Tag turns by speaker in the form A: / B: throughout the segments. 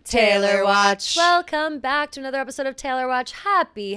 A: Taylor Watch.
B: Welcome back to another episode of Taylor Watch. Happy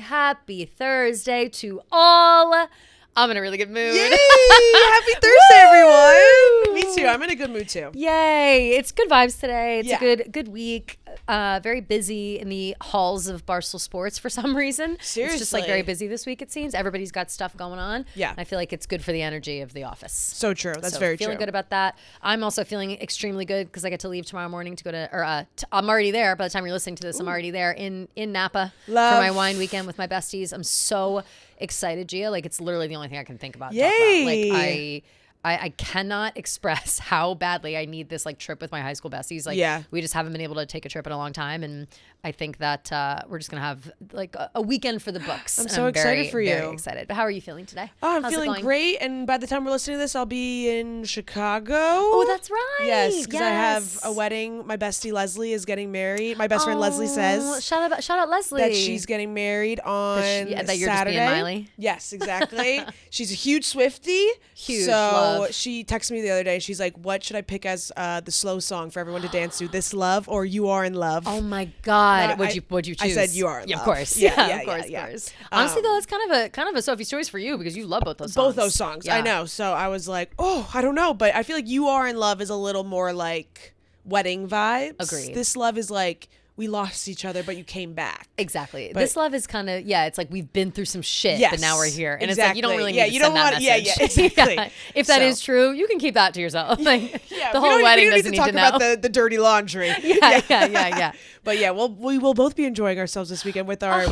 B: Thursday to all. I'm in a really good mood.
A: Yay! Happy Thursday, everyone. Me too. I'm in a good mood too.
B: Yay! It's good vibes today. It's
A: Yeah.
B: a good week. Very busy in the halls of Barstool Sports for some reason.
A: Seriously.
B: It's just like very busy this week, it seems. Everybody's got stuff going on.
A: Yeah.
B: And I feel like it's good for the energy of the office.
A: So true. That's
B: So
A: very
B: feeling
A: true.
B: good about that. I'm also feeling extremely good because I get to leave tomorrow morning to go to, I'm already there. By the time you're listening to this, I'm already there in Napa
A: Love.
B: for my wine weekend with my besties. I'm so excited, Gia. Like, it's literally the only thing I can think about. and talk about.
A: Yay.
B: Like, I cannot express how badly I need this like trip with my high school besties. Like,
A: Yeah.
B: we just haven't been able to take a trip in a long time, and I think that we're just gonna have like a weekend for the books.
A: I'm
B: And
A: so excited
B: very,
A: for you.
B: Very excited. But how are you feeling today?
A: Oh, I'm
B: How's it
A: feeling
B: going?
A: great. And by the time we're listening to this, I'll be in Chicago.
B: Oh, that's right.
A: Yes, because I have
B: Yes.
A: a wedding. My bestie Leslie is getting married. My best friend Leslie says
B: Shout out Leslie.
A: that she's getting married on
B: that you're just being
A: Saturday.
B: Miley?
A: Yes, exactly. She's a huge Swiftie.
B: Huge
A: So
B: love.
A: she texted me the other day. She's like, "What should I pick as the slow song for everyone to dance to? This Love or You Are in Love?"
B: Oh my God!
A: No,
B: What'd you choose?
A: I said You Are in
B: Yeah,
A: Love.
B: of course.
A: Yeah,
B: Of course.
A: yeah.
B: Honestly, though, it's kind of a Sophie's choice for you because you love both those songs.
A: Both those songs.
B: Yeah.
A: I know. So I was like, "Oh, I don't know," but I feel like You Are in Love is a little more like wedding vibes.
B: Agreed.
A: This Love is like we lost each other, but you came back.
B: Exactly.
A: But-
B: This love is kind of it's like we've been through some shit,
A: Yes,
B: but now we're here, and
A: exactly.
B: it's like you don't really need
A: Yeah,
B: to
A: you
B: send
A: don't
B: that
A: want- yeah,
B: message.
A: yeah, exactly.
B: Yeah. If that
A: So-
B: is true, you can keep that to yourself. Like
A: Yeah,
B: the
A: we
B: whole
A: don't-
B: wedding
A: we don't
B: doesn't
A: need
B: need
A: to
B: to
A: talk
B: know.
A: about the dirty laundry.
B: Yeah.
A: But yeah, we will both be enjoying ourselves this weekend with our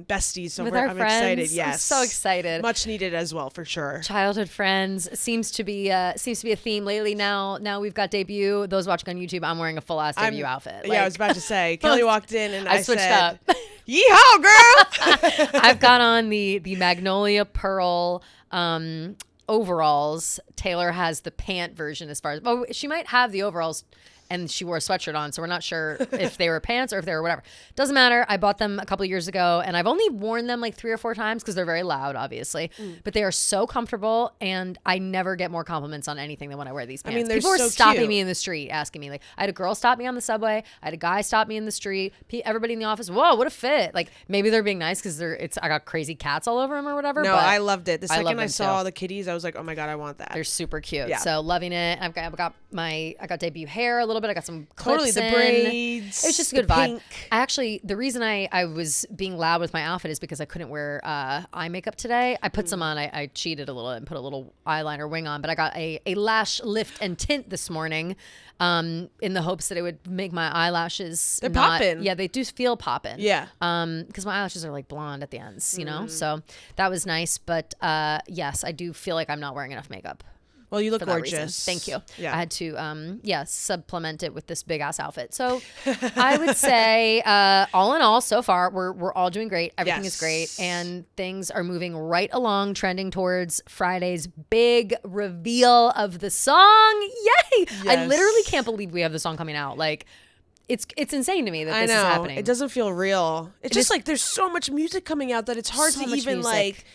A: besties. So
B: With our
A: I'm
B: friends.
A: excited.
B: I'm
A: Yes,
B: so excited.
A: Much needed as well for sure.
B: Childhood friends seems to be a theme lately. Now we've got debut. Those watching on YouTube, I'm wearing a full ass debut outfit.
A: Yeah, I was about to say. Kelly walked in and I
B: switched
A: said,
B: up.
A: "Yeehaw, girl!"
B: I've got on the Magnolia Pearl overalls. Taylor has the pant version as far as, well, she might have the overalls and she wore a sweatshirt on, so we're not sure if they were pants or if they were whatever. Doesn't matter. I bought them a couple years ago, and I've only worn them like 3 or 4 times because they're very loud, obviously. But they are so comfortable, and I never get more compliments on anything than when I wear these pants.
A: mean, they're
B: People
A: so
B: are stopping
A: cute.
B: me in the street, asking me. Like, I had a girl stop me on the subway. I had a guy stop me in the street. Everybody in the office, whoa, what a fit! Like, maybe they're being nice because I got crazy cats all over them or whatever.
A: No,
B: but
A: I loved it. The
B: I love
A: second I
B: them
A: saw
B: too.
A: the kitties, I was like, "Oh my god, I want that."
B: They're super cute.
A: Yeah.
B: So loving it. I got debut hair a little bit. I got some clips
A: Totally, the
B: in.
A: braids,
B: It was just a
A: the
B: good vibe.
A: pink.
B: The reason I was being loud with my outfit is because I couldn't wear eye makeup today. I put some on. I cheated a little and put a little eyeliner wing on, but I got a lash lift and tint this morning in the hopes that it would make my eyelashes
A: They're
B: not,
A: poppin'.
B: Yeah, they do feel poppin'.
A: Yeah.
B: Because my eyelashes are like blonde at the ends, you know? So that was nice. But yes, I do feel like I'm not wearing enough makeup.
A: Well, you look
B: For that reason.
A: gorgeous.
B: Thank you.
A: Yeah.
B: I had to, supplement it with this big ass outfit. So I would say, all in all, so far we're all doing great. Everything is great, and things are moving right along, trending towards Friday's big reveal of the song. Yay! I
A: Yes.
B: literally can't believe we have the song coming out. Like, it's insane to me that
A: I
B: this
A: know.
B: is happening.
A: It doesn't feel real. It's just like there's so much music coming out that it's hard
B: So
A: to
B: much
A: even
B: music.
A: like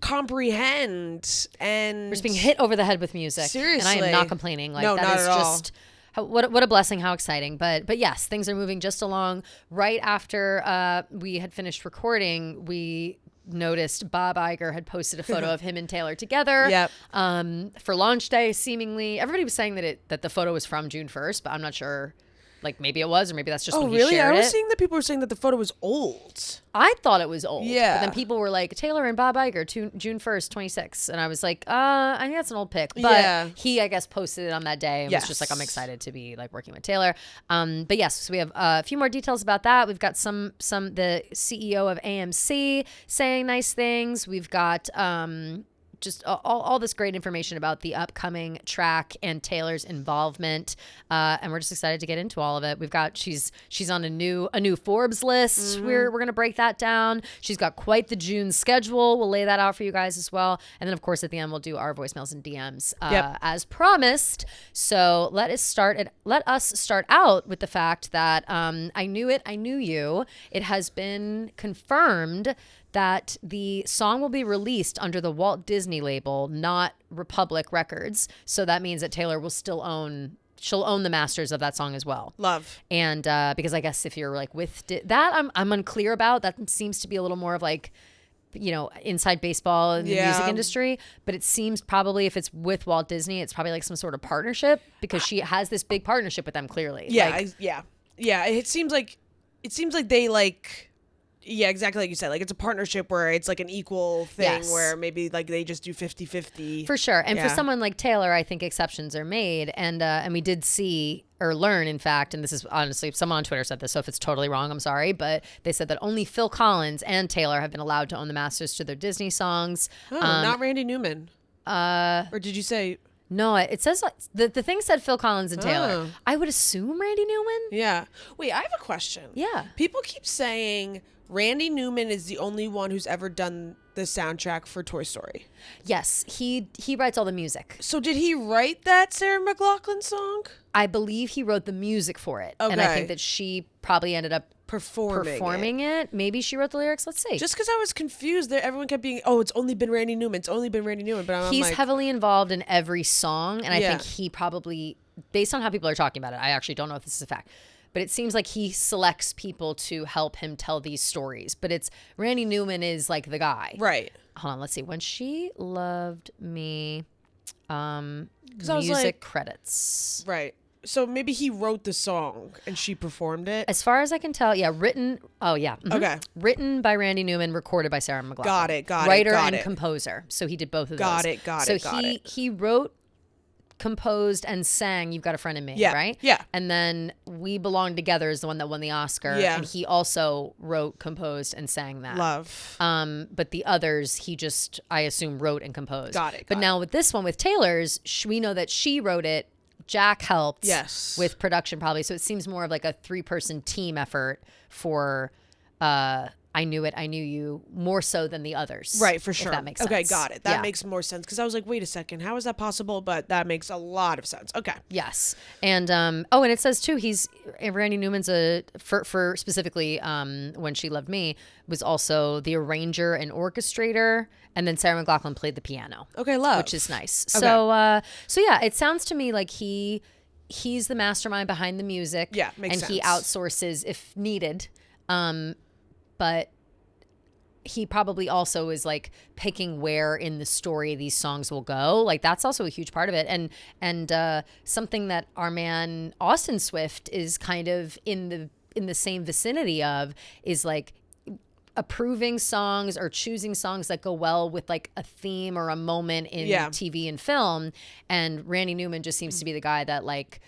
A: comprehend. And
B: We're just being hit over the head with music.
A: Seriously.
B: And I am not complaining. Like,
A: No,
B: that
A: not
B: is
A: at all.
B: just what a blessing, how exciting. But yes, things are moving just along. Right after we had finished recording, we noticed Bob Iger had posted a photo of him and Taylor together.
A: Yep.
B: For launch day, seemingly. Everybody was saying that the photo was from June 1st, but I'm not sure. Like, maybe it was, or maybe that's just
A: Oh,
B: when he
A: really?
B: shared
A: I was
B: it.
A: seeing that people were saying that the photo was old.
B: I thought it was old.
A: Yeah.
B: But then people were like, Taylor and Bob Iger, June 1st, 26. And I was like, I think that's an old pic. But
A: Yeah.
B: he, I guess, posted it on that day and was just like, I'm
A: Yes.
B: excited to be like working with Taylor. But yes, so we have a few more details about that. We've got the CEO of AMC saying nice things. We've got just all this great information about the upcoming track and Taylor's involvement, and we're just excited to get into all of it. We've got she's on a new Forbes list.
A: Mm-hmm.
B: We're gonna break that down. She's got quite the June schedule. We'll lay that out for you guys as well, and then of course at the end we'll do our voicemails and DMs as promised. So let us start out with the fact that I knew you. It has been confirmed that the song will be released under the Walt Disney label, not Republic Records. So that means that Taylor will still she'll own the masters of that song as well.
A: Love.
B: And because I guess if you're like with that, I'm unclear about. That seems to be a little more of like, inside baseball in the music industry. But it seems probably if it's with Walt Disney, it's probably like some sort of partnership because she has this big partnership with them clearly.
A: Yeah, It seems like they like. Yeah, exactly like you said. Like it's a partnership where it's like an equal thing where maybe like they just do 50-50.
B: For sure. And for someone like Taylor, I think exceptions are made. And we did see or learn, in fact, and this is honestly, someone on Twitter said this, so if it's totally wrong, I'm sorry, but they said that only Phil Collins and Taylor have been allowed to own the masters to their Disney songs.
A: Oh, not Randy Newman. Or did you say...
B: No, it says the thing said Phil Collins and Taylor. I would assume Randy Newman.
A: Yeah. Wait, I have a question.
B: Yeah.
A: People keep saying Randy Newman is the only one who's ever done the soundtrack for Toy Story.
B: Yes, he writes all the music.
A: So did he write that Sarah McLachlan song?
B: I believe he wrote the music for it.
A: Okay.
B: And I think that she probably ended up
A: performing
B: it. Maybe she wrote the lyrics. Let's see.
A: Just because I was confused, everyone kept being, it's only been Randy Newman. It's only been Randy Newman. But
B: he's heavily involved in every song. And I think he probably, based on how people are talking about it, I actually don't know if this is a fact, but it seems like he selects people to help him tell these stories. But it's Randy Newman is like the guy.
A: Right.
B: Hold on. Let's see. When She Loved Me,
A: music
B: credits.
A: Right. So maybe he wrote the song and she performed it.
B: As far as I can tell, written. Oh, yeah. Mm-hmm.
A: Okay.
B: Written by Randy Newman, recorded by Sarah McLachlan.
A: Got it.
B: Writer and composer. So he did both of those.
A: Got
B: it.
A: So
B: he wrote, composed, and sang You've Got a Friend in Me, right?
A: Yeah.
B: And then We Belong Together is the one that won the Oscar.
A: Yeah.
B: And he also wrote, composed, and sang that.
A: Love.
B: But the others, he just, I assume, wrote and composed.
A: Got it.
B: But now with this one, with Taylor's, we know that she wrote it. Jack helped with production probably. So it seems more of like a 3-person team effort for I Knew It, I Knew You, more so than the others.
A: Right, for sure.
B: If that makes sense.
A: Okay, got it. That makes more sense because I was like, wait a second, how is that possible? But that makes a lot of sense. Okay.
B: Yes. And and it says too, Randy Newman's for specifically When She Loved Me was also the arranger and orchestrator, and then Sarah McLachlan played the piano.
A: Okay, love.
B: Which is nice.
A: Okay.
B: So yeah, it sounds to me like he's the mastermind behind the music.
A: Yeah, makes sense.
B: And he outsources if needed. But he probably also is like picking where in the story these songs will go. Like that's also a huge part of it. And something that our man Austin Swift is kind of in the same vicinity of is like approving songs or choosing songs that go well with like a theme or a moment in TV and film. And Randy Newman just seems to be the guy that like,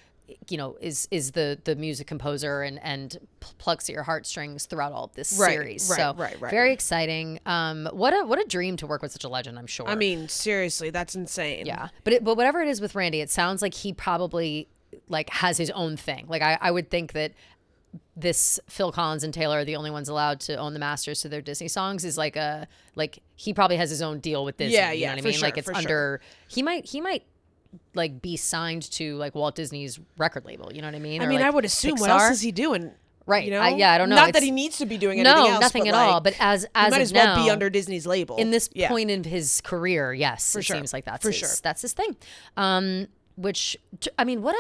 B: is the music composer and plucks at your heartstrings throughout all of this series.
A: Right.
B: Very exciting. What a dream to work with such a legend, I'm sure.
A: I mean, seriously, that's insane.
B: Yeah. But whatever it is with Randy, it sounds like he probably like has his own thing. Like I would think that this Phil Collins and Taylor are the only ones allowed to own the masters to their Disney songs is like he probably has his own deal with Disney.
A: Yeah,
B: you know what I mean?
A: Sure,
B: like it's under he might like be signed to like Walt Disney's record label. You know what I mean?
A: I
B: or
A: mean,
B: like
A: I would assume
B: Pixar.
A: what else is he doing?
B: Right.
A: You know?
B: I don't know.
A: Not that he needs to be doing anything else.
B: Nothing
A: but
B: at all.
A: like,
B: But as
A: he might
B: of
A: as well
B: now,
A: be under Disney's label
B: in this point in his career, yes, it seems like that's that's his thing. Which I mean, we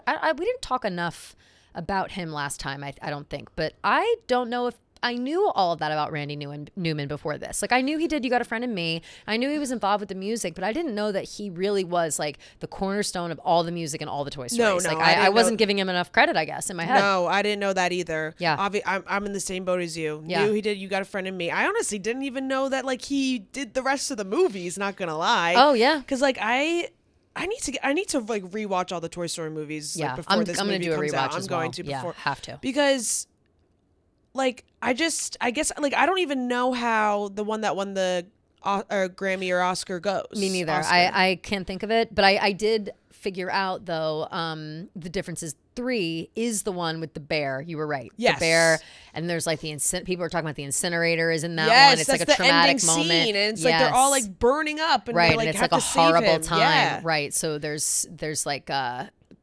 B: didn't talk enough about him last time. I don't think, but I don't know if I knew all of that about Randy Newman before this. Like I knew he did You Got a Friend in Me. I knew he was involved with the music, but I didn't know that he really was like the cornerstone of all the music and all the Toy Stories.
A: No,
B: like I wasn't giving him enough credit, I guess, in my head.
A: No, I didn't know that either.
B: Yeah.
A: I'm in the same boat as you.
B: Yeah.
A: Knew he did You Got a Friend in Me. I honestly didn't even know that like he did the rest of the movies, not gonna lie.
B: Oh yeah.
A: Because like I need to like rewatch all the Toy Story movies like, before this movie
B: do a
A: comes
B: rewatch
A: out.
B: as
A: I'm going
B: well.
A: to
B: Yeah,
A: before
B: have to.
A: Because like I guess like I don't even know how the one that won the Grammy or Oscar goes.
B: Me neither.
A: Oscar.
B: I can't think of it, but I did figure out though the difference is 3 is the one with the bear. You were right.
A: Yes.
B: The bear, and there's like people are talking about the incinerator is in that
A: yes,
B: one. It's
A: that's
B: like a traumatic
A: the
B: moment.
A: Scene, and it's like they're all like burning up and
B: right,
A: like
B: and it's
A: have
B: like a
A: to save
B: horrible
A: him.
B: time.
A: Yeah.
B: Right. So there's like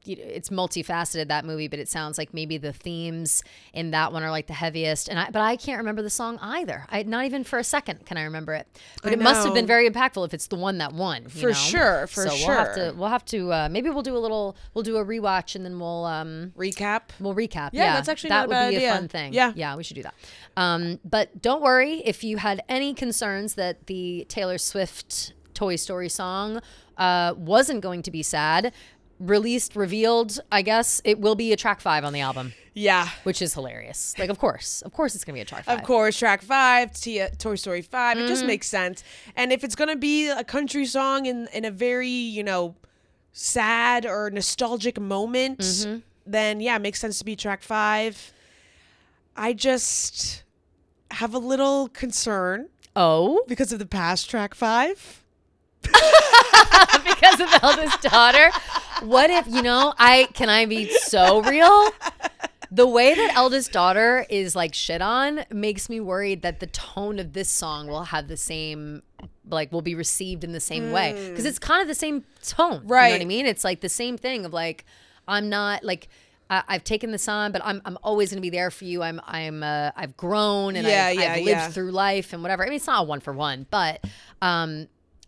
B: it's multifaceted, that movie, but it sounds like maybe the themes in that one are like the heaviest. But I can't remember the song either. Not even for a second can I remember it. But it must have been very impactful if it's the one that won.
A: For sure.
B: We'll have to maybe we'll do a rewatch and then we'll
A: recap.
B: We'll recap.
A: Yeah, that's actually not a bad idea.
B: A fun thing.
A: Yeah,
B: we should do that. But don't worry if you had any concerns that the Taylor Swift Toy Story song wasn't going to be sad. Revealed, I guess it will be a track 5 on the album.
A: Yeah,
B: which is hilarious. Like, of course, it's gonna be a track 5.
A: Of course, track 5, Toy Story 5. It just makes sense. And if it's gonna be a country song in a very sad or nostalgic moment, then yeah, it makes sense to be track 5. I just have a little concern.
B: Oh,
A: because of the past track 5.
B: Because of the eldest daughter. What if, can I be so real? The way that eldest daughter is like shit on makes me worried that the tone of this song will have the same, will be received in the same way. Because it's kind of the same tone.
A: Right.
B: You know what I mean? It's like the same thing of like, I'm not like, I've taken this on, but I'm always going to be there for you. I've grown and I've lived through life and whatever. I mean, it's not a 1-for-1, but,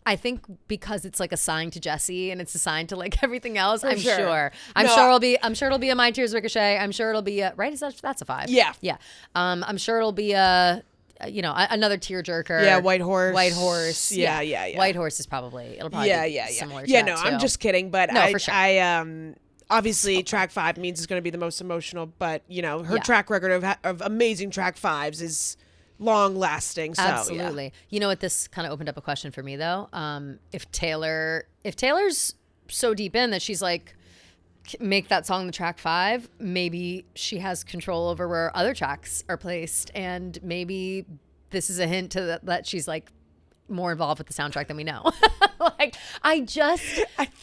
B: I think because it's like a sign to Jessie and it's a sign to like everything else. I'm sure it'll be a My Tears Ricochet. I'm sure it'll be right. That's a 5.
A: Yeah.
B: Yeah. I'm sure it'll be another tearjerker.
A: Yeah. White Horse.
B: Yeah. White Horse is probably be similar.
A: Yeah.
B: To
A: No,
B: that
A: I'm just kidding. But
B: for sure.
A: Obviously track 5 means it's going to be the most emotional, but her track record of amazing track 5s is long lasting. So
B: absolutely.
A: Yeah.
B: You know what, this kind of opened up a question for me though. If Taylor's so deep in that she's like, make that song the track 5, maybe she has control over where other tracks are placed, and maybe this is a hint to that she's like more involved with the soundtrack than we know.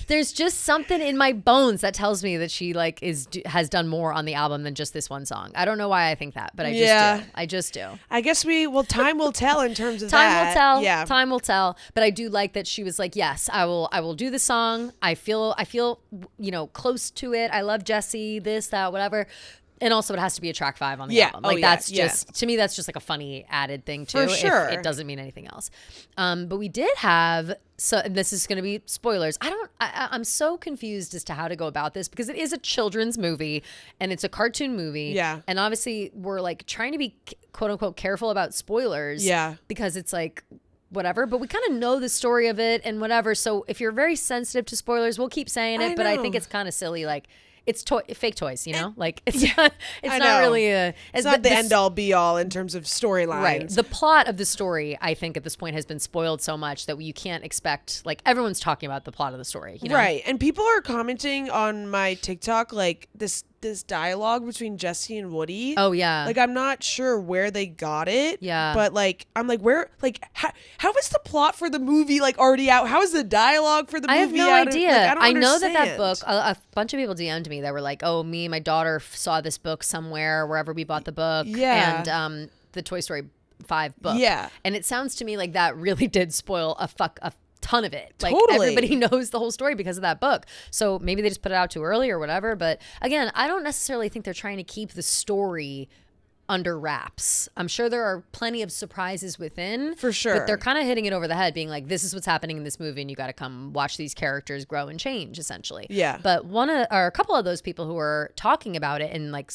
B: There's just something in my bones that tells me that she like has done more on the album than just this one song. I don't know why I think that, but I just do.
A: I guess time will tell in terms of
B: time
A: that.
B: will tell.
A: Yeah.
B: Time will tell. But I do like that she was like, yes, I will do the song. I feel close to it. I love Jessie, this, that, whatever. And also it has to be a track 5 on the album. Like that's just, to me, that's just like a funny added thing too.
A: For sure.
B: It doesn't mean anything else. But we did have, and this is going to be spoilers. I'm so confused as to how to go about this because it is a children's movie and it's a cartoon movie.
A: Yeah.
B: And obviously we're like trying to be quote unquote careful about spoilers.
A: Yeah. Because
B: it's like, whatever, but we kind of know the story of it and whatever. So if you're very sensitive to spoilers, we'll keep saying it, but I think it's kind of silly. Like, it's fake toys, like it's not really
A: it's not the end all be all in terms of storylines.
B: Right. The plot of the story, I think at this point has been spoiled so much that you can't expect, like everyone's talking about the plot of the story.
A: Right. And people are commenting on my TikTok, like this dialogue between Jessie and Woody.
B: Oh yeah.
A: Like I'm not sure where they got it.
B: Yeah.
A: But like I'm like where how is the plot for the movie like already out? How is the dialogue for the movie out?
B: I have no idea.
A: I
B: know that book. A bunch of people DM'd me that were like, "Oh, me and my daughter saw this book somewhere wherever we bought the book."
A: Yeah.
B: And the Toy Story 5 book.
A: Yeah.
B: And it sounds to me like that really did spoil a ton of it. Like
A: totally.
B: Everybody knows the whole story because of that book. So maybe they just put it out too early or whatever. But again, I don't necessarily think they're trying to keep the story under wraps. I'm sure there are plenty of surprises within.
A: For sure.
B: But they're kind of hitting it over the head being like, this is what's happening in this movie and you got to come watch these characters grow and change essentially.
A: Yeah.
B: But a couple of those people who are talking about it and like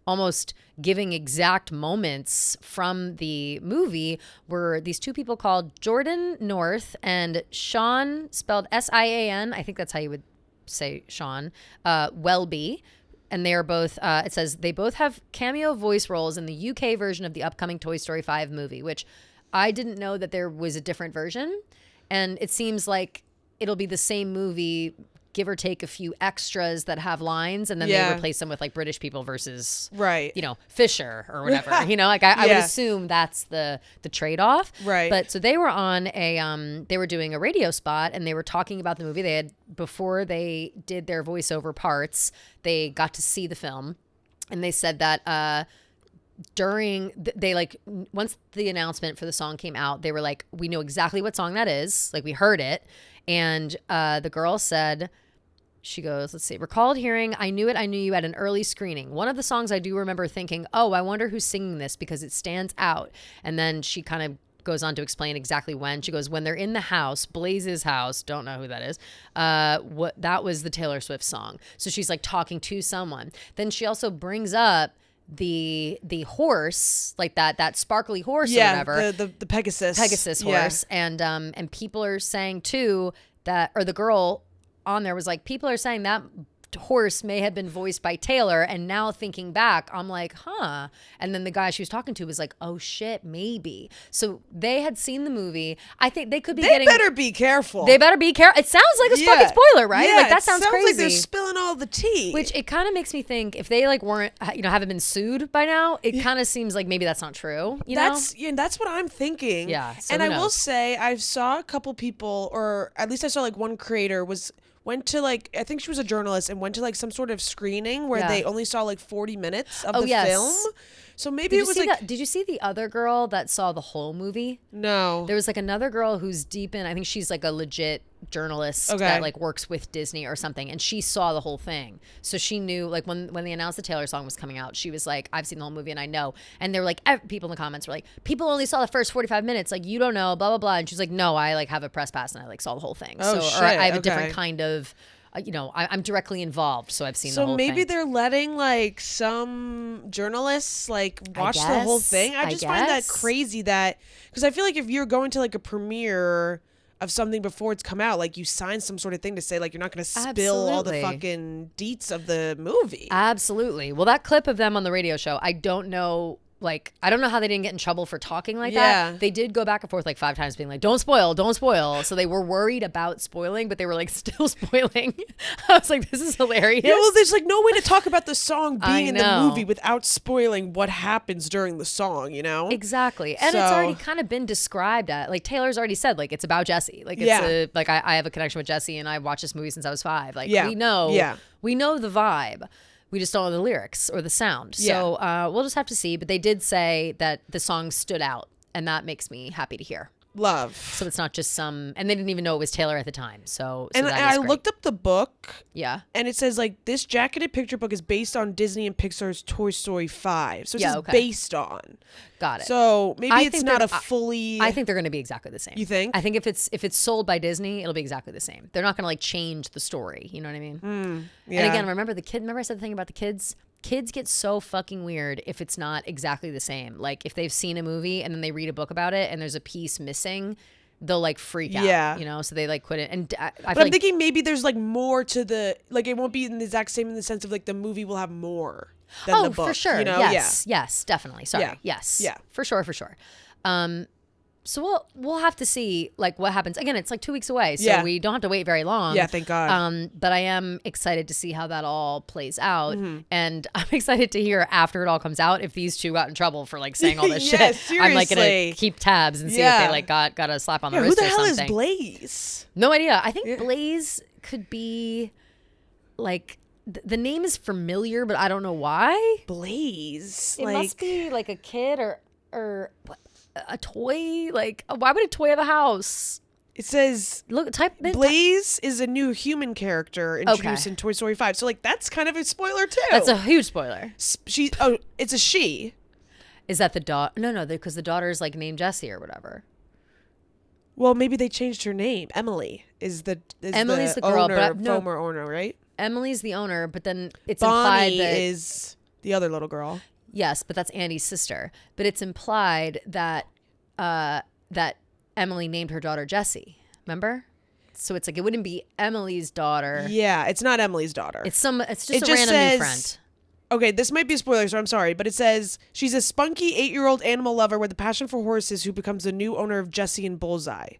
B: almost giving exact moments from the movie were these two people called Jordan North and Sean, spelled Sian. I think that's how you would say Sean, Welby. And they are both, it says they both have cameo voice roles in the UK version of the upcoming Toy Story 5 movie, which I didn't know that there was a different version. And it seems like it'll be the same movie, give or take a few extras that have lines, and then they replace them with like British people versus, Fisher or whatever. I would assume that's the trade-off.
A: Right.
B: But so they were on they were doing a radio spot and they were talking about the movie. They had, before they did their voiceover parts, they got to see the film, and they said that once the announcement for the song came out, they were like, we know exactly what song that is. Like we heard it. And the girl said She goes, let's see, recalled hearing I Knew It, I Knew You at an early screening. One of the songs I do remember thinking, oh, I wonder who's singing this because it stands out. And then she kind of goes on to explain exactly when. She goes, when they're in the house, Blaze's house, don't know who that is. That was the Taylor Swift song. So she's like talking to someone. Then she also brings up the horse, like that sparkly horse or whatever.
A: The Pegasus
B: horse. And people are saying too that, or the girl on there was like, people are saying that horse may have been voiced by Taylor, and now thinking back I'm like, huh. And then the guy she was talking to was like, oh shit, maybe. So they had seen the movie. I think they could be
A: they better be careful.
B: They better be careful. It sounds like a fucking spoiler, right?
A: Yeah,
B: like that sounds crazy.
A: Like they're spilling all the tea.
B: Which it kind of makes me think if they like weren't, haven't been sued by now, it kind of seems like maybe that's not true.
A: That's what I'm thinking.
B: Yeah. So
A: and I will say I saw a couple people, or at least I saw like one creator went to like, I think she was a journalist and went to like some sort of screening where they only saw like 40 minutes of the film. So maybe it was like,
B: did you see the other girl that saw the whole movie? No. There was like another girl who's deep in, I think she's like a legit journalist that like works with Disney or something, and she saw the whole thing. So she knew, like when they announced the Taylor song was coming out, she was like, I've seen the whole movie and I know. And they were like, people in the comments were like, people only saw the first 45 minutes, like you don't know, blah blah blah. And she's like, no, I like have a press pass and I like saw the whole thing. Or I have a different kind of, I'm directly involved, so I've seen the whole thing. So maybe
A: they're letting like some journalists like watch the whole thing. I just find that crazy because I feel like if you're going to like a premiere of something before it's come out, like you sign some sort of thing to say like you're not going to spill all the fucking deets of the movie.
B: Absolutely. Well, that clip of them on the radio show, I don't know how they didn't get in trouble for talking like that. They did go back and forth like 5 times being like, don't spoil. So they were worried about spoiling, but they were like still spoiling. I was like, this is hilarious.
A: Yeah, well, there's like no way to talk about the song being in the movie without spoiling what happens during the song, you know?
B: Exactly. And it's already kind of been described at, like Taylor's already said, like it's about Jessie. Like it's I have a connection with Jessie and I watched this movie since I was 5. Like we know the vibe. We just don't know the lyrics or the sound. So we'll just have to see. But they did say that the song stood out, and that makes me happy to hear.
A: Love.
B: So it's not just some, and they didn't even know it was Taylor at the time. So
A: and
B: that is
A: I looked up the book.
B: Yeah.
A: And it says like this jacketed picture book is based on Disney and Pixar's Toy Story 5. So it says based on.
B: Got it.
A: So maybe it's not a fully.
B: I think they're going to be exactly the same.
A: You think?
B: I think if it's sold by Disney, it'll be exactly the same. They're not going to like change the story. You know what I mean? And again, remember I said the thing about the kids. Kids get so fucking weird if it's not exactly the same. Like if they've seen a movie and then they read a book about it and there's a piece missing, they'll like freak out. Yeah. You know, so they like quit it. And
A: I'm thinking maybe there's like more to it won't be in the exact same in the sense of like the movie will have more than the book.
B: For sure.
A: You know?
B: Yes, definitely. Sorry. Yeah. Yes. Yeah. For sure. So we'll have to see like what happens. Again, it's like 2 weeks away, so we don't have to wait very long.
A: Yeah, thank God.
B: But I am excited to see how that all plays out, and I'm excited to hear after it all comes out if these two got in trouble for like saying all this shit.
A: Seriously.
B: I'm like gonna keep tabs and see if they like got a slap on the wrist or something.
A: Who the hell is Blaze?
B: No idea. I think Blaze could be like. The name is familiar, but I don't know why.
A: Blaze.
B: It must be like a kid or a toy. Like, why would a toy have a house?
A: It says, Blaze is a new human character introduced in Toy Story 5. So, like, that's kind of a spoiler, too.
B: That's a huge spoiler.
A: It's a she.
B: Is that the daughter? No, because the daughter is, like, named Jessie or whatever.
A: Well, maybe they changed her name. Emily is
B: Emily's the girl,
A: former owner, right?
B: Emily's the owner, but then it's
A: Bonnie
B: implied that
A: is the other little girl.
B: Yes, but that's Andy's sister. But it's implied that that Emily named her daughter Jessie. Remember? So it's like it wouldn't be Emily's daughter.
A: Yeah, it's not Emily's daughter.
B: It's just a random new friend.
A: Okay, this might be a spoiler, so I'm sorry, but it says she's a spunky 8-year-old animal lover with a passion for horses who becomes the new owner of Jessie and Bullseye.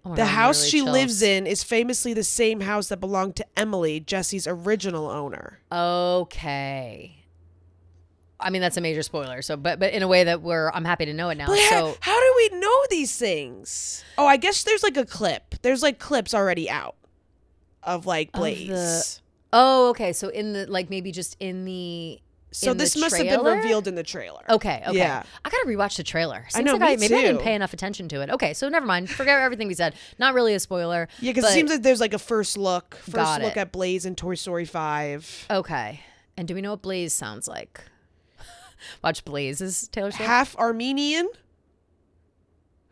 A: Oh, the house she lives in is famously the same house that belonged to Emily, Jessie's original owner.
B: Okay. I mean, that's a major spoiler. So, but in a way that I'm happy to know it now.
A: But
B: so
A: how do we know these things? Oh, I guess there's like a clip. There's like clips already out of like Blaze.
B: Oh, okay. So in the maybe just in the
A: So
B: in the
A: this must have been
B: trailer?
A: revealed in the trailer.
B: Okay.
A: Yeah.
B: I gotta rewatch the trailer. Seems
A: know,
B: like
A: me
B: maybe I didn't
A: too.
B: pay enough attention to it. Okay, so never mind. Forget everything we said. Not really a spoiler.
A: Yeah, because it
B: but-
A: seems like there's like a first look
B: Got it.
A: at Blaze in Toy Story 5.
B: Okay. And do we know what Blaze sounds like? Watch Blaze's Taylor Swift.
A: Half Armenian,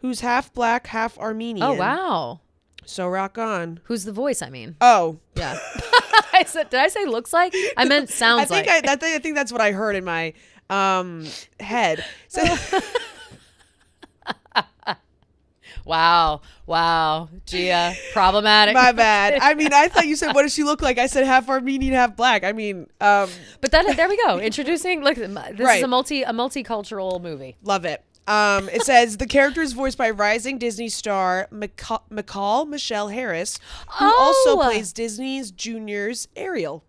A: who's half black, half Armenian.
B: Oh wow.
A: So rock on.
B: Who's the voice? I mean.
A: Oh,
B: Yeah. Did I say looks like? I meant sounds like.
A: I think that's what I heard in my head. So,
B: Wow. Gia, problematic.
A: my bad. I mean, I thought you said, what does she look like? I said half Armenian, half black. I mean,
B: But there we go. Introducing. Look, this
A: Right.
B: is a multicultural movie.
A: love it. It says the character is voiced by rising Disney star Michelle Harris, who also plays Disney's Junior's Ariel.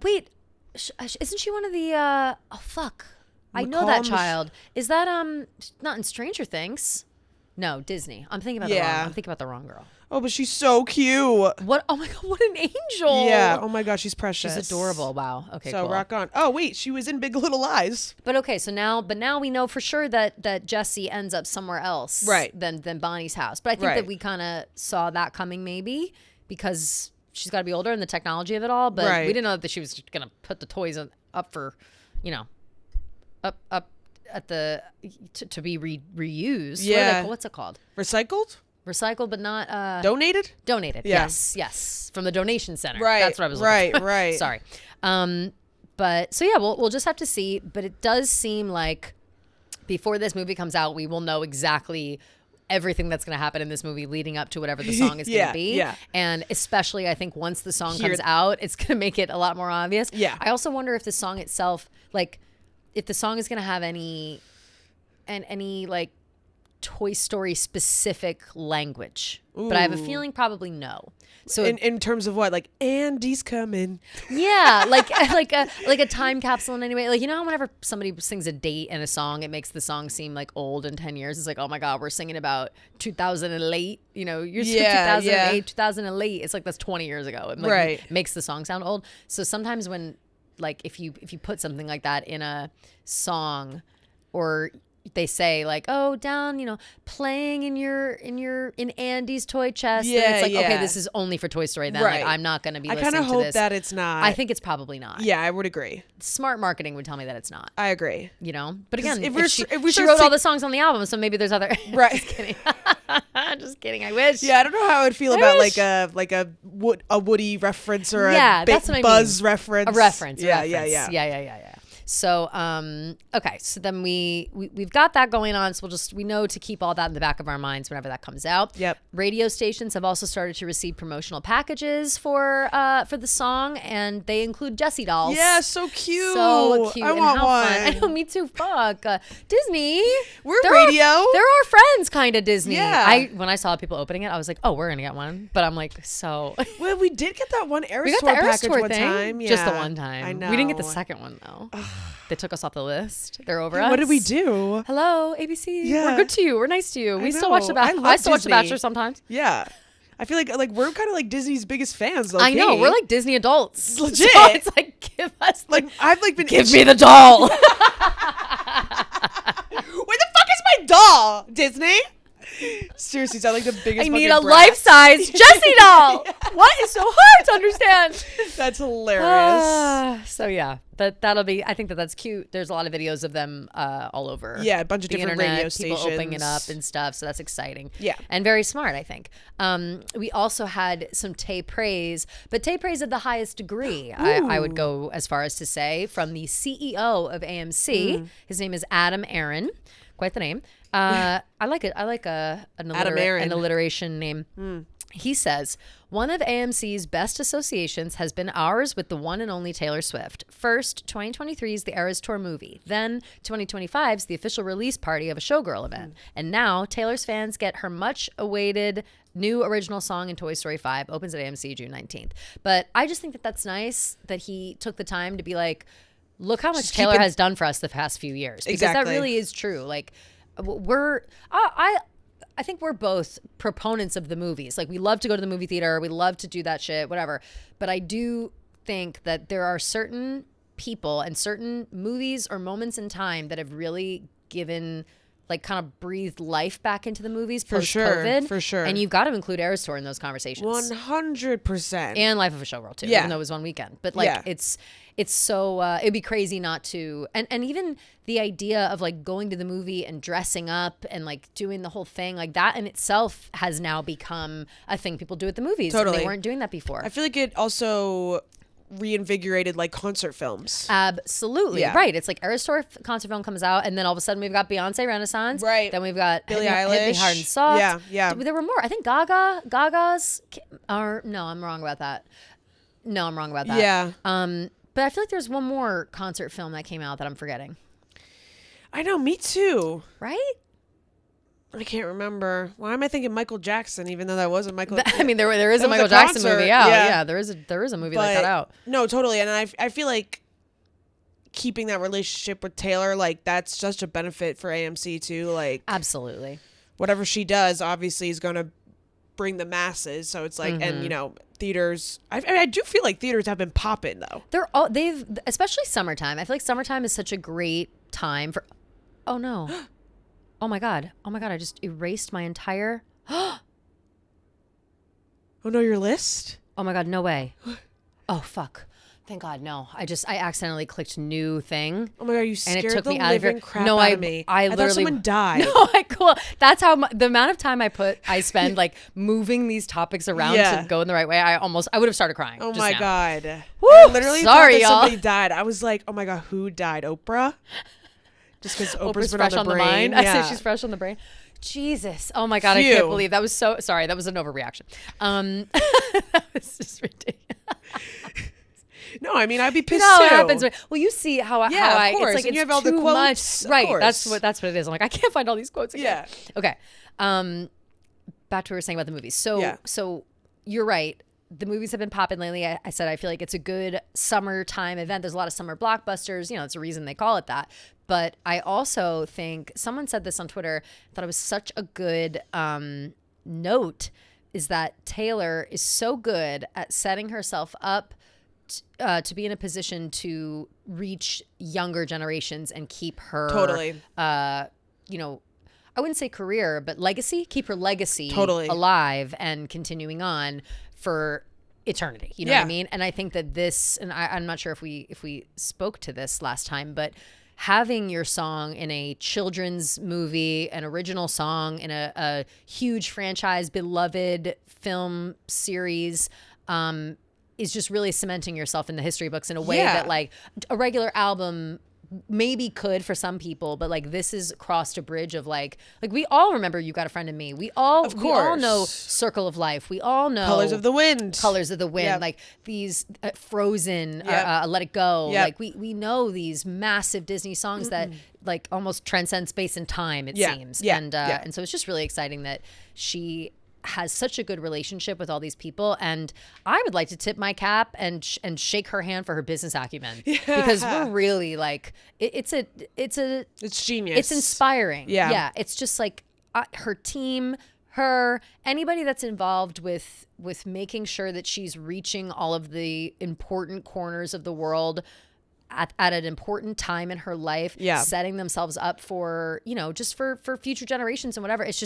B: Wait. Isn't she one of the? Oh fuck. I know that child. Is that not in Stranger Things? No, Disney. I'm thinking about the wrong girl.
A: Oh, but she's so cute.
B: What? Oh my god, what an angel!
A: Yeah. Oh my gosh, she's precious.
B: She's adorable. Wow. Okay.
A: So
B: cool.
A: rock on. Oh wait, she was in Big Little Lies.
B: But okay, so now we know for sure that Jessie ends up somewhere else,
A: Right.
B: Than Bonnie's house. But I think
A: Right.
B: that we kind of saw that coming, maybe because she's got to be older and the technology of it all. But
A: Right.
B: we didn't know that she was gonna put the toys up for, up at the to be reused.
A: Yeah.
B: What's it called?
A: Recycled?
B: Recycled, but not
A: Donated?
B: donated.
A: Yeah.
B: Yes, from the donation center.
A: Right.
B: That's what I was looking for.
A: Right.
B: Sorry. But so yeah, we'll just have to see. But it does seem like before this movie comes out, we will know exactly everything that's going to happen in this movie leading up to whatever the song is going to be.
A: Yeah.
B: And especially, I think once the song
A: Hear
B: comes
A: it.
B: out, it's going to make it a lot more obvious.
A: Yeah.
B: I also wonder if the song itself, like, if the song is going to have any like Toy Story specific language. But I have a feeling probably no. So
A: In terms of what? Like, Andy's coming.
B: yeah, like a time capsule in any way. Like, you know how whenever somebody sings a date in a song, it makes the song seem like old in 10 years. It's like, oh my God, we're singing about 2008. You know, you're
A: Yeah,
B: 2008,
A: yeah.
B: 2008. It's like that's 20 years ago. It
A: Right.
B: makes the song sound old. So sometimes when, like, if you put something like that in a song, or they say like, oh, down, playing in Andy's toy chest.
A: Yeah,
B: then it's like, okay,
A: yeah.
B: this is only for Toy Story then.
A: Right.
B: Like, I'm not going to be
A: I
B: listening
A: kind of
B: to
A: hope
B: this.
A: that it's not.
B: I think it's probably not.
A: Yeah, I would agree.
B: Smart marketing would tell me that it's not.
A: I agree.
B: But again,
A: if
B: she
A: we
B: she
A: start
B: wrote all
A: sing-
B: the songs on the album, so maybe there's other.
A: Right.
B: Just kidding. Just kidding. I wish.
A: Yeah, I don't know how I would feel
B: I
A: about
B: wish.
A: like a Woody reference or
B: Yeah,
A: a
B: that's what I mean.
A: Buzz reference.
B: A reference.
A: Yeah.
B: Yeah. So, okay. So then we've got that going on. So we know to keep all that in the back of our minds whenever that comes out.
A: Yep.
B: Radio stations have also started to receive promotional packages for the song, and they include Jessie dolls.
A: Yeah, so cute.
B: So cute.
A: I
B: and
A: want
B: how
A: one.
B: fun. I know, me too. Fuck. Disney.
A: We're radio.
B: They're our friends, kind of Disney.
A: Yeah.
B: When I saw people opening it, I was like, oh, we're going to get one. But I'm like, so.
A: Well, we did get that one Eras
B: We got
A: Tour
B: the Eras
A: package
B: Tour
A: one
B: thing.
A: time.
B: Just the
A: Yeah.
B: one time.
A: I know.
B: We didn't get the second one, though. They took us off the list. They're over us.
A: What did we do?
B: Hello, ABC.
A: Yeah.
B: We're good to you. We're nice to you. We still watch
A: know.
B: The Bachelor.
A: I love
B: I still watch The
A: Disney.
B: Bachelor sometimes.
A: Yeah. I feel like we're kind of like Disney's biggest fans.
B: I know. We're like Disney adults.
A: Legit.
B: So it's like, give us
A: like I've like been
B: give me the doll.
A: Where the fuck is my doll, Disney? Seriously, it's like the biggest.
B: I need
A: fucking
B: a
A: brat.
B: life-size Jessie doll. What is so hard to understand?
A: That's hilarious.
B: So yeah, that'll be. I think that's cute. There's a lot of videos of them all over.
A: Yeah, a bunch of
B: the
A: different
B: internet,
A: radio
B: people
A: stations.
B: opening it up and stuff. So that's exciting.
A: Yeah.
B: and very smart, I think. We also had some Tay praise, but Tay praise of the highest degree. I would go as far as to say from the CEO of AMC. His name is Adam Aaron. Quite the name. I like it. I like an
A: Aaron.
B: alliteration name. He says, one of AMC's best associations has been ours with the one and only Taylor Swift. First, 2023's The Eras Tour movie. Then, 2025's the official release party of a Showgirl event. And now, Taylor's fans get her much-awaited new original song in Toy Story 5. Opens at AMC June 19th. But I just think that that's nice that he took the time to be like, look how much
A: Just keep
B: Taylor
A: it-
B: has done for us the past few years. Because that
A: Exactly.
B: really is true. Like, I think we're both proponents of the movies. Like, we love to go to the movie theater. We love to do that shit, whatever. But I do think that there are certain people and certain movies or moments in time that have really given like kind of breathed life back into the movies post-COVID.
A: For sure.
B: And you've got to include Eras Tour in those conversations.
A: 100%.
B: And Life of a Showgirl too, even though it was one weekend. But like it's so it'd be crazy not to, and even the idea of like going to the movie and dressing up and like doing the whole thing, like that in itself has now become a thing people do at the movies.
A: Totally.
B: And they weren't doing that before.
A: I feel like it also reinvigorated like concert films.
B: Absolutely. Right. It's like Eras Tour concert film comes out, and then all of a sudden we've got Beyonce Renaissance.
A: Right.
B: Then we've got
A: Billie
B: Hit Me
A: Eilish.
B: Hard and Soft.
A: Yeah.
B: There were more. I think Gaga's, or no, I'm wrong about that.
A: Yeah.
B: But I feel like there's one more concert film that came out that I'm forgetting.
A: I know, me too.
B: Right?
A: I can't remember. Why am I thinking Michael Jackson, even though that wasn't Michael?
B: I mean, there is a
A: was
B: Michael
A: a
B: Jackson
A: concert.
B: movie out.
A: Yeah.
B: There is a movie like that out.
A: No, totally. And I feel like keeping that relationship with Taylor, like that's such a benefit for AMC too. Like
B: Absolutely.
A: whatever she does, obviously is going to bring the masses. So it's like, and you know, theaters. I do feel like theaters have been popping though.
B: They've especially summertime. I feel like summertime is such a great time for. Oh no. Oh my god. I just erased my entire.
A: Oh no, your list?
B: Oh my god, no way. Oh fuck. Thank God, no. I accidentally clicked new thing.
A: Oh my god, you scared the living crap out of me.
B: I
A: thought
B: literally
A: someone died.
B: No, cool. That's how the amount of time I spend like moving these topics around to go in the right way. I would have started crying.
A: Oh
B: just
A: my
B: now.
A: god.
B: Woo,
A: I literally
B: sorry,
A: thought that
B: y'all.
A: somebody died. I was like, oh my god, who died? Oprah? Just because Oprah's been
B: fresh
A: on the brain.
B: mind. I say she's fresh on the brain. Jesus. Oh my god, I can't believe that was so sorry. That was an overreaction. That was just ridiculous.
A: No, I mean I'd be pissed
B: You know
A: too.
B: what happens when you see how
A: of course.
B: it's like
A: And you
B: it's
A: have all the
B: too
A: quotes,
B: much.
A: of
B: Right.
A: course.
B: That's what it is. I'm like, I can't find all these quotes again.
A: Yeah.
B: Okay. Back to what we were saying about the movies. So you're right. The movies have been popping lately. I said I feel like it's a good summertime event. There's a lot of summer blockbusters. You know, it's a reason they call it that. But I also think someone said this on Twitter. I thought it was such a good note. Is that Taylor is so good at setting herself up to be in a position to reach younger generations and keep her you know, I wouldn't say career, but legacy, keep her legacy alive and continuing on for eternity. You know what I mean? And I think that this, and I'm not sure if we spoke to this last time, but having your song in a children's movie, an original song in a huge franchise, beloved film series, is just really cementing yourself in the history books in a way that like a regular album maybe could for some people, but like this is crossed a bridge of like we all remember You Got a Friend in Me. We all know Circle of Life. We all know
A: Colors of the Wind.
B: Yep. Like these Frozen, Let It Go.
A: Yep.
B: Like we know these massive Disney songs that like almost transcend space and time, it seems. And so it's just really exciting that she has such a good relationship with all these people, and I would like to tip my cap and shake her hand for her business acumen because we're really like it's genius. It's inspiring. Yeah. It's just like her team, anybody that's involved with making sure that she's reaching all of the important corners of the world at an important time in her life, setting themselves up for, you know, just for future generations and whatever. It's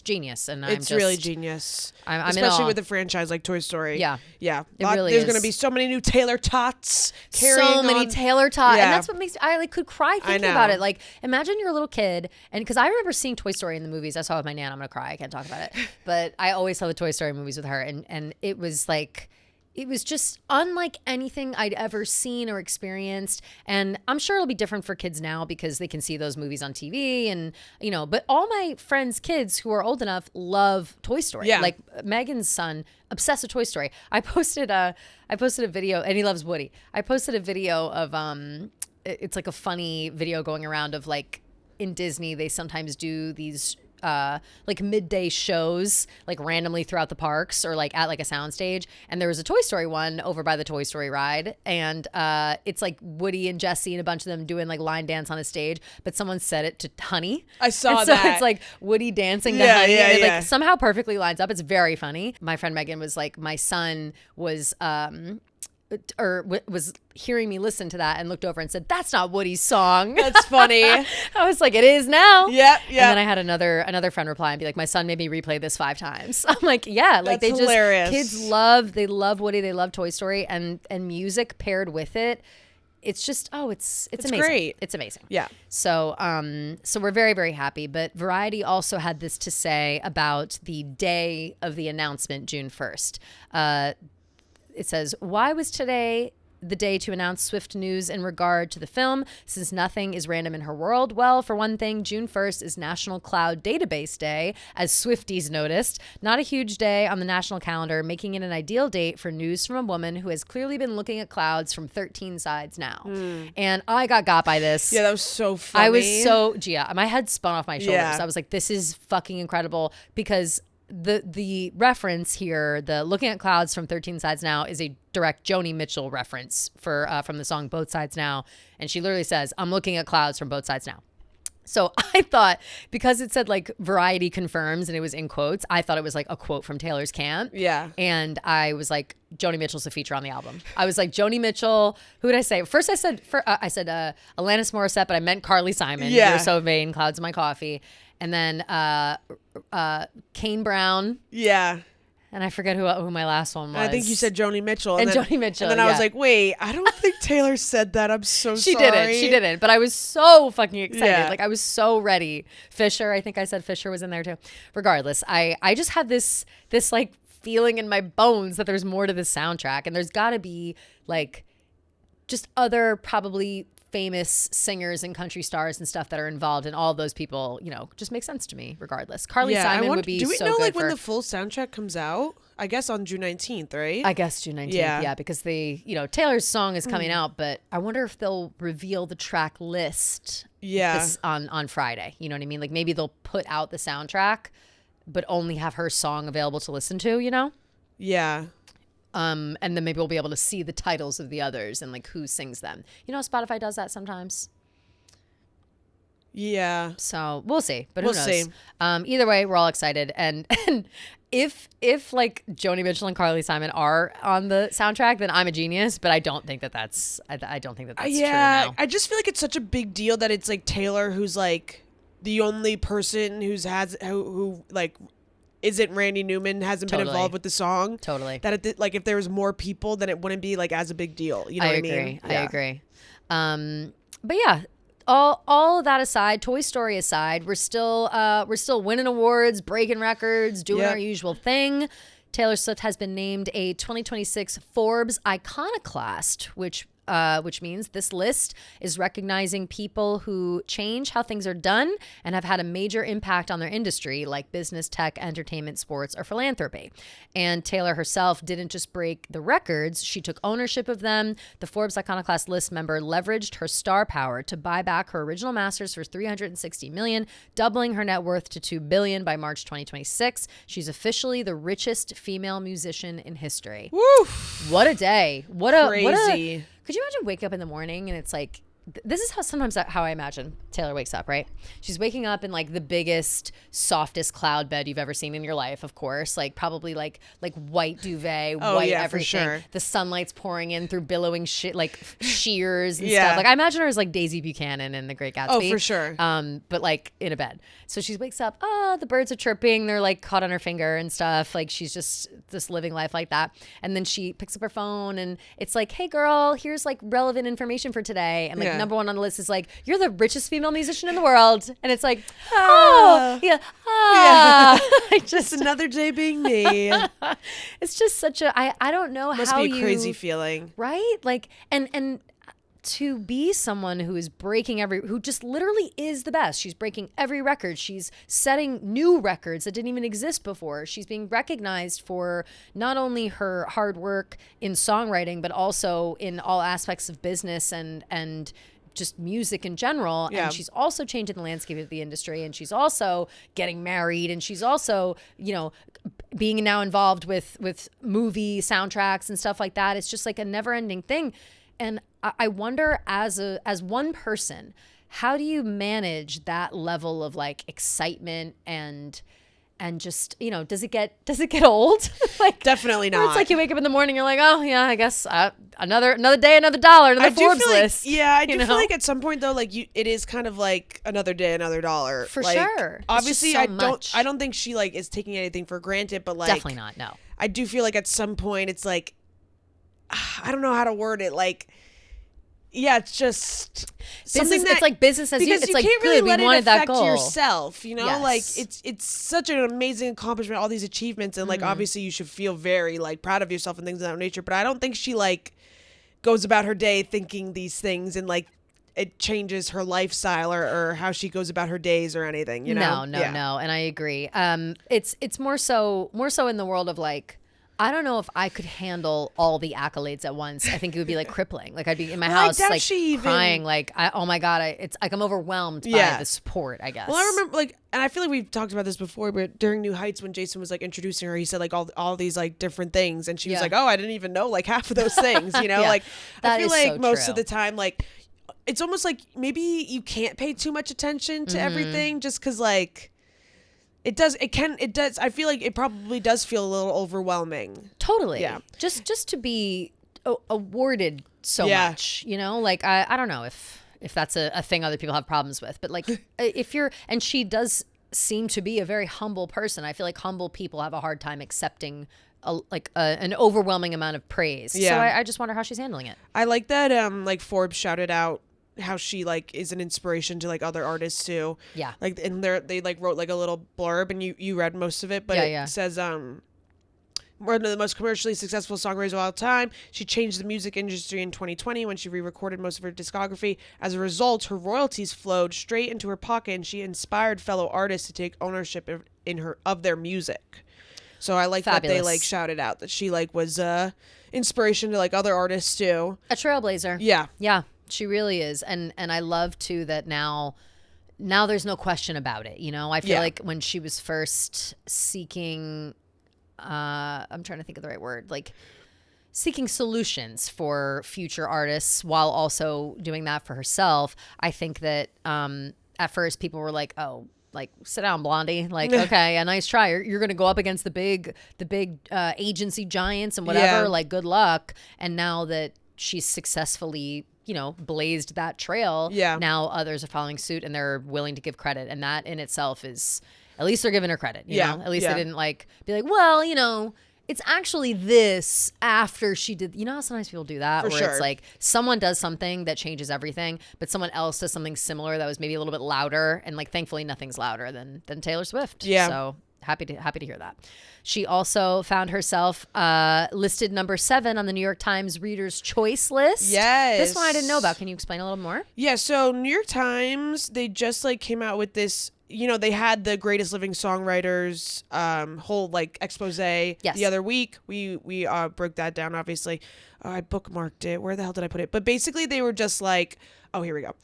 B: genius. And
A: it's really genius. I'm especially with a franchise like Toy Story.
B: Yeah.
A: There's going to be so many new Taylor Tots.
B: Taylor Tots. And that's what makes I could cry thinking about it. Like, imagine you're a little kid, and because I remember seeing Toy Story in the movies. I saw it with my nan. I'm going to cry. I can't talk about it. But I always saw the Toy Story movies with her, and it was like, it was just unlike anything I'd ever seen or experienced. And I'm sure it'll be different for kids now because they can see those movies on TV and, you know, but all my friends' kids who are old enough love Toy Story. Yeah. Like Megan's son, obsessed with Toy Story. I posted a video, and he loves Woody. I posted a video of, it's like a funny video going around of like in Disney, they sometimes do these like midday shows like randomly throughout the parks or like at like a soundstage, and there was a Toy Story one over by the Toy Story ride, and it's like Woody and Jesse and a bunch of them doing like line dance on a stage, but someone set it to Honey.
A: I saw
B: and
A: that.
B: So it's like Woody dancing to Honey, and it like somehow perfectly lines up. It's very funny. My friend Megan was like, my son was was hearing me listen to that and looked over and said, "That's not Woody's song."
A: That's funny.
B: I was like, "It is now."
A: Yeah.
B: And then I had another friend reply and be like, "My son made me replay this 5 times." I'm like, "Yeah, like
A: That's
B: they
A: hilarious.
B: kids love Woody, they love Toy Story, and music paired with it. It's just it's amazing.
A: Great.
B: It's amazing."
A: Yeah.
B: So so we're very, very happy. But Variety also had this to say about the day of the announcement, June 1st. It says, "Why was today the day to announce swift news in regard to the film, since nothing is random in her world? Well, for one thing, June 1st is National Cloud Database Day, as Swifties noticed. Not a huge day on the national calendar, making it an ideal date for news from a woman who has clearly been looking at clouds from 13 sides now." And I got by this.
A: Yeah, that was so funny.
B: I was so, Gia, my head spun off my shoulders.
A: Yeah.
B: I was like, this is fucking incredible, because the reference here, the looking at clouds from 13 sides now, is a direct Joni Mitchell reference for from the song Both Sides Now. And she literally says, "I'm looking at clouds from both sides now." So I thought, because it said like Variety confirms and it was in quotes, I thought it was like a quote from Taylor's camp.
A: Yeah.
B: And I was like, Joni Mitchell's a feature on the album. I was like, Joni Mitchell, who did I say? First I said Alanis Morissette, but I meant Carly Simon.
A: Yeah.
B: You're So Vain, Clouds in My Coffee. And then Kane Brown.
A: Yeah.
B: And I forget who my last one was.
A: I think you said Joni Mitchell.
B: And Joni Mitchell,
A: And then I was
B: yeah.
A: like, wait, I don't think Taylor said that. I'm so
B: She
A: sorry.
B: didn't. But I was so fucking excited.
A: Yeah.
B: Like, I was so ready. Fisher, I think I said Fisher was in there too. Regardless, I just had this like feeling in my bones that there's more to this soundtrack. And there's got to be like just other probably famous singers and country stars and stuff that are involved, and all of those people, just make sense to me regardless. Carly Simon would be so good.
A: Do we know like when the full soundtrack comes out? I guess on June 19th, right?
B: I guess June 19th, yeah, because Taylor's song is coming out, but I wonder if they'll reveal the track list on Friday. You know what I mean? Like maybe they'll put out the soundtrack, but only have her song available to listen to,
A: Yeah.
B: And then maybe we'll be able to see the titles of the others and like who sings them. Spotify does that sometimes.
A: Yeah.
B: So we'll see, but who knows?
A: See.
B: Either way, we're all excited. And if like Joni Mitchell and Carly Simon are on the soundtrack, then I'm a genius. But I don't think that's true now.
A: I just feel like it's such a big deal that it's like Taylor who's like the only person who like isn't Randy Newman, hasn't been involved with the song.
B: Totally.
A: That if there was more people, then it wouldn't be like as a big deal. You know what I mean?
B: I agree. But yeah, all of that aside, Toy Story aside, we're still winning awards, breaking records, doing our usual thing. Taylor Swift has been named a 2026 Forbes Iconoclast, which means this list is recognizing people who change how things are done and have had a major impact on their industry, like business, tech, entertainment, sports, or philanthropy. And Taylor herself didn't just break the records, she took ownership of them. The Forbes Iconoclast list member leveraged her star power to buy back her original masters for $360 million, doubling her net worth to $2 billion by March 2026. She's officially the richest female musician in history.
A: Woo!
B: What a day.
A: Crazy.
B: Could you imagine wake up in the morning and it's like, this is how I imagine Taylor wakes up, right? She's waking up in like the biggest, softest cloud bed you've ever seen in your life, of course. Like probably like white duvet, white everything.
A: For sure.
B: The sunlight's pouring in through billowing like shears and stuff. Like I imagine her as like Daisy Buchanan in The Great Gatsby.
A: Oh, for sure.
B: But like in a bed. So she wakes up, the birds are chirping. They're like caught on her finger and stuff. Like she's just living life like that. And then she picks up her phone and it's like, hey girl, here's like relevant information for today. And like number one on the list is like, you're the richest female musician in the world. And it's like,
A: Just another day being me.
B: It's just such a, I don't know
A: Must
B: how
A: be a crazy feeling.
B: Right? Like, and to be someone who is who just literally is the best. She's breaking every record. She's setting new records that didn't even exist before. She's being recognized for not only her hard work in songwriting, but also in all aspects of business and just music in general.
A: Yeah.
B: And she's also changing the landscape of the industry, and she's also getting married, and she's also, being now involved with movie soundtracks and stuff like that. It's just like a never ending thing. And I wonder as one person, how do you manage that level of like excitement and and just, does it get old? Like,
A: definitely
B: where
A: not.
B: it's like you wake up in the morning, you're like, oh yeah, I guess another day, another dollar, another Forbes list.
A: I do feel like at some point though, like it is kind of like another day, another dollar.
B: For
A: like,
B: sure.
A: Obviously,
B: I
A: don't think she like is taking anything for granted, but like
B: definitely not. No.
A: I do feel like at some point it's like, I don't know how to word it. Like, yeah, it's just something
B: it's like business as usual.
A: Because
B: it's
A: you
B: like,
A: can't really
B: good,
A: let
B: we
A: it
B: wanted that
A: affect
B: goal.
A: yourself. Like
B: Yes.
A: it's such an amazing accomplishment, all these achievements, and like obviously you should feel very like proud of yourself and things of that nature. But I don't think she like goes about her day thinking these things and like it changes her lifestyle or how she goes about her days or anything.
B: No, and I agree. It's more so in the world of like, I don't know if I could handle all the accolades at once. I think it would be like crippling. Like I'd be in my house like crying, like oh my god, it's like I'm overwhelmed by the support, I guess.
A: Well, I remember like, and I feel like we've talked about this before, but during New Heights when Jason was like introducing her, he said like all these like different things, and she was like, oh, I didn't even know like half of those things, Like I feel like most of the time like it's almost like maybe you can't pay too much attention to everything just because like. It does. I feel like it probably does feel a little overwhelming.
B: Totally.
A: Yeah.
B: Just to be awarded so much, like I don't know if that's a thing other people have problems with, but like and she does seem to be a very humble person. I feel like humble people have a hard time accepting an overwhelming amount of praise. Yeah. So I just wonder how she's handling it.
A: I like that. Like Forbes shouted out how she like is an inspiration to like other artists too.
B: Yeah.
A: Like and they like wrote like a little blurb and you read most of it, but it says one of the most commercially successful songwriters of all time. She changed the music industry in 2020 when she re-recorded most of her discography. As a result, her royalties flowed straight into her pocket, and she inspired fellow artists to take ownership of their music. So I like that they like shouted out that she like was inspiration to like other artists too.
B: A trailblazer.
A: Yeah.
B: Yeah. She really is. And I love too that now there's no question about it. I feel like when she was first seeking, I'm trying to think of the right word, like seeking solutions for future artists while also doing that for herself. I think that at first people were like, oh, like sit down, Blondie. Like, okay, a nice try. You're going to go up against the big agency giants and whatever. Like, good luck. And now that she's successfully blazed that trail. Yeah. Now others are following suit and they're willing to give credit. And that in itself is, at least they're giving her credit. You know? At least they didn't like be like, well, it's actually this after she did. How sometimes people do that where it's like someone does something that changes everything, but someone else does something similar that was maybe a little bit louder. And like, thankfully nothing's louder than Taylor Swift. Yeah. So happy to hear that. She also found herself listed number 7 on the New York Times Reader's Choice list.
A: Yes.
B: This one I didn't know about. Can you explain a little more?
A: Yeah, so New York Times, they just like came out with this, they had the greatest living songwriters whole like expose the other week. We broke that down, obviously. I bookmarked it. Where the hell did I put it? But basically they were just like, oh, here we go.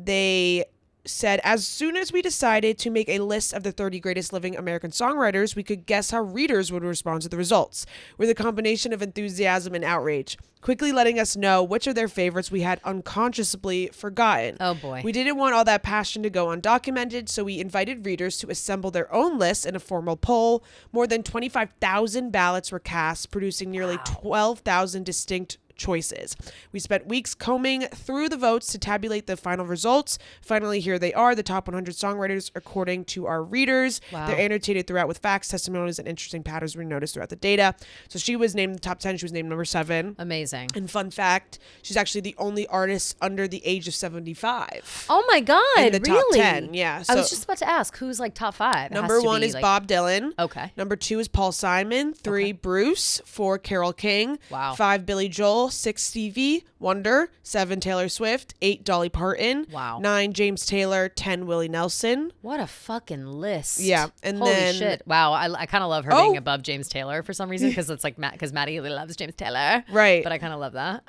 A: They said, as soon as we decided to make a list of the 30 greatest living American songwriters, we could guess how readers would respond to the results, with a combination of enthusiasm and outrage, quickly letting us know which of their favorites we had unconsciously forgotten.
B: Oh boy.
A: We didn't want all that passion to go undocumented, so we invited readers to assemble their own lists in a formal poll. More than 25,000 ballots were cast, producing nearly 12,000 distinct choices. We spent weeks combing through the votes to tabulate the final results. Finally, here they are, the top 100 songwriters according to our readers. Wow. They're annotated throughout with facts, testimonies, and interesting patterns we noticed throughout the data. So she was named the top 10. She was named number 7.
B: Amazing.
A: And fun fact, she's actually the only artist under the age of 75.
B: Oh my God,
A: in the
B: really?
A: top 10, yeah. So
B: I was just about to ask, who's like top 5?
A: Number 1 is like Bob Dylan.
B: Okay.
A: Number 2 is Paul Simon. 3, Bruce. 4, Carole King.
B: Wow.
A: 5, Billy Joel. 6, Stevie Wonder. 7, Taylor Swift. 8, Dolly Parton.
B: Wow.
A: 9, James Taylor. 10, Willie Nelson.
B: What a fucking list.
A: Yeah. And
B: holy
A: then,
B: shit. Wow. I kind of love her being above James Taylor for some reason, because it's like because Maddie really loves James Taylor.
A: Right.
B: But I kind of love that.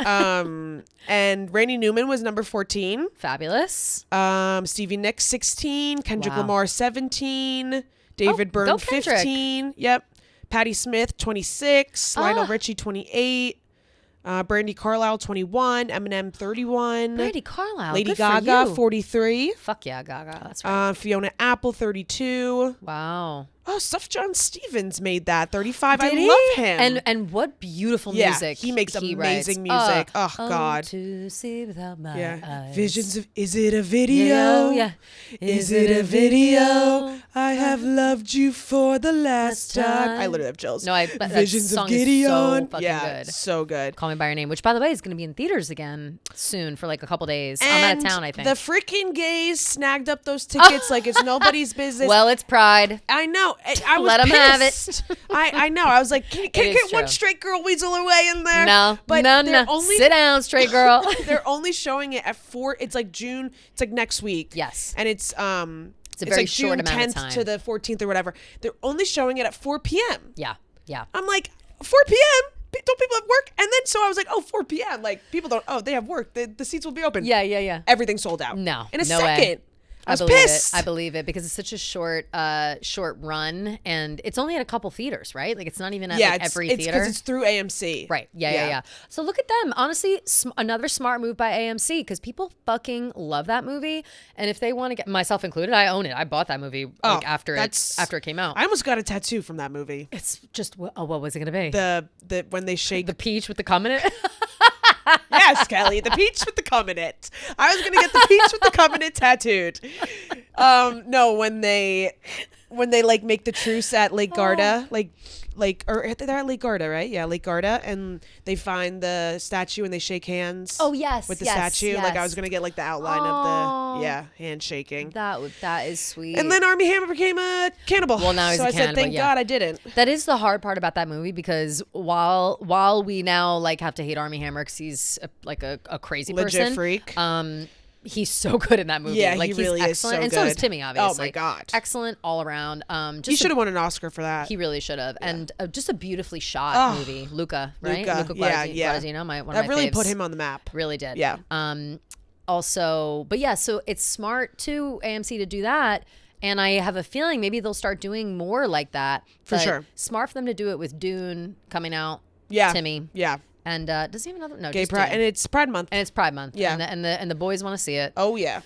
A: And Randy Newman was number 14.
B: Fabulous.
A: Stevie Nicks 16. Kendrick Lamar 17. David Byrne 15. Yep. Patti Smith 26. Lionel Richie 28. Brandy Carlisle, 21. Eminem, 31.
B: Brandy Carlisle.
A: Lady
B: good
A: Gaga,
B: for you.
A: 43.
B: Fuck yeah, Gaga. That's right.
A: Fiona Apple, 32.
B: Wow.
A: Oh, Stuff John Stevens made that, 35.
B: Did
A: I
B: he?
A: love him.
B: And what beautiful
A: yeah,
B: music
A: he makes amazing
B: writes.
A: music. Oh, God.
B: To see without my eyes.
A: Visions of, is it a video?
B: Yeah.
A: Is it a video? I have loved you for the last time. I literally have chills.
B: No, that
A: Visions
B: song
A: of Gideon.
B: is so fucking
A: yeah,
B: good.
A: so good.
B: Call Me by Your Name, which by the way is going to be in theaters again soon for like a couple days. I'm out of town, I think.
A: The freaking gays snagged up those tickets like it's nobody's business.
B: Well, it's Pride.
A: I know. I was
B: Let 'em have
A: pissed. I know. I was like, can get one straight girl weasel away in there?
B: No,
A: but
B: no.
A: only,
B: sit down, straight girl.
A: They're only showing it at 4. It's like June. It's like next week.
B: Yes.
A: And it's
B: a very
A: like
B: short
A: June
B: amount of
A: 10th
B: time.
A: to the 14th or whatever. They're only showing it at 4 p.m.
B: Yeah.
A: I'm like, 4 p.m. Don't people have work? And then so I was like, 4 p.m. Like people don't. Oh, they have work. The seats will be open.
B: Yeah.
A: Everything sold out.
B: No,
A: in a
B: no
A: second.
B: way.
A: I was pissed.
B: I believe it because it's such a short run, and it's only at a couple theaters, right? Like it's not even at like every theater.
A: because it's through AMC.
B: Right. Yeah. So look at them. Honestly, another smart move by AMC because people fucking love that movie, and if they want to get myself included, I own it. I bought that movie after it came out.
A: I almost got a tattoo from that movie.
B: It's just what was it gonna be?
A: The when they shake
B: the peach with the cum in it.
A: Yes, Kelly, the peach with the cum in it. I was gonna get the peach with the cum in it tattooed. No, when they like make the truce at Lake Garda, or they're at Lake Garda, right? Yeah, Lake Garda, and they find the statue and they shake hands.
B: Oh yes,
A: with the statue.
B: Yes.
A: Like I was gonna get like the outline of the handshaking.
B: That is sweet.
A: And then Armie Hammer became a cannibal.
B: Well, now he's
A: so
B: a
A: I
B: cannibal.
A: said, thank God I didn't.
B: That is the hard part about that movie because while we now like have to hate Armie Hammer because he's a crazy
A: legit
B: person,
A: freak.
B: He's so good in that movie.
A: Yeah,
B: like
A: he really
B: he's
A: is so
B: excellent, and
A: good.
B: so is Timmy. Obviously,
A: Oh my God,
B: excellent all around.
A: He should have won an Oscar for that.
B: He really should have, and just a beautifully shot movie. Luca, right? Luca Guadagnino, one of my
A: really
B: faves.
A: put him on the map.
B: Really did.
A: Yeah.
B: Also, but yeah, so it's smart to AMC to do that. And I have a feeling maybe they'll start doing more like that.
A: For sure.
B: Smart for them to do it with Dune coming out.
A: Yeah.
B: Timmy.
A: Yeah.
B: And does he have another? No,
A: Gay
B: just
A: Pride,
B: Dune.
A: and it's Pride Month.
B: And it's Pride Month.
A: Yeah.
B: And the boys want to see it.
A: Oh yeah.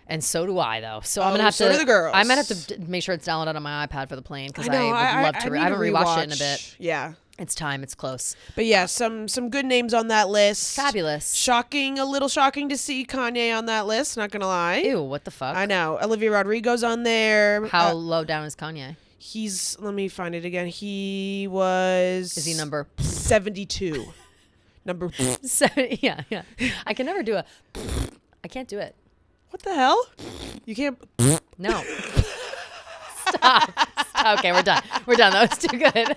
B: And so do I, though. So I'm gonna have
A: so
B: to.
A: do the girls.
B: I might have to make sure it's downloaded on my iPad for the plane because I would love to. I
A: need
B: haven't
A: to
B: rewatched it in a
A: rewatch.
B: bit.
A: Yeah.
B: It's time. It's close.
A: But yeah, some good names on that list.
B: Fabulous.
A: A little shocking to see Kanye on that list. Not gonna lie.
B: Ew, what the fuck?
A: I know. Olivia Rodrigo's on there.
B: How low down is Kanye?
A: He's. Let me find it again. He was.
B: Is he number
A: 72? Number.
B: Yeah. I can never do a. I can't do it.
A: What the hell? You can't.
B: No. Stop. Okay, we're done. That was too good.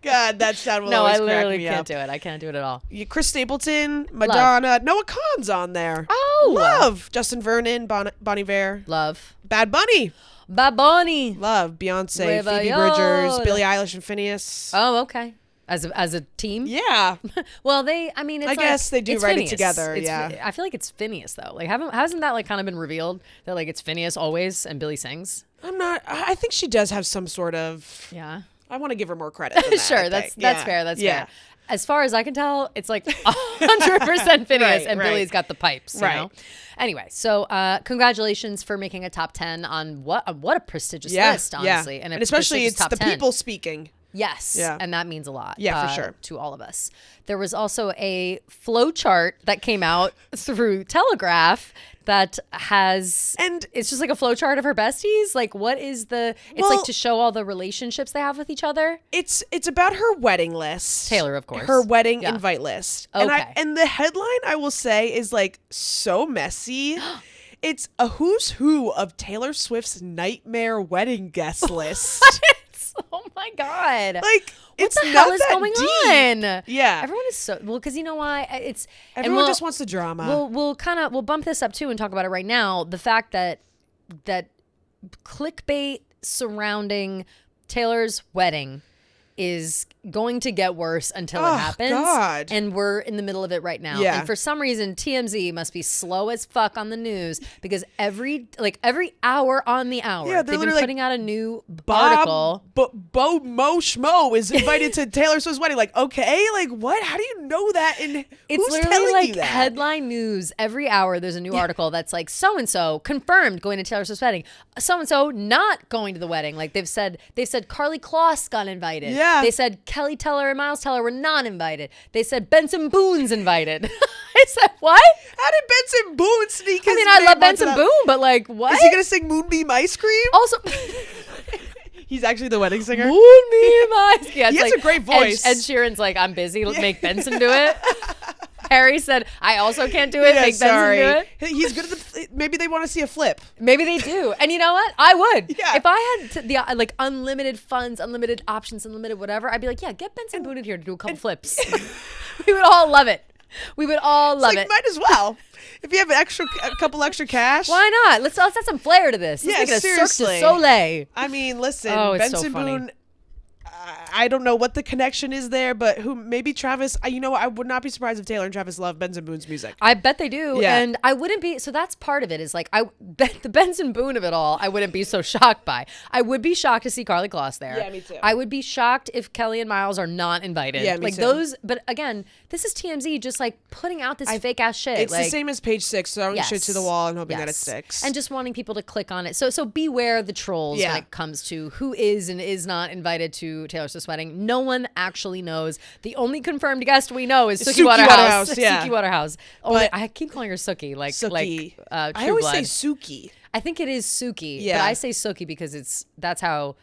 A: God, that sound will
B: No,
A: always
B: I literally
A: crack me
B: can't
A: up.
B: do it. I can't do it at all.
A: Chris Stapleton, Madonna, Noah Khan's on there.
B: Oh,
A: love Justin Vernon, Bon Iver,
B: love
A: Bad Bunny,
B: Baboni.
A: love Beyonce,
B: Nueva
A: Phoebe
B: York.
A: Bridgers, Billie Eilish, and Phineas.
B: Oh, okay. As a team.
A: Yeah,
B: Well, it's
A: I guess they do
B: it's
A: write
B: Phineas.
A: it together.
B: I feel like it's Phineas though. Like hasn't that like kind of been revealed that like it's Phineas always and Billy sings?
A: I think she does have some sort of.
B: Yeah.
A: I want to give her more credit. Than that,
B: Sure, that's fair. That's fair. As far as I can tell, it's like 100% Phineas, and Billy's got the pipes. You know? Anyway, so congratulations for making a top 10 on what a prestigious list, honestly,
A: and especially it's the
B: 10.
A: people speaking.
B: Yes,
A: Yeah.
B: and that means a lot.
A: Yeah, for sure.
B: To all of us. There was also a flow chart that came out through Telegraph that it's just like a flow chart of her besties. Like, what is it's like to show all the relationships they have with each other.
A: It's about her wedding list.
B: Taylor, of course.
A: Her wedding invite list.
B: Okay.
A: And the headline, I will say, is like so messy. It's a who's who of Taylor Swift's nightmare wedding guest list.
B: Oh my God.
A: Like,
B: what
A: it's
B: the hell
A: not
B: is
A: that
B: going
A: deep.
B: on?
A: Yeah.
B: Everyone is so because you know why
A: Everyone just wants the drama.
B: We'll bump this up too and talk about it right now. The fact that clickbait surrounding Taylor's wedding is going to get worse until it happens.
A: God.
B: And we're in the middle of it right now.
A: Yeah.
B: And for some reason, TMZ must be slow as fuck on the news because every hour on the hour,
A: Yeah,
B: they've been
A: literally
B: putting out a new article.
A: Bo Mo Schmo is invited to Taylor Swift's wedding. Like, okay, like what? How do you know that? And
B: It's
A: who's
B: literally
A: telling
B: like
A: you that?
B: headline news every hour. There's a new article that's like so-and-so confirmed going to Taylor Swift's wedding. So-and-so not going to the wedding. Like they've said Carly Kloss got invited.
A: Yeah.
B: They said Kelly Teller and Miles Teller were not invited. They said Benson Boone's invited. I said, what?
A: How did Benson Boone sneak his
B: I mean, I
A: name
B: love
A: onto
B: Benson
A: that?
B: Boone, but like, what?
A: Is he gonna sing Moonbeam Ice Cream?
B: Also,
A: He's actually the wedding singer.
B: Moonbeam Ice. Yeah,
A: He
B: it's
A: has a great voice.
B: Ed Sheeran's like, I'm busy. Make Benson do it. Harry said, I also can't do it.
A: Yeah,
B: Make
A: sorry.
B: Benson do it.
A: He's good at the. Maybe they want to see a flip.
B: Maybe they do. And you know what? I would.
A: Yeah.
B: If I had the like unlimited funds, unlimited options, unlimited whatever, I'd be like, yeah, get Benson Boone in here to do a couple flips. We would all love it. We would all love it.
A: Might as well. If you have a couple extra cash.
B: Why not? Let's add some flair to this. Let's
A: Yeah,
B: make it a
A: seriously.
B: Cirque du Soleil.
A: I mean, listen,
B: Oh, it's so
A: Benson
B: funny.
A: Boone. I don't know what the connection is there, but maybe Travis. You know what? I would not be surprised if Taylor and Travis love Benson Boone's music.
B: I bet they do.
A: Yeah.
B: And I wouldn't be, so that's part of it is like, the Benson Boone of it all, I wouldn't be so shocked by. I would be shocked to see Carly Kloss there.
A: Yeah, me too.
B: I would be shocked if Kelly and Miles are not invited.
A: Yeah, me
B: like
A: too.
B: those, but again, this is TMZ just like putting out this fake ass shit.
A: It's
B: like,
A: the same as Page Six, throwing shit to the wall and hoping that it sticks.
B: And just wanting people to click on it. So beware the trolls when it comes to who is and is not invited to Taylor Swift's wedding. No one actually knows. The only confirmed guest we know is Suki Waterhouse.
A: Yeah.
B: Suki Waterhouse.
A: But
B: I keep calling her Suki, like
A: Suki.
B: True
A: I always
B: Blood.
A: say Suki.
B: I think it is Suki,
A: Yeah.
B: but I say Suki because that's how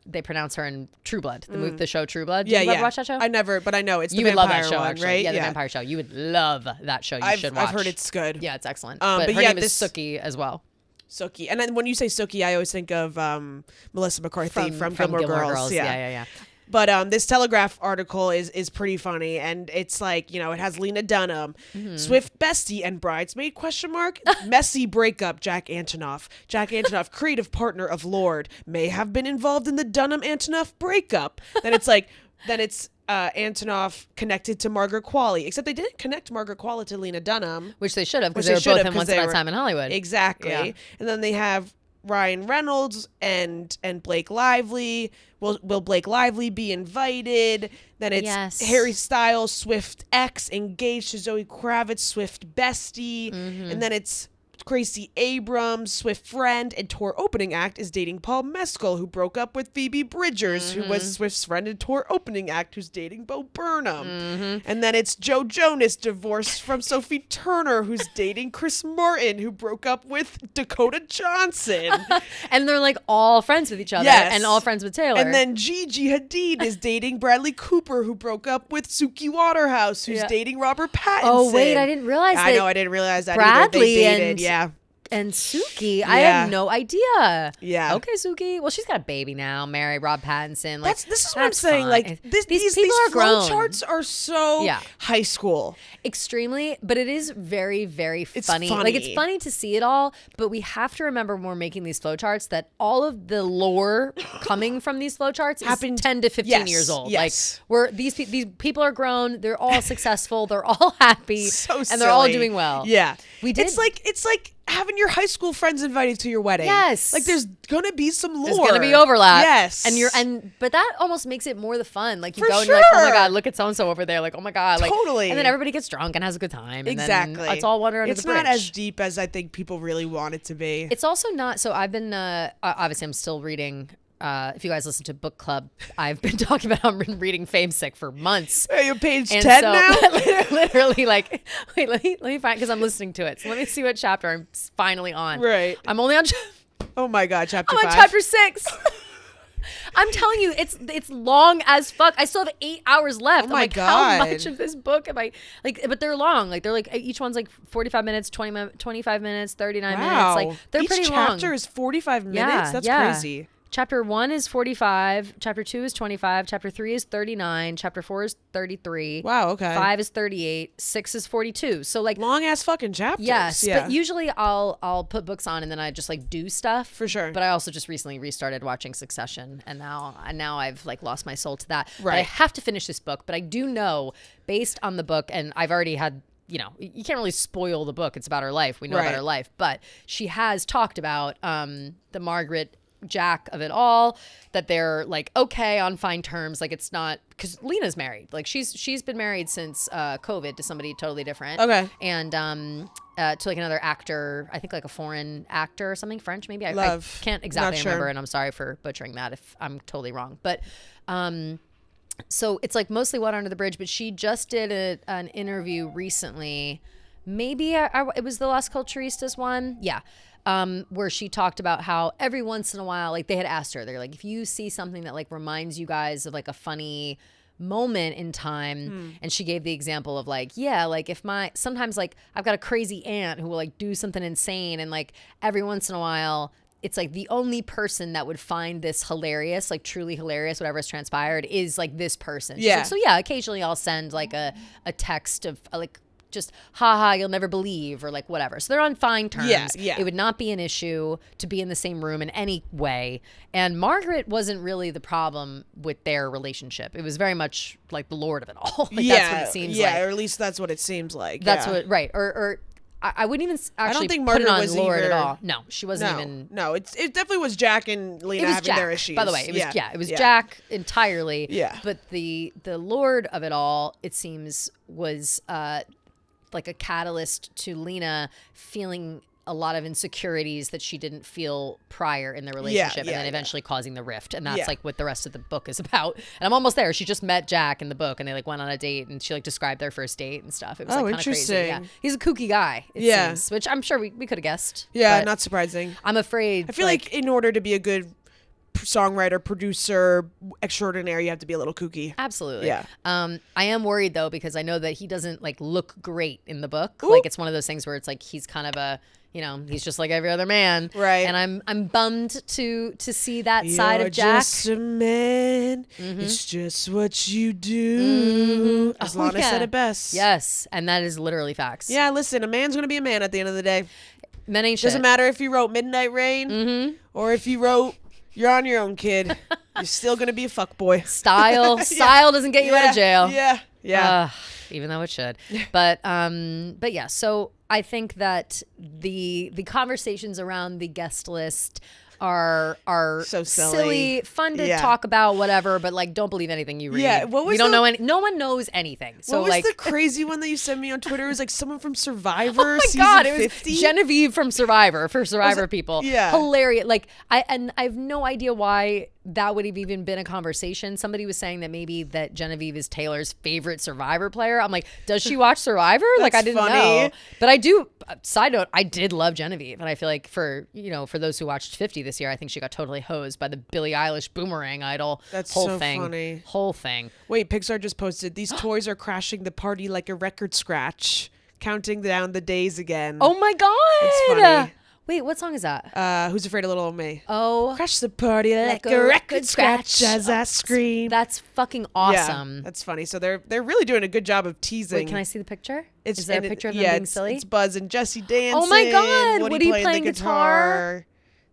B: they pronounce her in True Blood, the show True Blood. Did you ever watch that show?
A: I never, but I know it's the
B: You would love
A: vampire
B: that show,
A: one,
B: actually.
A: right?
B: Yeah, the vampire show. You would love that show. You should watch.
A: I've heard it's good.
B: Yeah, it's excellent.
A: But
B: But her
A: yeah,
B: name is Suki as well.
A: Suki. And then when you say Suki, I always think of Melissa McCarthy from Gilmore Girls.
B: Yeah.
A: But this Telegraph article is pretty funny, and it's like, you know, it has Lena Dunham, Swift bestie and bridesmaid ? Messy breakup. Jack Antonoff, creative partner of Lorde, may have been involved in the Dunham Antonoff breakup. Then it's Antonoff connected to Margaret Qualley, except they didn't connect Margaret Qualley to Lena Dunham,
B: Which they should have because they were both in Once Upon a Time in Hollywood.
A: Exactly.
B: Yeah.
A: And then they have Ryan Reynolds and Blake Lively. Will Blake Lively be invited? Then it's Harry Styles, Swift ex, engaged to Zoe Kravitz, Swift bestie. And then it's Gracie Abrams, Swift friend, and tour opening act is dating Paul Mescal, who broke up with Phoebe Bridgers, who was Swift's friend, and tour opening act who's dating Bo Burnham. And then it's Joe Jonas, divorced from Sophie Turner, who's dating Chris Martin, who broke up with Dakota Johnson.
B: And they're like all friends with each other and all friends with Taylor.
A: And then Gigi Hadid is dating Bradley Cooper, who broke up with Suki Waterhouse, who's dating Robert Pattinson.
B: Oh, wait, I didn't realize that.
A: I know, I didn't realize that
B: Bradley
A: either. They dated,
B: and Suki, I had no idea.
A: Yeah.
B: Okay, Suki. Well, she's got a baby now. Marry Rob Pattinson. Like
A: this is what I'm saying.
B: fine.
A: Like these
B: people are grown.
A: charts are so high school.
B: Extremely, but it is very, very funny. Like it's funny to see it all, but we have to remember when we're making these flowcharts that all of the lore coming from these flowcharts is 10 to 15 years old.
A: Yes.
B: Like these people are grown. They're all successful. They're all happy, and they're all doing well.
A: Yeah,
B: we did.
A: It's like having your high school friends invited to your wedding.
B: Yes.
A: Like there's gonna be some lore.
B: There's gonna be overlap.
A: Yes.
B: But that almost makes it more the fun. Like you
A: For
B: go and you're like, oh my
A: sure.
B: God, look at so and so over there. Like, oh my God. Like,
A: Totally.
B: And then everybody gets drunk and has a good time. And
A: Exactly.
B: Then it's all water under the bridge.
A: It's not as deep as I think people really want it to be.
B: It's also not. So I've been obviously I'm still reading. If you guys listen to book club, I've been talking about I've been reading Famesick for months.
A: Are you page
B: And
A: 10
B: so,
A: now?
B: literally, like, wait, let me find because I'm listening to it. So let me see what chapter I'm finally on.
A: Right.
B: I'm only on.
A: Oh my God, chapter
B: I'm
A: 5.
B: on chapter 6. I'm telling you, it's long as fuck. I still have 8 hours left.
A: Oh my
B: I'm like,
A: God.
B: how much of this book am I like? But they're long. Like they're like each one's like 45 minutes, 25 minutes, 39 minutes. Like they're
A: Each
B: pretty long.
A: chapter is 45 minutes. That's crazy.
B: Chapter 1 is 45. Chapter 2 is 25. Chapter 3 is 39. Chapter 4 is 33.
A: Wow, okay.
B: 5 is 38. 6 is 42. So like
A: long ass fucking chapters.
B: Yes,
A: yeah.
B: but usually I'll put books on and then I just like do stuff.
A: For sure.
B: But I also just recently restarted watching Succession and now I've like lost my soul to that.
A: Right.
B: But I have to finish this book, but I do know based on the book, and I've already had, you know, you can't really spoil the book. It's about her life. We know about her life, but she has talked about the Margaret Jack of it all, that they're like okay on fine terms. Like it's not, because Lena's married. Like she's been married since COVID to somebody totally different.
A: Okay.
B: And to like another actor, I think like a foreign actor or something, French maybe. I can't exactly remember, and I'm sorry for butchering that if I'm totally wrong. But so it's like mostly water under the bridge. But she just did an interview recently. Maybe it was the Las Culturistas one. Yeah. Where she talked about how every once in a while, like they had asked her, they're like, if you see something that like reminds you guys of like a funny moment in time, and she gave the example of like, yeah, like if sometimes like I've got a crazy aunt who will like do something insane, and like every once in a while it's like the only person that would find this hilarious, like truly hilarious, whatever's transpired, is like this person. She's like, so yeah, occasionally I'll send like a text of like just haha, you'll never believe, or like whatever. So they're on fine terms.
A: Yeah.
B: It would not be an issue to be in the same room in any way. And Margaret wasn't really the problem with their relationship. It was very much like the Lord of it all. Like that's what it seems like.
A: Yeah, or at least that's what it seems like.
B: That's what, right. Or I wouldn't even actually
A: I don't think
B: put it
A: Margaret
B: on
A: was
B: Lord
A: either,
B: at all. No, she wasn't even.
A: No, it definitely was Jack and Lena having
B: Jack,
A: their issues.
B: by the way. It was Jack entirely.
A: Yeah.
B: But the Lord of it all, it seems, was like a catalyst to Lena feeling a lot of insecurities that she didn't feel prior in the relationship, and then eventually causing the rift. And that's like what the rest of the book is about. And I'm almost there. She just met Jack in the book and they like went on a date, and she like described their first date and stuff. It was like kind of crazy. Yeah. He's a kooky guy, it seems, which I'm sure we could have guessed.
A: Yeah, not surprising.
B: I'm afraid.
A: I feel like in order to be a good songwriter, producer extraordinaire, you have to be a little kooky.
B: Absolutely.
A: Yeah.
B: I am worried though, because I know that he doesn't like look great in the book.
A: Ooh.
B: Like it's one of those things where it's like he's kind of a, you know, he's just like every other man.
A: Right.
B: And I'm bummed to see that side of Jack.
A: Just a man. It's just what you do. As Lana said it best.
B: Yes. And that is literally facts.
A: Yeah, listen, a man's gonna be a man at the end of the day.
B: Men ain't shit.
A: Doesn't matter if you wrote Midnight Rain or if you wrote You're on Your Own, Kid. You're still gonna be a fuckboy.
B: Style doesn't get you out of jail.
A: Yeah.
B: Even though it should. But yeah, so I think that the conversations around the guest list are
A: so silly.
B: fun to talk about, whatever, but like don't believe anything you read.
A: Yeah, what was
B: you don't know any, no one knows anything. So
A: what was
B: like
A: the crazy one that you sent me on Twitter? It was like someone from Survivor.
B: Oh my
A: season
B: God, it
A: 50?
B: was Genevieve from Survivor for Survivor people.
A: Yeah.
B: Hilarious. Like I have no idea why that would have even been a conversation. Somebody was saying that maybe that Genevieve is Taylor's favorite Survivor player. I'm like, does she watch Survivor? Like I didn't know. But I do. Side note, I did love Genevieve, and I feel like for those who watched 50 this year, I think she got totally hosed by the Billie Eilish Boomerang Idol.
A: That's
B: whole
A: so
B: thing.
A: funny.
B: Whole thing.
A: Wait, Pixar just posted, these toys are crashing the party like a record scratch, counting down the days again.
B: Oh my God.
A: It's funny.
B: Wait, what song is that?
A: Who's Afraid of Little Old Me?
B: Oh.
A: Crash the party like a record scratch as I scream.
B: That's fucking awesome.
A: Yeah, that's funny. So they're really doing a good job of teasing.
B: Wait, can I see the picture? Is there a picture of them being silly?
A: It's Buzz and Jesse dancing.
B: Oh my God.
A: Woody
B: playing
A: the
B: guitar.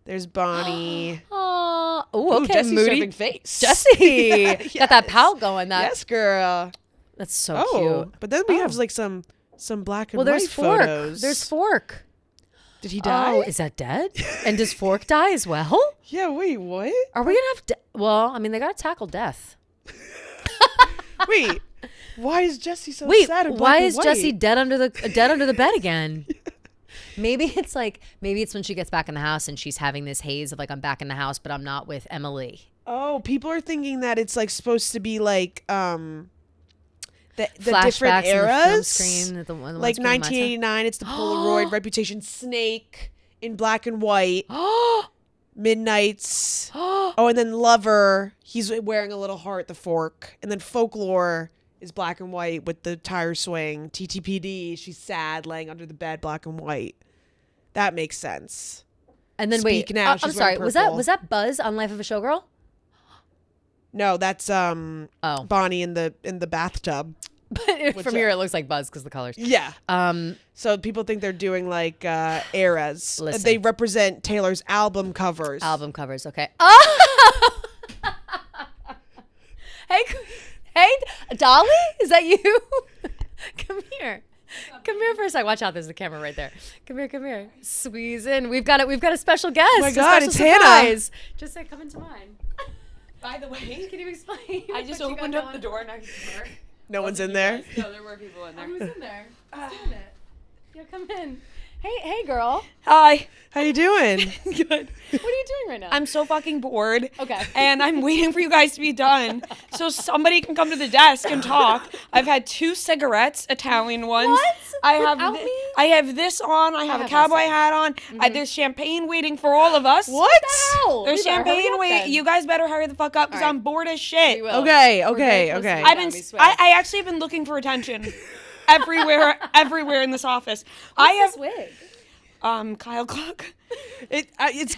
A: There's Bonnie.
B: Oh, okay.
A: Jesse's
B: Moody.
A: serving face.
B: Jesse.
A: Yes.
B: Got that pout going.
A: Yes, girl.
B: That's so cute.
A: But then we have like some black and white
B: there's Fork.
A: photos.
B: There's Fork.
A: Did he die?
B: Oh, is that dead? And does Fork die as well?
A: Yeah, wait, what?
B: Are we going to have well, I mean, they got to tackle death.
A: Wait, why is Jesse so sad and black
B: why
A: and
B: is
A: white?
B: Jesse dead under the bed again? Maybe it's when she gets back in the house and she's having this haze of like, I'm back in the house, but I'm not with Emily.
A: Oh, people are thinking that it's like supposed to be like the
B: Flashbacks
A: different eras,
B: in the film screen, the
A: like 1989. It's the Polaroid Reputation, Snake in black and white, Midnight's. Oh, and then Lover. He's wearing a little heart. The Fork, and then Folklore is black and white with the tire swing. TTPD. She's sad, laying under the bed, black and white. That makes sense.
B: And then
A: speak
B: wait,
A: now.
B: I'm
A: She's
B: sorry.
A: wearing
B: Was
A: purple.
B: that Buzz on Life of a Showgirl?
A: No, that's Bonnie in the bathtub.
B: But from here, it looks like Buzz because the colors.
A: Yeah. So people think they're doing like eras.
B: Listen.
A: They represent Taylor's album covers.
B: Album covers, okay. Oh! hey, Dolly, is that you? Come here. Come here for a second. Watch out, there's the camera right there. Come here. Squeeze in. We've got a special guest.
A: Oh my God,
B: a
A: it's
B: special
A: Hannah.
B: surprise. Just say, come into mine.
C: By the way,
B: Can you explain?
C: I just opened up the door next door.
A: No one's in there.
C: No, there were people in there.
B: Who's in there? Who's doing it? Yeah, come in. Hey, girl.
C: Hi.
A: How you doing?
C: Good.
B: What are you doing right now?
C: I'm so fucking bored.
B: Okay.
C: And I'm waiting for you guys to be done so somebody can come to the desk and talk. I've had 2 cigarettes, Italian ones.
B: What?
C: I have
B: Without me?
C: I have this on. I have a
B: have
C: cowboy
B: myself.
C: hat on. There's champagne waiting for all of us.
A: What?
B: Hell?
C: There's
B: We better hurry
C: champagne
B: up
C: waiting.
B: then.
C: You guys better hurry the fuck up because
B: All right.
C: I'm bored as shit.
B: We will.
A: Okay.
B: We're very close to
A: Okay.
B: the
C: I've been.
B: we swear.
C: I actually have been looking for attention everywhere in this office. I have
B: What's this wig?
C: Kyle Clock.
A: It's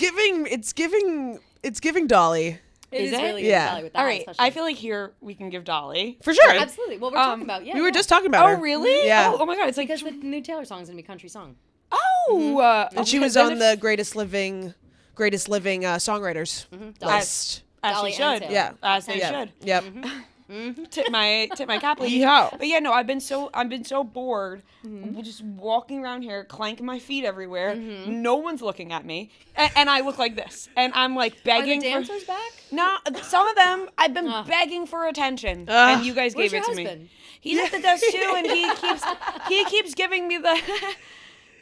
A: giving Dolly.
B: It
C: Is
B: is
C: it?
B: really
A: Yeah.
B: good value with that
C: All right,
B: especially.
C: I feel like here we can give Dolly.
A: For sure.
B: Absolutely. What we're talking about. Yeah.
A: We were
B: yeah.
A: just talking about her.
C: Oh really?
A: Yeah.
C: Oh my god, it's like
B: Because the new Taylor song is gonna be country song.
A: And she was on the greatest living songwriters list.
C: as
B: Dolly
C: they
B: and
C: should.
B: Taylor.
A: Yeah.
C: As they
A: Yeah.
C: should.
A: Yep.
C: Tip my cap. ladies.
A: Yeehaw.
C: But yeah, no, I've been so bored, just walking around here, clanking my feet everywhere. No one's looking at me, and I look like this, and I'm like
B: Are the
C: begging.
B: dancers back?
C: No, some of them I've been begging for attention, and you guys
B: Where's
C: gave it
B: your
C: to me.
B: husband?
C: He's at the desk too, and he keeps giving me the.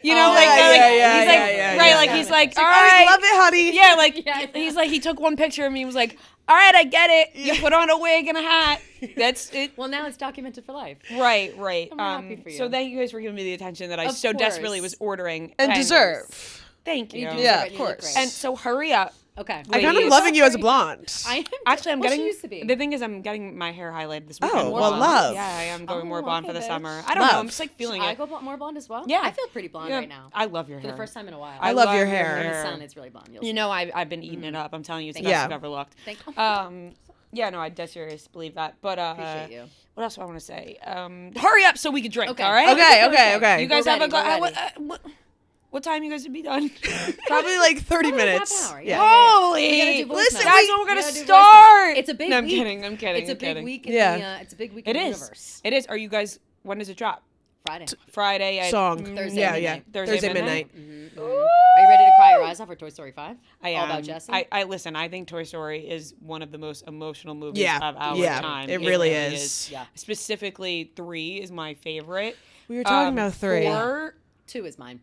C: You
A: Oh,
C: know, like,
A: yeah,
C: like
A: yeah,
C: he's like,
A: yeah,
C: right,
A: yeah,
C: like
A: yeah.
C: he's like, all
A: I
C: right,
A: love it, honey.
C: yeah, like
B: Yeah.
C: he's like, he took one picture of me and was like, all right, I get it. You put on a wig and a hat. That's it.
B: Well, now it's documented for life.
C: Right.
B: I'm happy for you.
C: So thank you guys for giving me the attention that I
B: Of
C: so desperately
B: course.
C: was ordering
A: And deserve.
C: Thank you.
B: You do
A: Yeah,
B: deserve it,
A: of
B: you look
A: course.
B: great.
C: And so hurry up.
B: Okay.
A: I kind of
C: Ladies.
A: loving you as a blonde.
B: I am
C: Actually, I'm
B: well,
C: getting.
B: she used to be.
C: The thing is, I'm getting my hair highlighted this
A: Oh,
C: weekend.
A: well,
C: blonde.
A: love.
C: Yeah, I am going more
B: Oh,
C: blonde for
B: okay,
C: the
B: bitch.
C: summer. I don't know.
A: Love.
C: I'm just like feeling
B: I
C: it.
B: go more blonde as well.
C: Yeah.
B: I feel pretty blonde
C: Yeah.
B: right now.
C: I love your
B: For
C: hair.
B: the first time in a while.
A: I love your
C: your
A: hair.
B: In the sun, it's really blonde. You'll
C: You
B: see.
C: know, I've been eating it up. I'm telling you, it's the
B: Thank
C: best
A: you.
C: I've ever looked.
B: Thank you.
C: Yeah, no, I dead serious believe that. But
B: Appreciate you.
C: what else do I want to say? Hurry up so we can drink.
B: Okay.
C: All right.
A: Okay.
C: You guys
B: We're
C: have
B: ready,
C: a go.
B: we're ready.
C: What time you guys would be done?
A: Probably like 30
B: Probably like
A: minutes.
B: half an hour,
A: Yeah.
C: Holy!
B: We gotta do voice
A: Listen,
B: notes.
C: That's when we're
B: We
C: gonna
B: gotta do voice
C: start.
B: notes. It's a big
C: No, I'm
B: week.
C: kidding. I'm kidding.
B: It's a
C: I'm
B: big
C: kidding.
B: week in
A: Yeah.
B: the it's a big week
C: It
B: in the
C: is.
B: universe.
C: It is. Are you guys? When does it drop?
B: Friday.
C: Friday at
A: Song.
B: Thursday
A: yeah,
B: midnight.
A: yeah.
C: Thursday
A: midnight.
B: Are you ready to cry your eyes off for Toy Story 5?
C: I
B: All
C: am.
B: about Jessie?
C: I listen. I think Toy Story is one of the most emotional movies
A: Yeah.
C: of our
A: Yeah.
C: time.
A: It really is.
B: Yeah.
C: Specifically, 3 is my favorite.
A: We were talking about 3.
C: 4,
B: 2 is mine.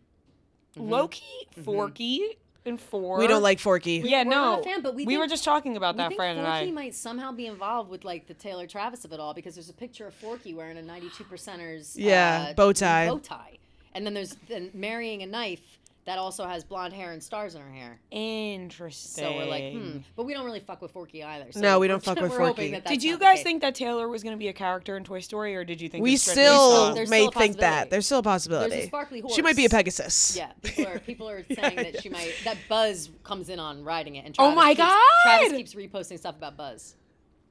C: Low-key, Forky, and 4.
A: We don't like Forky.
C: Yeah,
B: We're
C: no.
B: not a fan, but we think-
C: were just talking about
B: We
C: that,
B: think
C: Fran and
B: Forky
C: I.
B: might somehow be involved with like the Taylor Travis of it all because there's a picture of Forky wearing a 92%ers
A: bow tie.
B: And then there's marrying a knife that also has blonde hair and stars in her hair.
C: Interesting.
B: So we're like, but we don't really fuck with Forky either. So
A: No, we don't
B: we're-
A: fuck with
B: we're hoping
A: Forky.
B: that that's
C: Did you
B: not the
C: guys
B: case.
C: think that Taylor was going to be a character in Toy Story, or did you think
A: We
C: it's strictly
A: still
C: song?
B: There's
A: may
B: still a
A: think that.
B: possibility.
A: There's still a possibility.
B: There's a sparkly horse.
A: She might be a Pegasus.
B: Yeah, people are saying that she might. That Buzz comes in on riding it, and
C: Oh
B: Travis
C: my
B: keeps,
C: God!
B: Travis keeps reposting stuff about Buzz.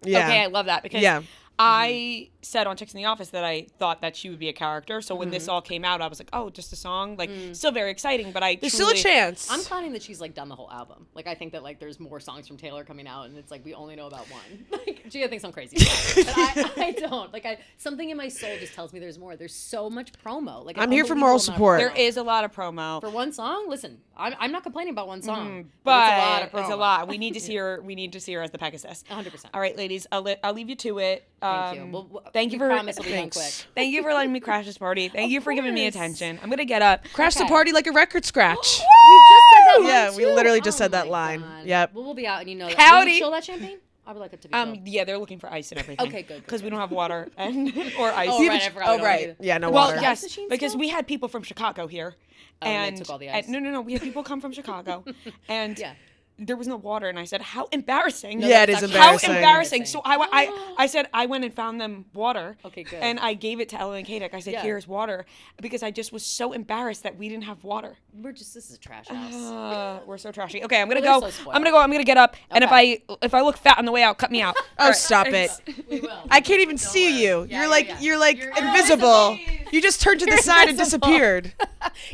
A: Yeah.
C: Okay, I love that because
A: Yeah.
C: I said on Chicks in the Office that I thought that she would be a character. So when this all came out, I was like, oh, just a song? Like, still very exciting, but I
A: There's
C: truly...
A: still a chance.
B: I'm clowning that she's like done the whole album. Like I think that like there's more songs from Taylor coming out, and it's like we only know about one. Like Gia thinks I'm crazy, but I don't. Like something in my soul just tells me there's more. There's so much promo. Like an
A: I'm here for
B: unbelievable
A: moral
B: amount of
A: support.
C: There
B: promo.
C: is a lot of promo.
B: For one song. Listen, I'm not complaining about one song,
C: But
B: it's a lot of promo.
C: it's a lot. We need to see her. We need to see her as the Pegasus.
B: 100%.
C: All right, ladies. I'll leave you to it.
B: Thank you. Well,
C: thank you
B: we
C: for
B: promise we'll be done quick.
A: Thanks.
C: Thank you for letting me crash this party. Thank you for giving me
B: course.
C: attention. I'm gonna get up.
A: Crash the
B: Okay.
A: party like a record scratch.
B: We just said that line
A: Yeah, we
B: too.
A: literally just
B: Oh
A: said that
B: my
A: line.
B: God.
A: Yep.
B: Well, we'll be out, and you know that.
C: Howdy.
B: Will you chill that champagne? I would like it to be chilled.
C: Yeah, they're looking for ice and everything.
B: Okay, good.
C: Because we don't have water and or ice.
B: Oh, right, I forgot we
A: Oh,
B: don't
A: right.
B: either.
A: Yeah, no
C: Well,
A: water.
C: yes,
B: machine
C: because
B: still?
C: we had people from Chicago here,
B: Oh, and they took all the ice?
C: no, we had people come from Chicago, and
B: Yeah.
C: there was no water, and I said, how embarrassing.
A: Yeah, it is embarrassing.
C: How embarrassing. So I said, I went and found them water.
B: Okay, good.
C: And I gave it to Ella and Kadek. I said, here's water, because I just was so embarrassed that we didn't have water.
B: This is a trash house.
C: We're so trashy. Okay, I'm gonna
B: Well,
C: go.
B: they're so spoiled.
C: I'm gonna get up, and
B: Okay.
C: if I look fat on the way out, cut me out.
A: Oh, stop it.
B: We will.
A: I can't even see you.
B: Yeah,
A: you're
B: yeah,
A: like
B: yeah.
A: you're like invisible. You just turned to the side and
B: invisible.
A: disappeared.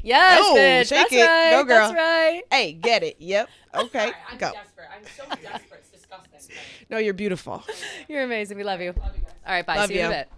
B: Yes,
A: Oh,
B: bitch.
A: shake
B: That's
A: it.
B: right.
A: Go, girl.
B: That's right.
A: Hey, get it. Yep. Okay.
C: I'm
A: Go.
C: desperate. I'm so desperate. It's disgusting.
A: No, you're beautiful.
B: You're amazing. We love you. All right, bye.
A: Love
B: See you in a
A: you.
B: bit.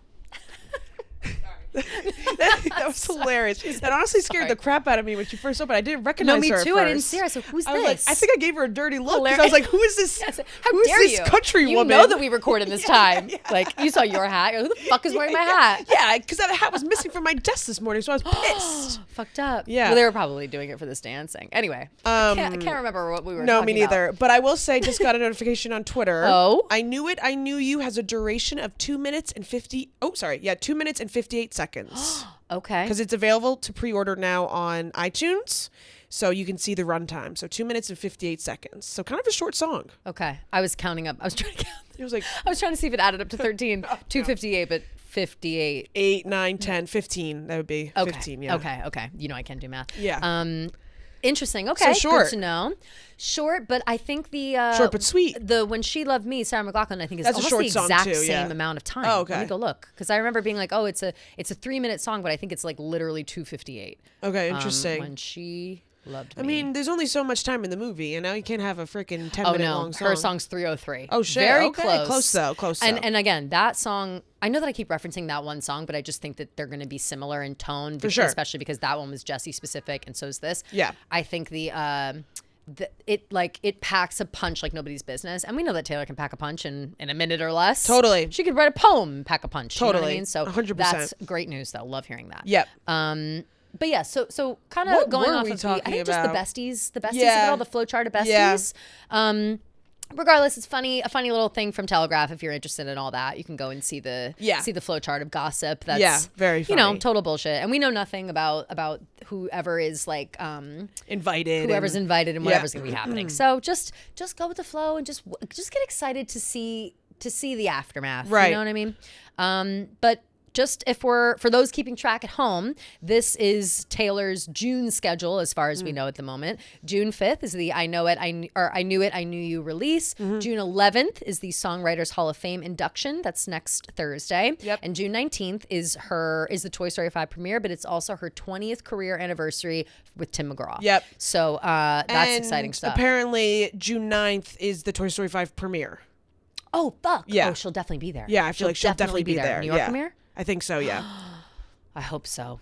A: That was hilarious. That honestly scared the crap out of me when she first opened. I didn't recognize
B: No, me
A: her at
B: too. I didn't
A: first.
B: see her. So who's
A: I was like,
B: this?
A: I think I gave her a dirty look because I was like, who is this?
B: How
A: who is
B: dare
A: this
B: you?
A: country
B: You
A: woman?
B: know that we record in this time. Like, you saw your hat. You're like, who the fuck is wearing my hat?
A: Yeah, because that hat was missing from my desk this morning, so I was pissed.
B: Fucked up.
A: Yeah.
B: Well, they were probably doing it for this dancing. Anyway, I can't remember what we were
A: No,
B: talking
A: me neither.
B: about.
A: But I will say, just got a notification on Twitter.
B: Oh?
A: I Knew It, I Knew You has a duration of 2 minutes and 2 minutes and 58 seconds.
B: Okay.
A: Because it's available to pre-order now on iTunes, so you can see the runtime. So 2 minutes and 58 seconds. So kind of a short song.
B: Okay. I was counting up. I was trying to count.
A: It was like
B: I was trying to see if it added up to 13. 258, but 58.
A: 8, 9, 10, 15. That would be
B: Okay.
A: 15, yeah.
B: Okay. You know I can do math.
A: Yeah.
B: Interesting. Okay.
A: short.
B: Good to know. Short, but I think the
A: Short but sweet.
B: The When She Loved Me, Sarah McLachlan, I think is
A: That's a
B: almost
A: short
B: the
A: song
B: exact
A: too,
B: same
A: yeah.
B: amount of time.
A: Oh, okay.
B: Let me go look, because I remember being like, oh, it's a 3-minute song, but I think it's like literally 2:58.
A: Okay, interesting.
B: When She Loved Me.
A: I mean, there's only so much time in the movie, you know? You can't have a freaking 10-minute
B: oh no,
A: long song.
B: her song's 3:03.
A: Oh, shit.
B: Very
A: Okay,
B: close.
A: close though, close
B: And
A: though.
B: and again, that song. I know that I keep referencing that one song, but I just think that they're going to be similar in tone,
A: sure.
B: especially because that one was Jessie specific, and so is this.
A: Yeah.
B: I think it packs a punch like nobody's business, and we know that Taylor can pack a punch in a minute or less.
A: Totally.
B: She could write a poem and pack a punch. You know what I
A: Totally.
B: mean? So
A: 100%.
B: that's great news, though. Love hearing that.
A: Yep.
B: But yeah, so kind
A: What
B: of going
A: were
B: off
A: we
B: of I
A: talking
B: think just
A: about?
B: the besties of
A: Yeah.
B: it all, the flowchart of besties.
A: Yeah.
B: Regardless, it's a funny little thing from Telegraph. If you're interested in all that, you can go and see the
A: Yeah.
B: flowchart of gossip. That's
A: Yeah, very
B: you know,
A: funny.
B: total bullshit. And we know nothing about whoever is like
A: Invited.
B: whoever's
A: and-
B: invited and
A: Yeah.
B: whatever's gonna be happening. So just go with the flow and just get excited to see the aftermath.
A: Right.
B: You know what I mean? But just for those keeping track at home, this is Taylor's June schedule as far as we know at the moment. June 5th is the I Knew It, I Knew You release. June 11th is the Songwriters Hall of Fame induction. That's next Thursday.
A: Yep.
B: And June 19th is the Toy Story 5 premiere, but it's also her 20th career anniversary with Tim McGraw.
A: Yep.
B: So that's
A: And
B: exciting stuff.
A: Apparently, June 9th is the Toy Story 5 premiere.
B: Oh, fuck.
A: Yeah.
B: Oh, she'll definitely be there.
A: Yeah, I feel like she'll definitely be there.
B: New York
A: yeah.
B: premiere?
A: I think so, yeah.
B: I hope so.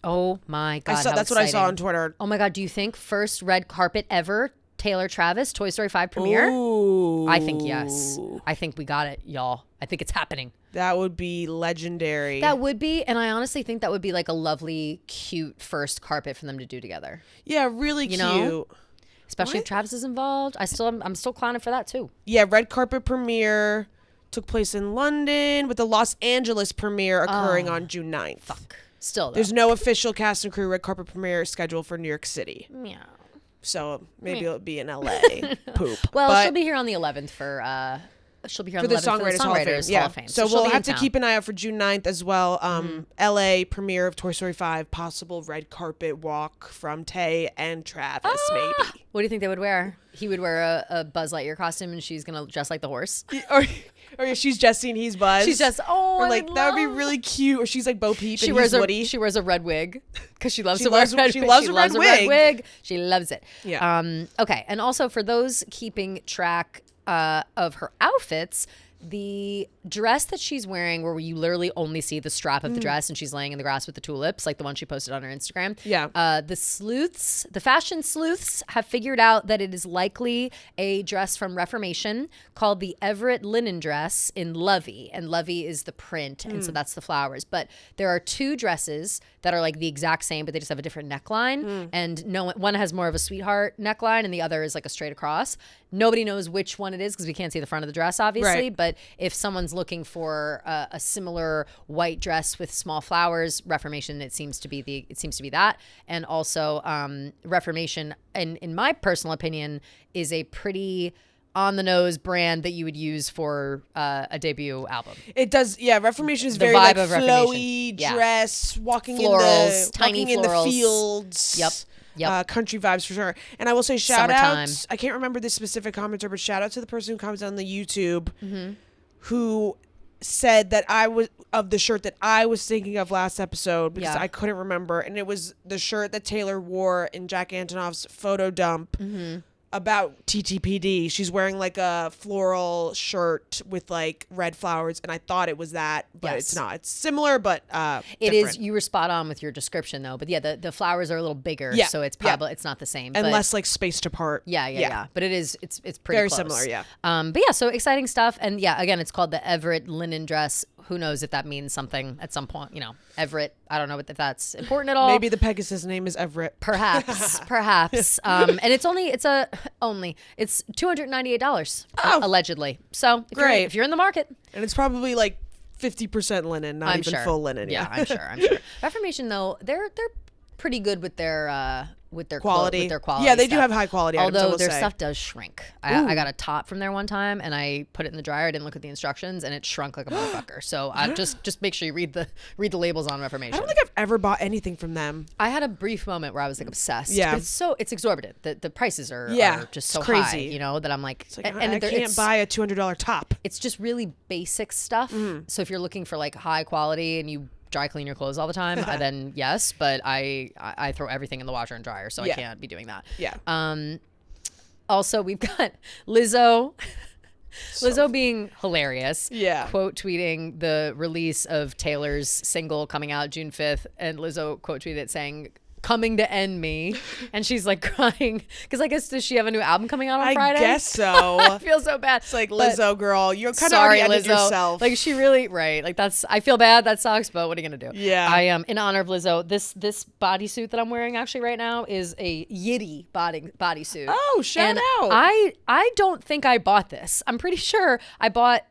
B: Oh my God. how
A: That's what I saw
B: exciting.
A: on Twitter.
B: Oh my God. Do you think first red carpet ever, Taylor Travis, Toy Story 5 premiere?
A: Ooh.
B: I think yes. I think we got it, y'all. I think it's happening.
A: That would be legendary.
B: That would be, and I honestly think that would be like a lovely, cute first carpet for them to do together.
A: Yeah, really cute.
B: know? Especially if
A: What?
B: Travis is involved. I'm still clowning for that too.
A: Yeah, red carpet premiere took place in London with the Los Angeles premiere occurring on June 9th.
B: Still, though.
A: There's no official cast and crew red carpet premiere scheduled for New York City.
B: Meow.
A: So maybe it'll be in LA. Poop.
B: Well,
A: But
B: she'll be here on the 11th for she'll be here on
A: for
B: the
A: the
B: 11th
A: Songwriters Hall of Fame.
B: Hall of Fame.
A: So
B: she'll
A: we'll
B: be
A: have
B: in
A: to
B: town.
A: keep an eye out for June 9th as well. LA premiere of Toy Story 5, possible red carpet walk from Tay and Travis, maybe.
B: What do you think they would wear? He would wear a Buzz Lightyear costume, and she's gonna dress like the horse.
A: Or yeah, she's Jessie and he's Buzz.
B: She's just
A: Or like that would be really cute. Or she's like Bo Peep and he's Woody.
B: she wears a red wig because she loves
A: She
B: to wear
A: loves-
B: a red
A: she
B: wig.
A: loves
B: She
A: a red
B: loves a red
A: wig.
B: wig. She loves it.
A: Yeah.
B: Okay. And also for those keeping track of her outfits, the dress that she's wearing, where you literally only see the strap of the dress and she's laying in the grass with the tulips, like the one she posted on her Instagram.
A: Yeah.
B: The fashion sleuths have figured out that it is likely a dress from Reformation called the Everett linen dress in Lovey. And Lovey is the print, and so that's the flowers. But there are two dresses that are like the exact same, but they just have a different neckline. And one has more of a sweetheart neckline, and the other is like a straight across. Nobody knows which one it is because we can't see the front of the dress, obviously.
A: Right.
B: But But if someone's looking for a similar white dress with small flowers, Reformation, it seems to be that. And also Reformation, in my personal opinion, is a pretty on the nose brand that you would use for a debut album.
A: It does, yeah. Reformation is
B: The
A: very
B: vibe
A: like
B: of
A: flowy
B: Reformation.
A: dress, walking
B: Florals, tiny
A: in the
B: florals.
A: fields.
B: Yep.
A: Country vibes for sure. And I will say shout
B: Summertime.
A: out. I can't remember this specific commenter, but shout out to the person who commented on the YouTube who said that I was of the shirt that I was thinking of last episode because I couldn't remember, and it was the shirt that Taylor wore in Jack Antonoff's photo dump. About TTPD. She's wearing like a floral shirt with like red flowers, and I thought it was that, but it's not. It's similar, but
B: it
A: different.
B: is. You were spot on with your description though. But yeah, the flowers are a little bigger, so it's probably it's not the same.
A: And
B: but
A: less like spaced apart.
B: Yeah. But it is. It's pretty
A: very
B: close.
A: similar. Yeah.
B: But yeah, so exciting stuff. And yeah, again, it's called the Everett linen dress. Who knows if that means something at some point? You know, Everett. I don't know if that's important at all.
A: Maybe the Pegasus name is Everett.
B: Perhaps. And it's $298 allegedly. So
A: Great.
B: if you're in the market,
A: And it's probably like 50% linen, not even
B: sure.
A: full linen.
B: Yeah, I'm sure. Reformation though, they're pretty good with their
A: quality.
B: with their quality.
A: Yeah, they do
B: stuff.
A: have high quality items, I
B: Although
A: will
B: their
A: say.
B: stuff does shrink. I got a top from there one time, and I put it in the dryer. I didn't look at the instructions, and it shrunk like a motherfucker. So just make sure you read the labels on Reformation.
A: I don't think I've ever bought anything from them.
B: I had a brief moment where I was like obsessed.
A: Yeah.
B: But it's exorbitant. The prices are just so
A: it's crazy.
B: high, you know, that I'm like,
A: It's like, I can't buy a $200 top.
B: it's just really basic stuff. So if you're looking for like high quality and you dry clean your clothes all the time, then yes, but I throw everything in the washer and dryer, so I can't be doing that.
A: Yeah.
B: Also, we've got Lizzo being hilarious.
A: Yeah.
B: Quote tweeting the release of Taylor's single coming out June 5th, and Lizzo quote tweeted it saying, "Coming to end me," and she's like crying because I guess does she have a new album coming out on Friday?
A: I guess so.
B: I feel so bad.
A: It's like, Lizzo, girl, you're kind of
B: Sorry,
A: already ended
B: Lizzo.
A: yourself.
B: Like she really like that's. I feel bad. That sucks. But what are you gonna do?
A: Yeah.
B: I am in honor of Lizzo. This bodysuit that I'm wearing actually right now is a Yitty bodysuit.
A: Oh, shout out.
B: I don't think I bought this. I'm pretty sure I bought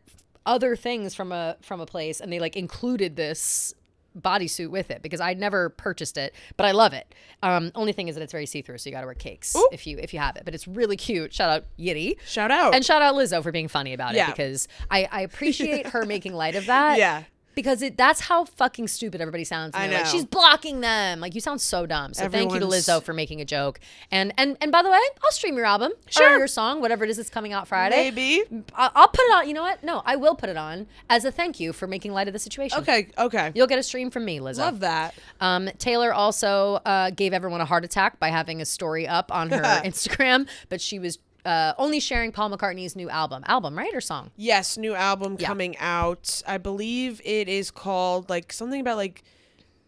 B: other things from a place, and they like included this bodysuit with it because I'd never purchased it, but I love it. Only thing is that it's very see-through, so you got to wear cakes if you have it. But it's really cute. Shout out Yitty.
A: Shout out.
B: And shout out Lizzo for being funny about it because I appreciate her making light of that.
A: Yeah.
B: Because that's how fucking stupid everybody sounds.
A: I
B: Like,
A: know.
B: she's blocking them. Like, you sound so dumb. So thank you to
A: Everyone's-
B: Lizzo for making a joke. And by the way, I'll stream your album.
A: Sure.
B: Or your song, whatever it is that's coming out Friday.
A: Maybe.
B: I'll put it on. You know what? No, I will put it on as a thank you for making light of the situation.
A: Okay.
B: You'll get a stream from me, Lizzo.
A: Love that.
B: Taylor also gave everyone a heart attack by having a story up on her Instagram, but she was only sharing Paul McCartney's new album, right, or song?
A: Yes, new album coming out. I believe it is called like something about like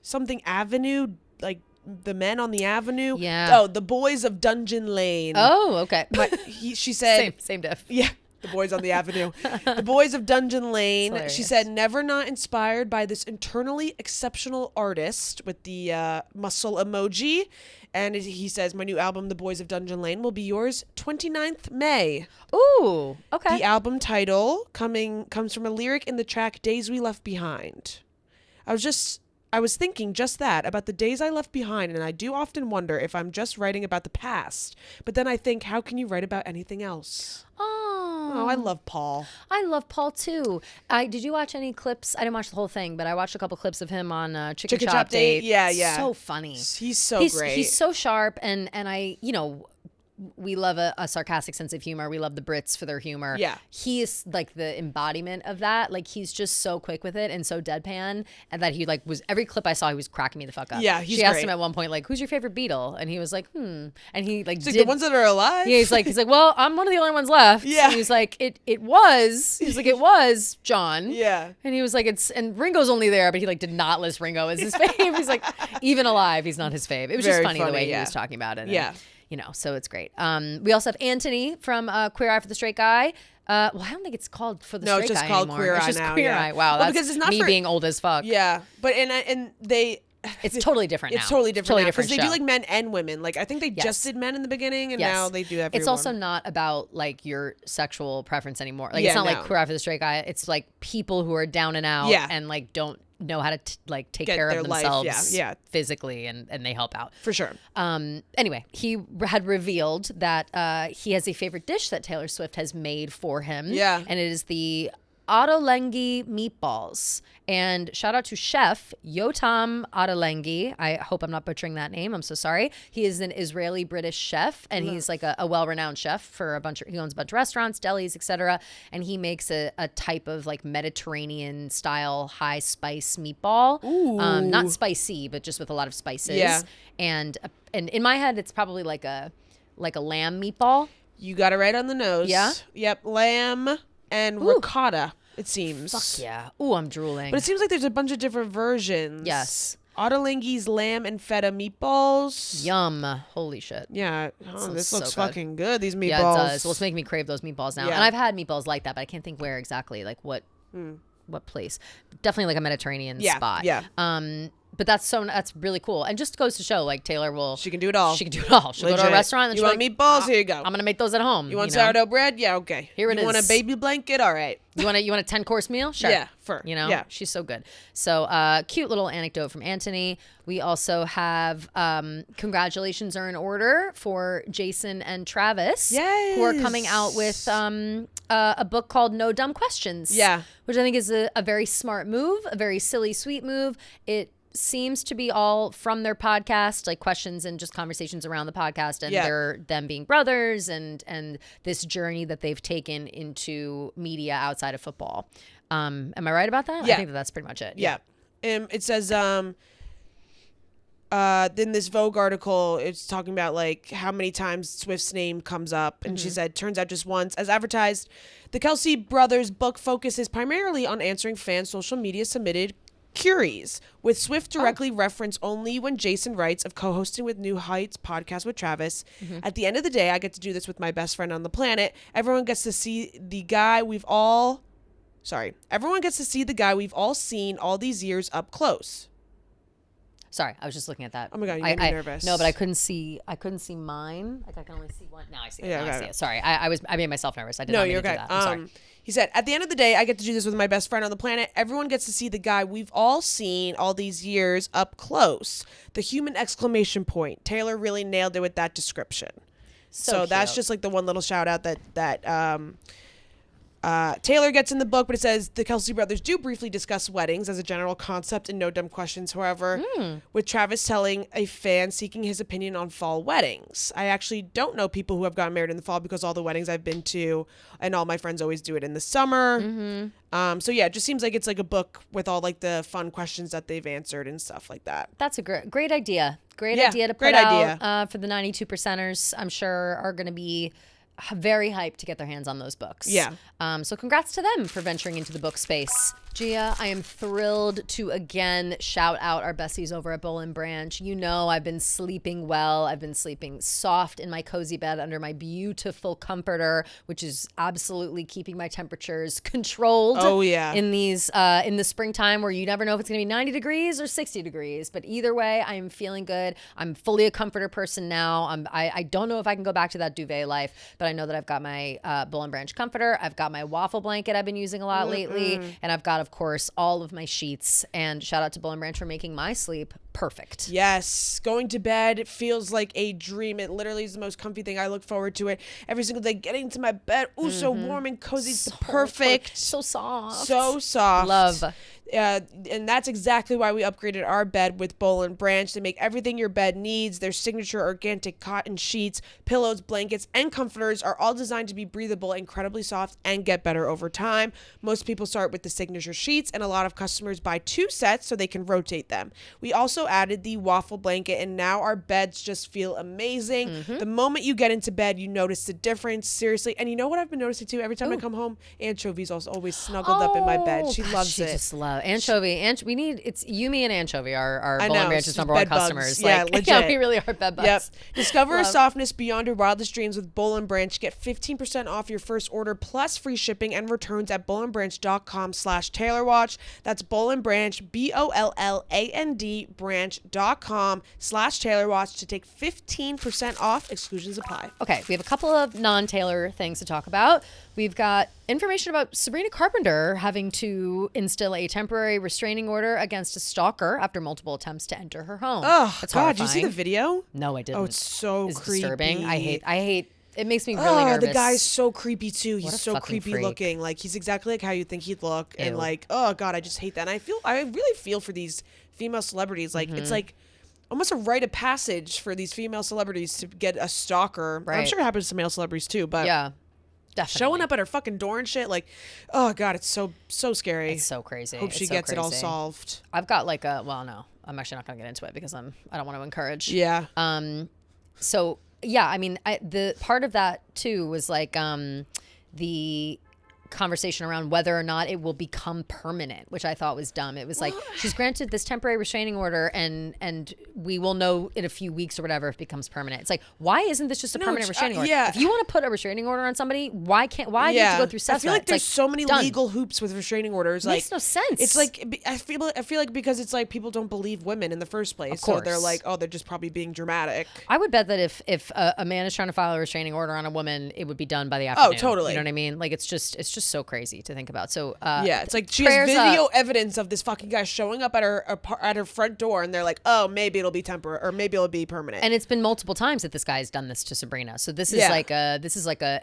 A: something Avenue, like the men on the Avenue.
B: Yeah.
A: Oh, the boys of Dungeon Lane.
B: Oh, okay.
A: But she said
B: same diff.
A: Yeah. The boys on the Avenue. The boys of Dungeon Lane.
B: Hilarious.
A: She said, never not inspired by this internally exceptional artist with the muscle emoji. And he says, my new album, The Boys of Dungeon Lane, will be yours 29th May.
B: Ooh, okay.
A: The album title comes from a lyric in the track Days We Left Behind. I was thinking just that, about the days I left behind, and I do often wonder if I'm just writing about the past. But then I think, how can you write about anything else? Oh, I love Paul.
B: I love Paul too. Did you watch any clips? I didn't watch the whole thing, but I watched a couple clips of him on Chicken Chop Date.
A: Yeah.
B: So funny.
A: He's so great.
B: He's so sharp, and I, we love a sarcastic sense of humor. We love the Brits for their humor.
A: Yeah.
B: He is like the embodiment of that. Like he's just so quick with it and so deadpan, and that he like was every clip I saw, he was cracking me the fuck up.
A: Yeah, he's
B: She asked
A: great.
B: him at one point like, "Who's your favorite Beatle?" And he was like, And he like
A: It's like
B: did
A: the ones that are alive?
B: Yeah, he's like, well, I'm one of the only ones left.
A: Yeah.
B: And he's like, it was John.
A: Yeah.
B: And he was like, and Ringo's only there, but he like did not list Ringo as his fave. He's like, even alive, he's not his fave. It was
A: Very
B: just funny the
A: funny,
B: way
A: yeah.
B: he was talking about it.
A: Yeah.
B: And, so it's great. We also have Anthony from Queer Eye for the Straight Guy. Well, I don't think it's called For the Straight Guy anymore.
A: Queer
B: It's
A: Eye
B: just
A: now,
B: Queer
A: yeah.
B: Eye. Wow,
A: Well,
B: that's
A: because it's not
B: me
A: for-
B: being old as fuck.
A: Yeah. But, and they...
B: It's totally different now.
A: It's totally different now because they
B: show.
A: do like men and women. Like I think they
B: Yes.
A: just did men in the beginning, and
B: Yes.
A: now they do everyone.
B: It's also not about like your sexual preference anymore. Like
A: Yeah,
B: it's not
A: no.
B: like Queer Eye for the Straight Guy. It's like people who are down and out
A: Yeah.
B: and like don't know how to like take
A: Get
B: care
A: their
B: of
A: life,
B: themselves
A: yeah.
B: physically, and they help out.
A: for sure.
B: Anyway, he had revealed that he has a favorite dish that Taylor Swift has made for him.
A: Yeah.
B: And it is the Ottolenghi meatballs. And shout out to chef Yotam Ottolenghi. I hope I'm not butchering that name. I'm so sorry. He is an Israeli-British chef, and he's like a well-renowned chef for he owns a bunch of restaurants, delis, etc. And he makes a type of like Mediterranean style high spice meatball. Not spicy, but just with a lot of spices.
A: Yeah.
B: And in my head, it's probably like a lamb meatball.
A: You got it right on the nose.
B: Yeah?
A: Yep. Lamb and ricotta. It seems.
B: Fuck yeah. Ooh, I'm drooling.
A: But it seems like there's a bunch of different versions.
B: Yes.
A: Ottolenghi's lamb and feta meatballs.
B: Yum. Holy shit.
A: Yeah.
B: sounds
A: This
B: so
A: looks
B: good.
A: fucking good. These meatballs.
B: Yeah, it does. Well, it's making me crave those meatballs now.
A: Yeah.
B: And I've had meatballs like that, but I can't think where exactly. Like what place. Definitely like a Mediterranean spot.
A: Yeah.
B: But that's really cool. And just goes to show like Taylor will
A: She can do it all.
B: She can do it all. She'll go to a
A: Legit.
B: restaurant and
A: You
B: she'll
A: want
B: be like,
A: meatballs? Here you go.
B: I'm gonna make those at home.
A: You want
B: know?
A: sourdough bread? Yeah, okay.
B: Here it
A: You want a
B: is.
A: baby blanket? All right.
B: You want a 10-course meal? Sure.
A: Yeah,
B: You know?
A: yeah.
B: She's so good. So cute little anecdote from Anthony. We also have congratulations are in order for Jason and Travis. Who are coming out with a book called No Dumb Questions.
A: Yeah.
B: Which I think is a very smart move, a very silly, sweet move. It seems to be all from their podcast, like questions and just conversations around the podcast, and them being brothers and this journey that they've taken into media outside of football. Am I right about that?
A: Yeah.
B: I think that's pretty much it.
A: Yeah. It says in this Vogue article, it's talking about like how many times Swift's name comes up, and she said, turns out just once. As advertised, the Kelsey brothers book focuses primarily on answering fans' social media submitted queries, with Swift directly referenced only when Jason writes of co-hosting with New Heights podcast with Travis. At the end of the day, I get to do this with my best friend on the planet. Everyone gets to see the guy we've all seen all these years up close.
B: Sorry, I was just looking at that.
A: Oh my God, you made me nervous.
B: No, but I couldn't see mine. Like I can only see one. Now I see it.
A: Yeah,
B: Now I
A: okay,
B: see
A: okay.
B: it. Sorry, I made myself nervous. I did not mean
A: you're
B: to do
A: okay.
B: that. I'm sorry.
A: He said, at the end of the day, I get to do this with my best friend on the planet. Everyone gets to see the guy we've all seen all these years up close. The human exclamation point. Taylor really nailed it with that description. So that's
B: cute.
A: just like the one little shout out that Taylor gets in the book, but it says the Kelsey brothers do briefly discuss weddings as a general concept and No Dumb Questions, however, with Travis telling a fan seeking his opinion on fall weddings. I actually don't know people who have gotten married in the fall because all the weddings I've been to and all my friends always do it in the summer. So yeah, it just seems like it's like a book with all like the fun questions that they've answered and stuff like that.
B: That's a great idea. Great
A: Yeah,
B: idea to
A: great
B: put
A: idea.
B: out for the 92%ers. I'm sure are going to be very hyped to get their hands on those books.
A: Yeah.
B: So congrats to them for venturing into the book space. Gia, I am thrilled to again shout out our besties over at Bowl and Branch. You know I've been sleeping well. I've been sleeping soft in my cozy bed under my beautiful comforter, which is absolutely keeping my temperatures controlled.
A: Oh, yeah.
B: In the springtime where you never know if it's going to be 90 degrees or 60 degrees. But either way, I am feeling good. I'm fully a comforter person now. I don't know if I can go back to that duvet life, but I know that I've got my Bowl and Branch comforter. I've got my waffle blanket I've been using a lot lately. And I've got, of course, all of my sheets. And shout out to Bowl and Branch for making my sleep perfect.
A: Yes, going to bed feels like a dream. It literally is the most comfy thing. I look forward to it every single day. Getting to my bed, so warm and cozy. It's perfect.
B: So soft.
A: So soft.
B: Love.
A: And that's exactly why we upgraded our bed with Bowl and Branch. They make everything your bed needs. Their signature organic cotton sheets, pillows, blankets, and comforters are all designed to be breathable, incredibly soft, and get better over time. Most people start with the signature sheets, and a lot of customers buy 2 sets so they can rotate them. We also added the waffle blanket, and now our beds just feel amazing. The moment you get into bed, you notice the difference. Seriously. And you know what I've been noticing too? Every time I come home, Anchovy's also always snuggled up in my bed. She
B: gosh,
A: loves
B: she
A: it.
B: just loves Anchovy. it's Yumi and Anchovy are
A: I
B: Bowl
A: know,
B: and Branch's
A: it's
B: number one
A: bed bugs.
B: customers.
A: Yeah,
B: like,
A: legit.
B: Yeah, we really are bed bugs.
A: Yep. Discover a
B: Love.
A: softness beyond your wildest dreams with Bowl and Branch. Get 15% off your first order plus free shipping and returns at bowlandbranch.com/Taylor. Taylor Watch. That's Boll and Branch, BOLLAND branch.com/Taylor Watch to take 15% off. Exclusions apply.
B: Okay, we have a couple of non-Taylor things to talk about. We've got information about Sabrina Carpenter having to instill a temporary restraining order against a stalker after multiple attempts to enter her home.
A: Oh,
B: That's
A: God, did you
B: horrifying.
A: see the video?
B: No, I didn't.
A: Oh, it's so
B: It's
A: creepy.
B: disturbing. I hate. It makes me really nervous.
A: The guy's so creepy too.
B: What
A: He's
B: a
A: so
B: fucking
A: creepy
B: freak.
A: looking. Like he's exactly like how you think he'd look. And
B: Ew.
A: like, oh God, I just hate that. And I really feel for these female celebrities. Like
B: Mm-hmm.
A: it's like almost a rite of passage for these female celebrities to get a stalker. I'm
B: Right.
A: sure it happens to male celebrities too, but
B: Yeah, definitely.
A: showing up at her fucking door and shit, like, oh God, it's so scary.
B: It's so crazy.
A: Hope
B: It's
A: she
B: so
A: gets it all
B: crazy.
A: solved.
B: I've got like a, well, no, I'm actually not going to get into it because I don't want to encourage.
A: Yeah.
B: So yeah, I mean, the part of that too was like the conversation around whether or not it will become permanent, which I thought was dumb. It was like she's granted this temporary restraining order, and we will know in a few weeks or whatever if it becomes permanent. It's like, why isn't this just a permanent restraining order?
A: yeah.
B: If you want to put a restraining order on somebody, why do you have to go through
A: I
B: steps?
A: feel like there's so many
B: done.
A: legal hoops with restraining orders.
B: Makes
A: like
B: no sense.
A: It's like I feel like because it's like people don't believe women in the first place, so
B: course.
A: they're like, oh, they're just probably being dramatic.
B: I would bet that if a man is trying to file a restraining order on a woman, it would be done by the afternoon.
A: totally.
B: You know what I mean? Like it's just so crazy to think about. So
A: Yeah, it's like she has
B: prayers
A: video
B: up.
A: evidence of this fucking guy showing up at her front door, and they're like, oh, maybe it'll be temporary, or maybe it'll be permanent.
B: And it's been multiple times that this guy's done this to Sabrina. So this is
A: Yeah.
B: like a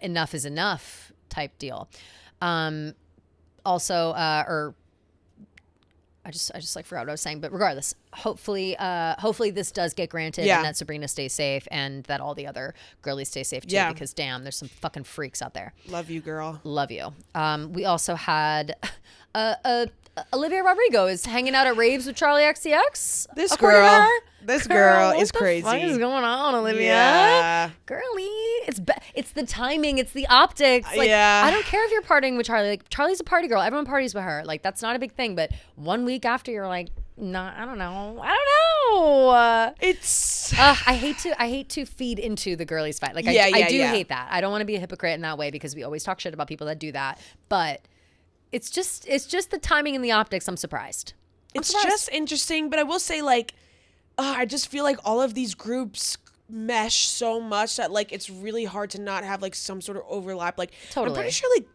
B: enough is enough type deal. Also, or I just like forgot what I was saying, but regardless, hopefully this does get granted,
A: Yeah.
B: and that Sabrina stays safe, and that all the other girlies stay safe too.
A: Yeah.
B: Because damn, there's some fucking freaks out there.
A: Love you, girl.
B: Love you. We also had Olivia Rodrigo is hanging out at raves with Charlie XCX.
A: This
B: according to
A: girl-
B: her.
A: this girl
B: what
A: is
B: the
A: crazy.
B: What is going on, Olivia?
A: Yeah.
B: Girly, it's the timing, it's the optics. Like,
A: Yeah.
B: I don't care if you're partying with Charlie. Like, Charlie's a party girl. Everyone parties with her. Like, that's not a big thing. But 1 week after, you're like, no, I don't know.
A: It's
B: I hate to feed into the girlies fight. Like, I do hate that. I don't want to be a hypocrite in that way because we always talk shit about people that do that. But it's just the timing and the optics. I'm surprised.
A: it's just interesting, but I will say, like, I just feel like all of these groups mesh so much that like it's really hard to not have like some sort of overlap. Like,
B: Totally.
A: I'm pretty sure like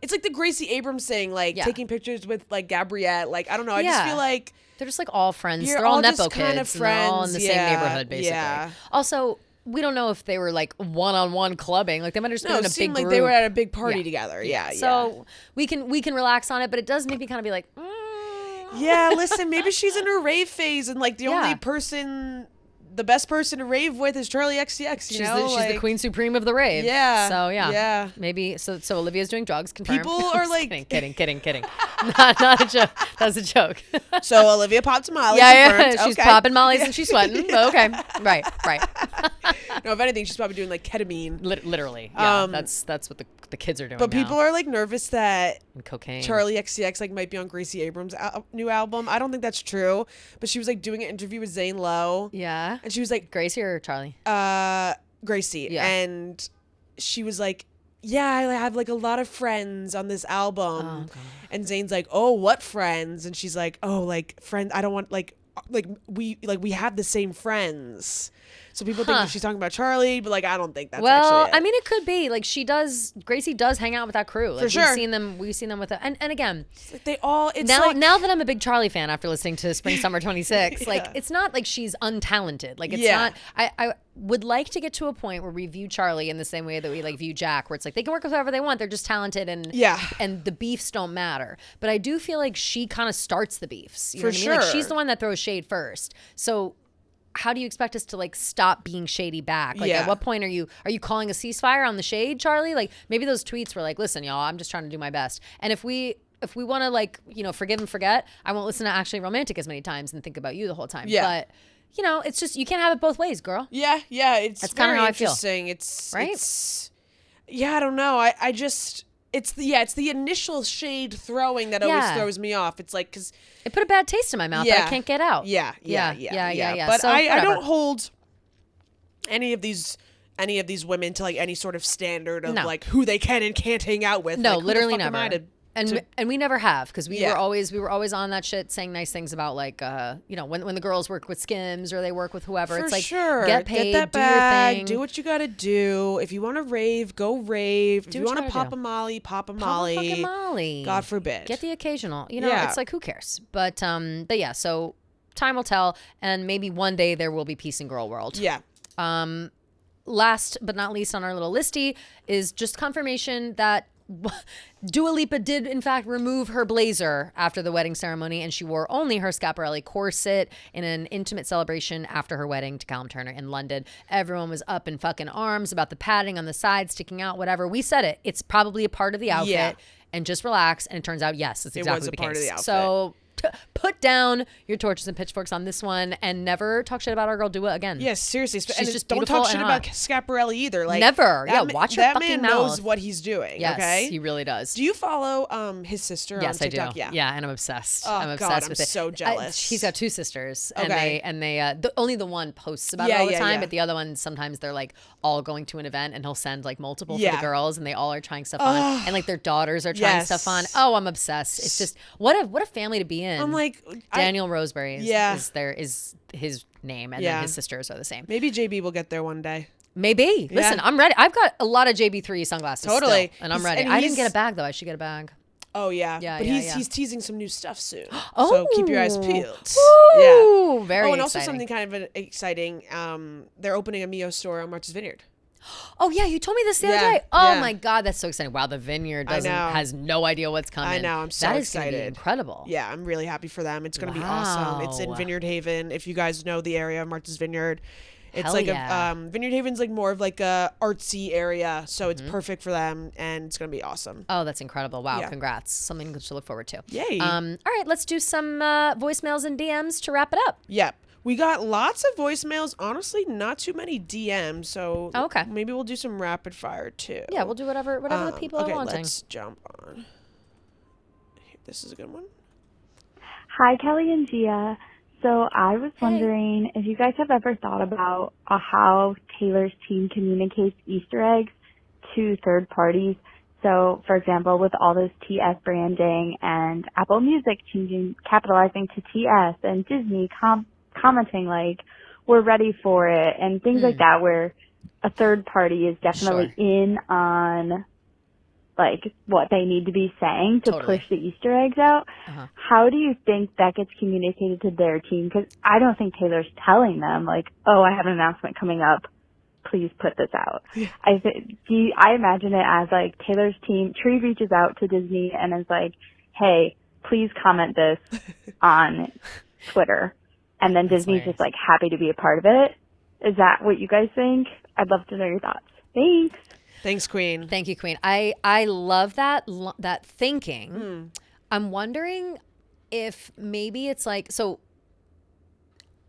A: it's like the Gracie Abrams thing, like
B: Yeah.
A: taking pictures with like Gabriette. Like, I don't know. I just
B: Yeah.
A: feel like
B: They're just like all friends.
A: You're
B: They're all
A: all
B: Nepo
A: just kind of
B: kids. And they're all in the
A: friends.
B: same
A: Yeah,
B: neighborhood, basically.
A: yeah.
B: Also, we don't know if they were like one-on-one clubbing. Like they might have just
A: no,
B: been in
A: it
B: a big
A: seemed
B: group.
A: like they were at a big party
B: Yeah.
A: together. Yeah,
B: So we can relax on it, but it does make me kind of be like,
A: yeah. Listen, maybe she's in her rave phase, and like the
B: Yeah.
A: only person, the best person to rave with is Charlie XCX. You know,
B: she's the queen supreme of the rave.
A: Yeah,
B: So yeah.
A: yeah.
B: Maybe so Olivia's doing drugs. Confirmed.
A: People are
B: Just
A: like-
B: kidding. not a joke. That was a joke.
A: So Olivia popped Molly.
B: yeah.
A: confirmed.
B: She's
A: Okay.
B: popping mollies and she's sweating. But okay. Right.
A: No, if anything, she's probably doing like ketamine.
B: Literally. Yeah.
A: Um,
B: that's what the kids are doing.
A: But
B: now.
A: people are like nervous that
B: and cocaine.
A: Charlie XCX like might be on Gracie Abrams' new album. I don't think that's true, but she was like doing an interview with Zane Lowe,
B: Yeah.
A: and she was like,
B: Gracie or Charlie?
A: Gracie,
B: Yeah.
A: and she was like, yeah, I have like a lot of friends on this album.
B: Oh, God.
A: And Zane's like, oh, what friends? And she's like, oh, like friends. I don't want like we have the same friends. So people think that she's talking about Charlie, but like I don't think that's
B: Well,
A: actually it.
B: I mean, it could be like Gracie does hang out with that crew. Like,
A: For sure.
B: We've seen them with it. And again,
A: Like, they all it's
B: now
A: like,
B: that I'm a big Charlie fan after listening to Spring Summer 26, like
A: Yeah.
B: it's not like she's untalented. Like it's
A: Yeah.
B: not. I would like to get to a point where we view Charlie in the same way that we like view Jack, where it's like they can work with whoever they want. They're just talented and
A: Yeah.
B: and the beefs don't matter. But I do feel like she kind of starts the beefs. You know
A: For
B: what I mean? Like
A: sure.
B: she's the one that throws shade first. So how do you expect us to like stop being shady back? Like
A: Yeah.
B: at what point are you calling a ceasefire on the shade, Charlie? Like maybe those tweets were like, listen, y'all, I'm just trying to do my best. And if we want to like, forgive and forget, I won't listen to Actually Romantic as many times and think about you the whole time.
A: Yeah.
B: But it's just you can't have it both ways, girl.
A: Yeah, it's
B: That's kinda
A: very
B: how I feel.
A: interesting. It's
B: Right?
A: It's, yeah, I don't know. I just it's the initial shade throwing that always
B: Yeah.
A: throws me off. It's like because
B: It put a bad taste in my mouth that I can't get out.
A: Yeah.
B: So,
A: But I
B: whatever.
A: don't hold any of these women to like any sort of standard of
B: No.
A: like who they can and can't hang out with.
B: No,
A: Like, who the
B: literally
A: fuck am I
B: never.
A: to
B: And we never have, because we were always on that shit saying nice things about like when the girls work with Skims or they work with whoever.
A: For
B: it's like
A: sure.
B: get paid,
A: Get that
B: do
A: bag,
B: your thing,
A: do what you gotta do. If you want to rave, go rave. If you
B: what you
A: want to
B: gotta
A: pop a
B: do.
A: Molly, pop a
B: Pop a
A: Molly.
B: fucking Molly.
A: God forbid.
B: Get the occasional.
A: Yeah.
B: It's like, who cares? But yeah. So time will tell, and maybe one day there will be peace in girl world.
A: Yeah.
B: Last but not least on our little listy is just confirmation that Dua Lipa did in fact remove her blazer after the wedding ceremony, and she wore only her Schiaparelli corset in an intimate celebration after her wedding to Callum Turner in London. Everyone was up in fucking arms about the padding on the side sticking out, whatever. We said it. It's probably a part of the outfit.
A: Yeah.
B: And just relax. And it turns out, yes, it's exactly
A: was a
B: the
A: part
B: case.
A: of the outfit.
B: So put down your torches and pitchforks on this one and never talk shit about our girl Dua again.
A: Yes, seriously.
B: She's just
A: don't
B: beautiful
A: talk shit
B: and
A: about
B: hot.
A: Schiaparelli either. Like
B: Never.
A: that
B: Yeah,
A: ma-
B: watch your
A: that
B: fucking
A: man
B: mouth.
A: knows what he's doing.
B: Yes,
A: okay,
B: he really does.
A: Do you follow his sister
B: Yes,
A: on
B: I
A: TikTok?
B: do.
A: Yeah.
B: And I'm obsessed.
A: Oh,
B: I'm obsessed
A: God,
B: with
A: I'm
B: it.
A: so jealous.
B: He's got two sisters,
A: Okay.
B: and they only the one posts about it
A: Yeah,
B: all the
A: yeah,
B: time,
A: yeah.
B: but the other one sometimes they're like all going to an event, and he'll send like multiple for
A: Yeah.
B: the girls, and they all are trying stuff on, and like their daughters are trying
A: Yes.
B: stuff on. Oh, I'm obsessed. It's just what a family to be in.
A: I'm like
B: Daniel Roseberry
A: Yeah.
B: is his name, and
A: Yeah.
B: then his sisters are the same.
A: maybe JB will get there one day.
B: Maybe. Listen, I'm ready. I've got a lot of JB3 sunglasses.
A: Totally.
B: Still, and I'm
A: He's-
B: ready.
A: and
B: I didn't
A: he's-
B: get a bag though. I should get a bag.
A: Oh yeah,
B: Yeah,
A: but
B: yeah,
A: he's teasing some new stuff soon.
B: Oh.
A: So keep your eyes peeled.
B: Ooh, very
A: Oh, and also
B: exciting.
A: something kind of exciting. They're opening a Mio store on Martha's Vineyard.
B: Oh yeah, you told me this the other
A: Yeah,
B: day. Oh
A: yeah.
B: my god, that's so exciting! Wow, the vineyard has no idea what's coming.
A: I know, I'm so
B: That is gonna be
A: excited.
B: incredible.
A: Yeah, I'm really happy for them. It's going to be awesome. It's in
B: Wow.
A: Vineyard Haven. If you guys know the area of Martha's Vineyard, it's
B: Hell
A: like
B: yeah.
A: a Vineyard Haven's like more of like a artsy area, so
B: Mm-hmm.
A: it's perfect for them, and it's going to be awesome.
B: Oh, that's incredible! Wow,
A: Yeah.
B: congrats! Something to look forward to.
A: Yay.
B: All right, let's do some voicemails and DMs to wrap it up.
A: Yep. We got lots of voicemails. Honestly, not too many DMs. So
B: Oh, okay.
A: maybe we'll do some rapid fire too.
B: Yeah, we'll do whatever the people
A: okay,
B: are wanting.
A: let's jump on. This is a good one.
D: Hi, Kelly and Gia. So I was wondering if you guys have ever thought about how Taylor's team communicates Easter eggs to third parties. So, for example, with all this TS branding and Apple Music capitalizing to TS, and Disney commenting like, we're ready for it, and things like that, where a third party is definitely in on like what they need to be saying to
B: Totally.
D: push the Easter eggs out. How do you think that gets communicated to their team? Because I don't think Taylor's telling them like, oh, I have an announcement coming up, please put this out. I imagine it as like Taylor's team, Tree reaches out to Disney and is like, hey, please comment this on Twitter. And then Disney's just like happy to be a part of it. Is that what you guys think? I'd love to know your thoughts. Thanks.
A: Thanks, Queen.
B: Thank you, Queen. I love that thinking. I'm wondering if maybe it's like, so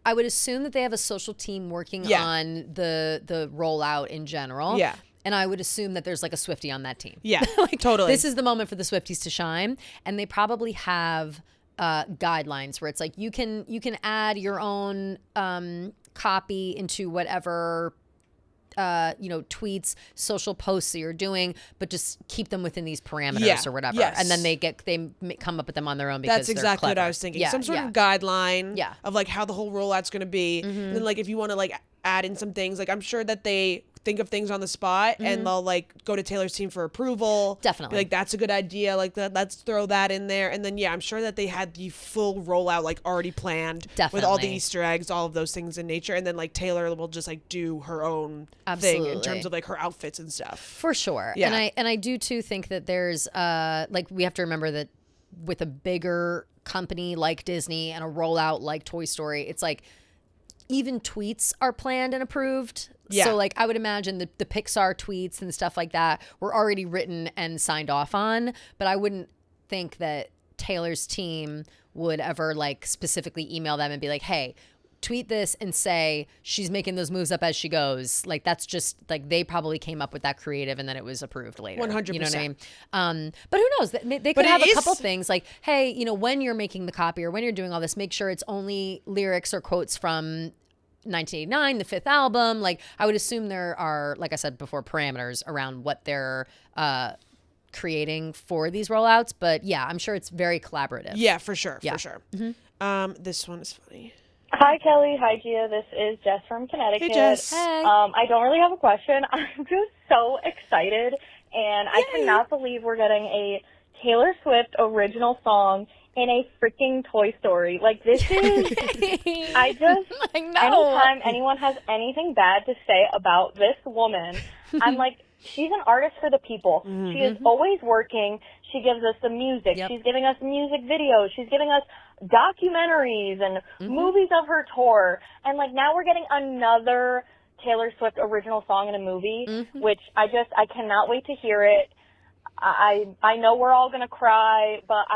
B: I would assume that they have a social team working on the rollout in general.
A: Yeah.
B: And I would assume that there's like a Swiftie on that team.
A: Yeah, totally.
B: This is the moment for the Swifties to shine. And they probably have guidelines where it's like you can add your own copy into whatever tweets, social posts that you're doing, but just keep them within these parameters or whatever.
A: Yes.
B: And then they come up with them on their own because
A: That's exactly
B: they're
A: what I
B: clever.
A: was thinking.
B: Yeah,
A: Some sort
B: yeah.
A: of guideline
B: Yeah.
A: of like how the whole rollout's going to be. And then like if you want to like add in some things, like I'm sure that they think of things on the spot and they'll like go to Taylor's team for approval.
B: Definitely.
A: Be like, that's a good idea. Like let's throw that in there. And then, yeah, I'm sure that they had the full rollout like already planned with all the
B: Definitely.
A: Easter eggs, all of those things in nature. And then like Taylor will just like do her own thing in
B: Absolutely.
A: terms of like her outfits and stuff.
B: For sure.
A: Yeah.
B: And I do too think that there's like we have to remember that with a bigger company like Disney and a rollout like Toy Story, it's like even tweets are planned and approved.
A: Yeah.
B: So like I would imagine the Pixar tweets and stuff like that were already written and signed off on, but I wouldn't think that Taylor's team would ever like specifically email them and be like, hey, tweet this and say she's making those moves up as she goes. Like that's just like they probably came up with that creative and then it was approved later.
A: 100%.
B: You know what I mean? But who knows? They could
A: But
B: have
A: it
B: a couple
A: is-
B: things like, hey, when you're making the copy or when you're doing all this, make sure it's only lyrics or quotes from 1989, the fifth album. Like I would assume there are, like I said before, parameters around what their creating for these rollouts. But yeah, I'm sure it's very collaborative.
A: Yeah, for sure.
B: Yeah.
A: For sure. This one is funny.
E: Hi, Kelly. Hi, Gia. This is Jess from Connecticut.
A: Hey, Jess.
B: Hey.
E: I don't really have a question. I'm just so excited, and I cannot believe we're getting a Taylor Swift original song in a freaking Toy Story. Like, this is... I know. Anytime anyone has anything bad to say about this woman, I'm like, she's an artist for the people. She is always working. She gives us the music.
B: Yep.
E: She's giving us music videos. She's giving us documentaries and movies of her tour. And, like, now we're getting another Taylor Swift original song in a movie, which I cannot wait to hear it. I know we're all going to cry, but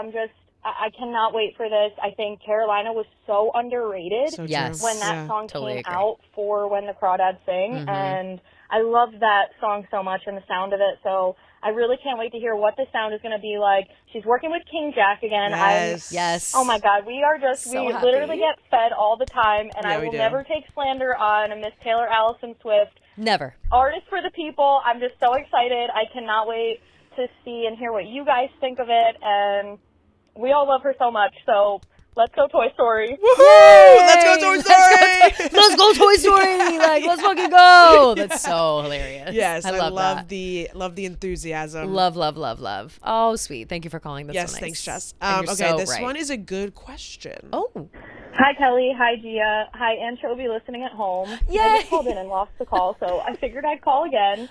E: I cannot wait for this. I think Carolina was so underrated
A: So
B: Yes.
A: true.
E: when that song
B: totally
E: came
B: agree.
E: out for When the Crawdads Sing, and I love that song so much and the sound of it, so I really can't wait to hear what the sound is going to be like. She's working with King Jack again.
B: Yes.
E: Oh my God, we are just,
B: So
E: we
B: happy.
E: literally get fed all the time, and
A: Yeah,
E: I
A: we
E: will
A: do.
E: never take slander on Miss Taylor Allison Swift.
B: Never.
E: Artist for the people. I'm just so excited. I cannot wait to see and hear what you guys think of it, and we all love her so much, so let's go Toy Story.
A: Woohoo! Let's go Toy Story!
B: Let's go Toy Story. Like, let's fucking go. That's so hilarious.
A: Yes, I
B: love
A: love
B: that.
A: the enthusiasm.
B: Love, love, love, love. Oh, sweet. Thank you for calling. That's
A: Yes,
B: so nice.
A: thanks, Jess.
B: And you're
A: Okay,
B: so
A: this
B: right.
A: one is a good question.
B: Oh.
E: Hi, Kelly. Hi, Gia. Hi, Anchovy listening at home.
B: Yay.
E: I just called in and lost the call, so I figured I'd call again.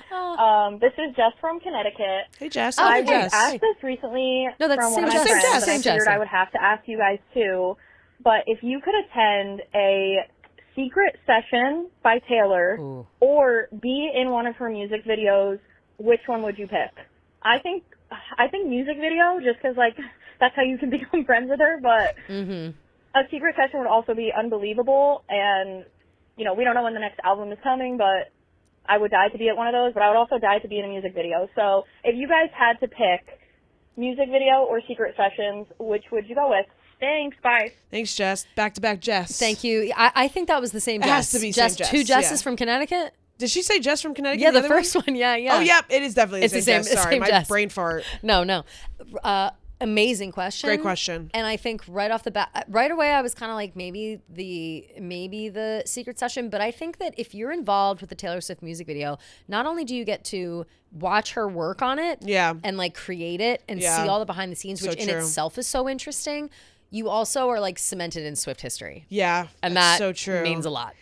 E: This is Jess from Connecticut.
A: Hey, Jess.
B: Oh,
E: I
B: hey,
E: was
B: Jess.
E: asked this recently
B: No, that's
E: from
B: same
E: one of my
B: Jess.
E: friends,
B: Same Jess,
E: and I
B: same Jess.
E: figured I would have to ask you guys too. But if you could attend a secret session by Taylor
B: Ooh.
E: or be in one of her music videos, which one would you pick? I think music video, just because like that's how you can become friends with her. But a secret session would also be unbelievable, and you know we don't know when the next album is coming, but I would die to be at one of those. But I would also die to be in a music video. So if you guys had to pick music video or secret sessions, which would you go with? Thanks. Bye.
A: Thanks, Jess. Back to back, Jess.
B: Thank you. I think that was the same
A: It
B: Jess.
A: has to be
B: Jess,
A: same Jess,
B: two Jesses
A: yeah.
B: from Connecticut?
A: Did she say Jess from Connecticut?
B: Yeah, the
A: other
B: first one. Yeah, yeah.
A: Oh, yeah, it is definitely
B: It's
A: the
B: the
A: same
B: same-
A: Jess. Sorry,
B: same
A: my
B: Jess.
A: brain fart.
B: No. Amazing question.
A: Great question.
B: And I think right off the bat, right away, I was kind of like maybe the secret session. But I think that if you're involved with the Taylor Swift music video, not only do you get to watch her work on it,
A: Yeah.
B: and like create it and
A: Yeah.
B: see all the behind the scenes,
A: So
B: which in
A: true.
B: itself is so interesting. You also are like cemented in Swift history,
A: Yeah,
B: and
A: that's
B: that
A: so true.
B: means a lot.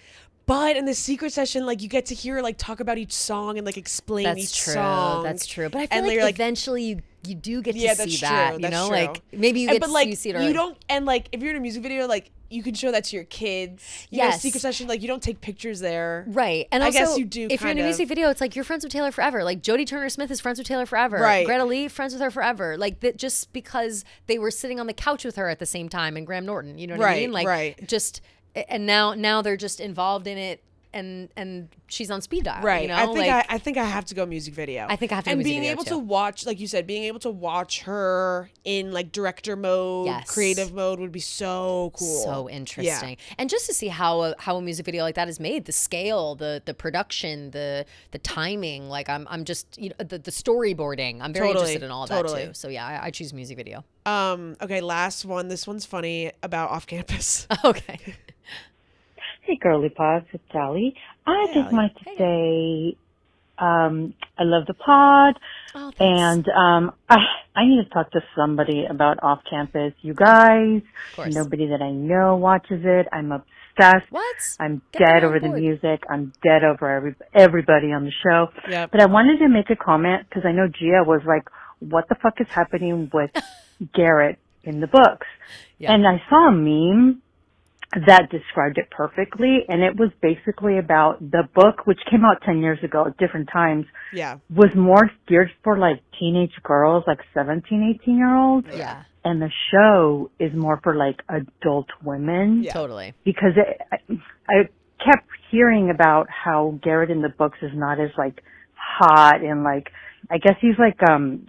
A: But in the secret session, like you get to hear her like talk about each song and like explain
B: That's
A: each
B: true.
A: song.
B: That's true. But I feel
A: And
B: like
A: you're like-
B: eventually you do get to
A: Yeah,
B: see
A: that's
B: that.
A: true.
B: You
A: That's
B: know,
A: true.
B: like maybe you
A: And,
B: get
A: but
B: to
A: like
B: you see it
A: you
B: early.
A: don't, and like if you're in a music video, like you can show that to your kids. You know,
B: Yes.
A: secret session, like you don't take pictures there.
B: Right. And
A: I
B: also,
A: guess you do
B: if you're in
A: kind
B: a
A: of.
B: music video, it's like you're friends with Taylor forever. Like Jodie Turner-Smith is friends with Taylor forever.
A: Right.
B: Greta Lee, friends with her forever. Like that just because they were sitting on the couch with her at the same time, and Graham Norton. You know what I
A: Right,
B: mean? Like
A: right.
B: just, and now they're just involved in it, and she's on speed dial.
A: Right.
B: You know?
A: I think I have to go music video.
B: I think I have to go
A: and
B: music
A: being
B: video,
A: able
B: too.
A: to watch, like you said, being able to watch her in like director mode,
B: Yes.
A: creative mode would be so cool.
B: So interesting. And just to see how a music video like that is made, the scale, the production, the timing, like I'm just, you know, the storyboarding. I'm very
A: Totally,
B: interested in all of
A: totally.
B: that too. So yeah, I choose music video.
A: Okay, last one. This one's funny about off campus.
B: Okay.
F: Hey, girly pods, it's Sally. I
A: Hey,
F: just
A: Allie.
F: wanted to say I love the pod,
B: Oh, thanks.
F: and I need to talk to somebody about off campus. You guys,
B: Of course.
F: nobody that I know watches it. I'm obsessed.
B: What?
F: I'm
B: Get them
F: dead
B: on
F: over the
B: board.
F: music. I'm dead over everybody on the show.
A: Yep.
F: But I wanted to make a comment because I know Gia was like, what the fuck is happening with Garrett in the books?
B: Yeah.
F: And I saw a meme that described it perfectly, and it was basically about the book, which came out 10 years ago at different times,
A: Yeah.
F: was more geared for like teenage girls, like 17, 18-year-olds.
B: Yeah.
F: And the show is more for like adult women.
A: Yeah.
B: Totally.
F: Because I kept hearing about how Garrett in the books is not as like hot, and like, I guess he's like,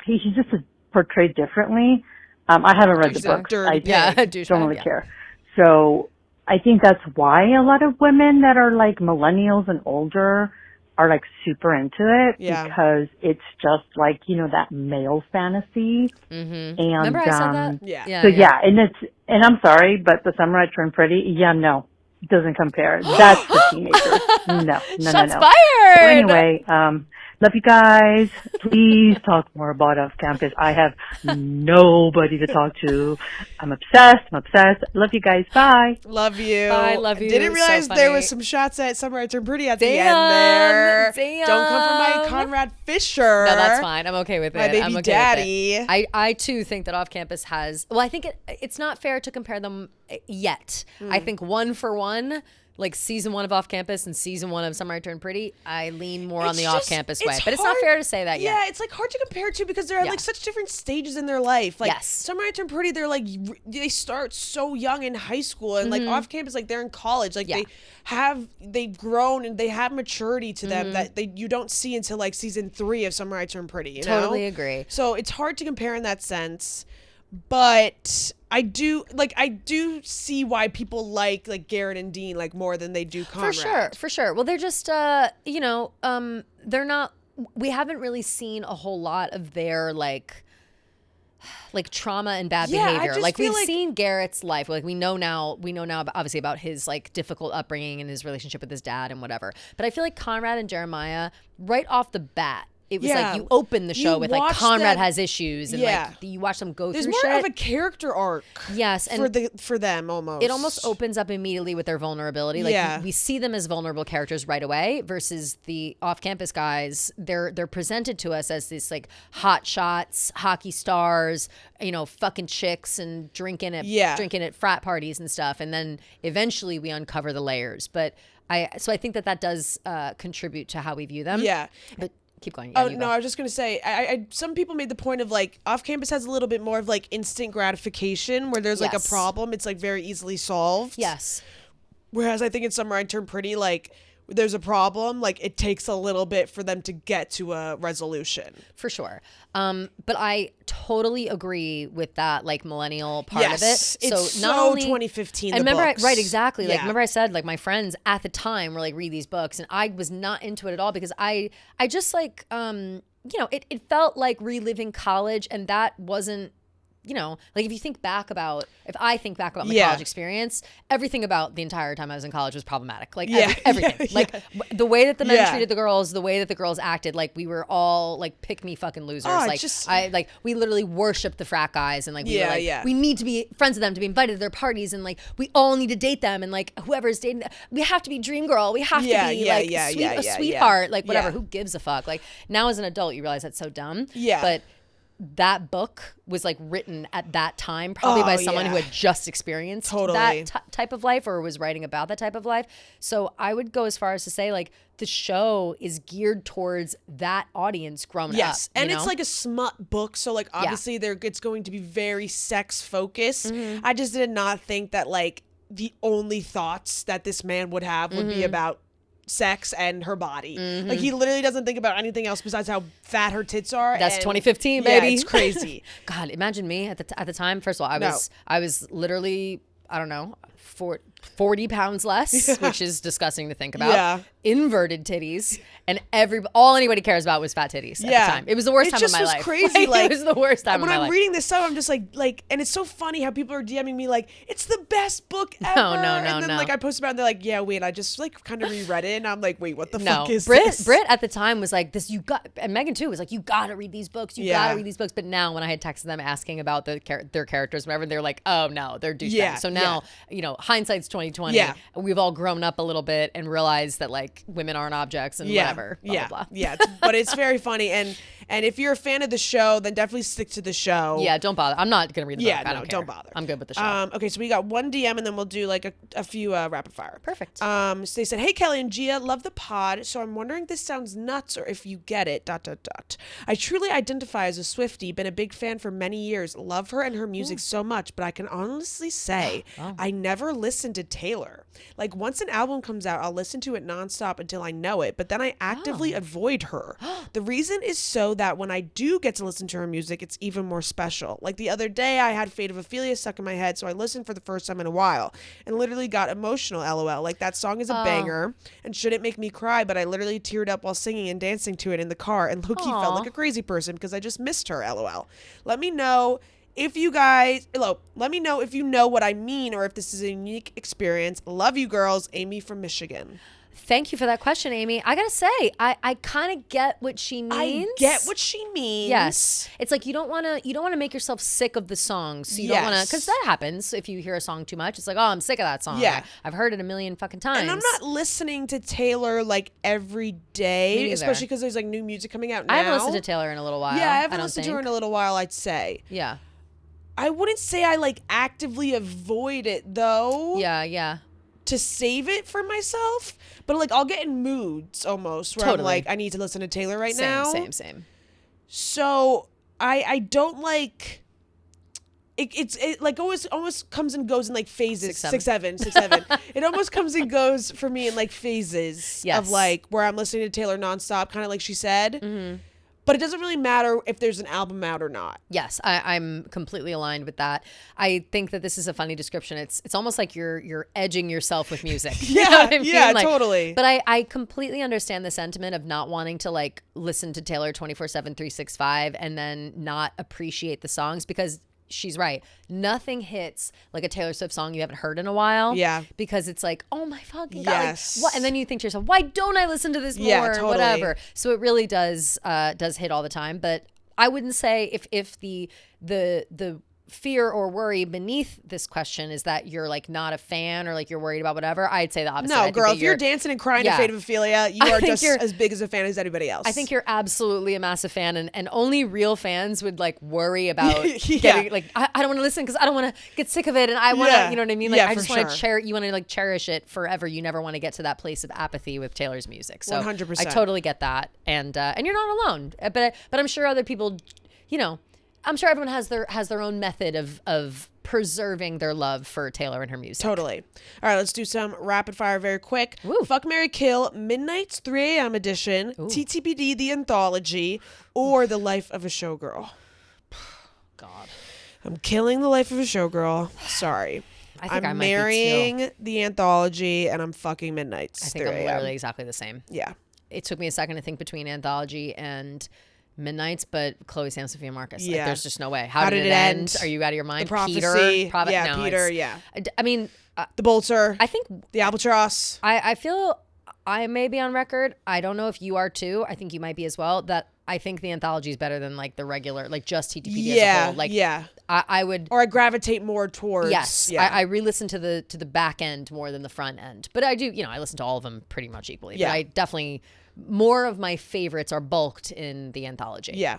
F: he's just portrayed differently. I haven't read the
A: He's a
F: book.
A: dirty
F: I
A: pig.
B: Yeah,
F: don't
B: douchebag,
F: really
B: yeah.
F: care. So I think that's why a lot of women that are like millennials and older are like super into it
A: Yeah.
F: because it's just like, you know, that male fantasy. And
B: Remember I said that?
A: Yeah.
F: so yeah, and I'm sorry, but The Summer I Turned Pretty, no, it doesn't compare. That's for teenagers. No.
B: Shots
F: So
B: fired.
F: anyway, love you guys. Please talk more about Off Campus. I have nobody to talk to. I'm obsessed. Love you guys. Bye.
A: Love you.
B: Bye, love you.
A: Didn't
B: So
A: realize there
B: funny.
A: was some shots at Summer I Turned Pretty at the
B: Damn,
A: end there.
B: damn.
A: Don't come for my Conrad Fisher.
B: No, that's fine. I'm okay with it.
A: My baby
B: I'm okay
A: daddy.
B: With it. I too think that Off Campus has. Well, I think it's not fair to compare them yet. I think one for one. Like season 1 of Off Campus and season 1 of Summer I Turned Pretty, I lean more on the Off Campus way. But it's not fair to say that yet.
A: Yeah, it's like hard to compare to because they're at
B: Yeah.
A: like such different stages in their life. Like
B: Yes.
A: Summer I Turned Pretty, they're like they start so young in high school, and like Off Campus, like they're in college. Like they've grown and they have maturity to them that you don't see until like season 3 of Summer I Turned Pretty. You
B: Totally
A: know?
B: agree.
A: So it's hard to compare in that sense. But I do see why people like Garrett and Dean like more than they do Conrad.
B: For sure. Well, they're just they're not. We haven't really seen a whole lot of their like trauma and bad
A: Yeah, I
B: behavior.
A: just
B: Like
A: feel
B: we've
A: like-
B: seen Garrett's life. Like we know now obviously about his like difficult upbringing and his relationship with his dad and whatever. But I feel like Conrad and Jeremiah right off the bat. It was
A: Yeah.
B: like you open the show
A: You
B: with like
A: watch
B: Conrad
A: them-
B: has issues and
A: Yeah.
B: like you watch them go
A: There's
B: through
A: more
B: shit.
A: of a character arc.
B: Yes, and
A: for them almost.
B: it almost opens up immediately with their vulnerability. Like
A: Yeah.
B: we see them as vulnerable characters right away versus the off-campus guys. They're presented to us as this like hot shots, hockey stars, you know, fucking chicks and drinking at frat parties and stuff. And then eventually we uncover the layers. But I think that does contribute to how we view them.
A: Yeah.
B: But keep going. Yeah,
A: Oh
B: you
A: no,
B: go.
A: I was just gonna say, I some people made the point of like Off Campus has a little bit more of like instant gratification where there's like a
B: Yes.
A: problem, it's like very easily solved.
B: Yes.
A: Whereas I think in Summer I Turned Pretty, like there's a problem, like it takes a little bit for them to get to a resolution.
B: For sure. But I totally agree with that like millennial part of it.
A: Yes, it's
B: not
A: so
B: only
A: 2015.
B: And
A: the
B: remember,
A: books.
B: right, exactly. Like,
A: Yeah.
B: remember I said, like, my friends at the time were like, read these books, and I was not into it at all because I just like, you know, it felt like reliving college, and that wasn't, you know, like if I think back about my college experience, everything about the entire time I was in college was problematic. Like everything, like the way that the men treated the girls, the way that the girls acted, like we were all like pick me fucking losers. We literally worshipped the frat guys, and like we were like, we need to be friends with them to be invited to their parties, and like we all need to date them, and like whoever's dating them, we have to be dream girl, we have to be a sweetheart, like whatever. Who gives a fuck? Like now as an adult, you realize that's so dumb.
A: Yeah.
B: But that book was like written at that time probably by someone who had just experienced that type of life or was writing about that type of life. So I would go as far as to say like the show is geared towards that audience grown up.
A: Yes, and it's
B: know?
A: like a smut book, so like obviously it's going to be very sex focused. I just did not think that like the only thoughts that this man would have would be about sex and her body. Like he literally doesn't think about anything else besides how fat her tits are.
B: That's
A: and
B: 2015,
A: yeah,
B: baby.
A: it's crazy.
B: God, imagine me at the time. First of all, I was literally, I don't know, 40 pounds less, which is disgusting to think about.
A: Yeah.
B: Inverted titties, and all anybody cares about was fat titties at the time. It was the worst time of my life.
A: It just was crazy. Like,
B: it was the worst time of my life.
A: When I'm reading this stuff, I'm just like, and it's so funny how people are DMing me like, it's the best book ever.
B: No,
A: and then like I post about it, and they're like, yeah, wait, I just like kind of reread it, and I'm like, wait, what the fuck is this?
B: Brit at the time was like, and Megan too was like, you gotta read these books, you gotta read these books. But now when I had texted them asking about their characters, whatever, they're like, oh no, they're douchebags.
A: Yeah,
B: so now, you know, hindsight's 2020.
A: Yeah.
B: We've all grown up a little bit and realized that like women aren't objects and whatever. Blah, blah, blah.
A: Yeah, but it's very funny, and if you're a fan of the show, then definitely stick to the show.
B: Yeah, don't bother. I'm not gonna read the book.
A: Yeah,
B: I
A: no,
B: don't care.
A: don't bother.
B: I'm good with the show.
A: Okay, so we got one DM, and then we'll do like a few rapid fire.
B: Perfect.
A: So they said, "Hey Kelly and Gia, love the pod. So I'm wondering if this sounds nuts or if you get it. ... I truly identify as a Swiftie. Been a big fan for many years. Love her and her music so much, but I can honestly say I never listened to Taylor. Like once an album comes out, I'll listen to it nonstop until I know it. But then I actively avoid her. The reason is so that when I do get to listen to her music, it's even more special. Like the other day, I had Fate of Ophelia stuck in my head, so I listened for the first time in a while and literally got emotional, LOL. Like that song is a banger and shouldn't make me cry, but I literally teared up while singing and dancing to it in the car and low-key felt like a crazy person because I just missed her, LOL. Let me know if you know what I mean or if this is a unique experience. Love you girls. Amy from Michigan.
B: Thank you for that question, Amy. I gotta say, I kind of get what she means.
A: I get what she means.
B: Yes, it's like you don't want to make yourself sick of the song. So you don't want to, because that happens if you hear a song too much. It's like, oh, I'm sick of that song.
A: Yeah,
B: I've heard it a million fucking times.
A: And I'm not listening to Taylor like every day, especially because there's like new music coming out now.
B: I haven't listened to Taylor in a little while.
A: Yeah, I haven't listened to her in a little while, I'd say.
B: Yeah.
A: I wouldn't say I like actively avoid it though.
B: Yeah.
A: To save it for myself, but like I'll get in moods almost where I'm like, I need to listen to Taylor right now.
B: Same.
A: So I don't like it like almost comes and goes in like phases. 6, 7. It almost comes and goes for me in like phases of like where I'm listening to Taylor nonstop, kind of like she said. Mm-hmm. But it doesn't really matter if there's an album out or not.
B: Yes, I'm completely aligned with that. I think that this is a funny description. It's almost like you're edging yourself with music.
A: Yeah,
B: you know what I mean?
A: Yeah,
B: like,
A: totally.
B: But I completely understand the sentiment of not wanting to like listen to Taylor 24/7, 365 and then not appreciate the songs because she's right. Nothing hits like a Taylor Swift song you haven't heard in a while.
A: Yeah.
B: Because it's like, oh my fucking God.
A: Yes.
B: Like, what? And then you think to yourself, why don't I listen to this more?
A: Yeah, totally.
B: Whatever. So it really does hit all the time. But I wouldn't say if the fear or worry beneath this question is that you're like not a fan or like you're worried about whatever, I'd say the opposite.
A: No, girl, if you're dancing and crying to Fate of Ophelia, you are just as big as a fan as anybody else.
B: I think you're absolutely a massive fan, and only real fans would like worry about getting like, I don't want to listen because I don't want to get sick of it, and I want to, you know what I mean? Like I just want to you want to like cherish it forever. You never want to get to that place of apathy with Taylor's music. So
A: 100%.
B: I totally get that, and you're not alone. But I'm sure other people, you know, I'm sure everyone has their own method of preserving their love for Taylor and her music.
A: Totally. All right, let's do some rapid fire very quick.
B: Woo.
A: Fuck, Marry, Kill, Midnight's 3 a.m. edition, TTBD, the anthology, or The Life of a Showgirl.
B: God.
A: I'm killing The Life of a Showgirl. Sorry.
B: I think
A: I'm marrying the anthology, and I'm fucking Midnight's 3
B: I'm
A: a.m.
B: literally exactly the same.
A: Yeah.
B: It took me a second to think between anthology and Midnight's, but Chloe Sam Sophia Marcus.
A: Yeah.
B: Like, there's just no way. How did it end? Are you out of your mind?
A: The Prophecy.
B: Peter? No,
A: Peter, yeah.
B: I mean,
A: The Bolter.
B: I think
A: The Albatross.
B: I feel I may be on record. I don't know if you are too. I think you might be as well. That I think the anthology is better than like the regular, like just TTPD as a whole. Like, I would,
A: or I gravitate more towards.
B: Yes,
A: yeah.
B: I re-listen to the back end more than the front end. But I do, you know, I listen to all of them pretty much equally.
A: Yeah.
B: But I definitely, more of my favorites are bulked in the anthology.
A: Yeah.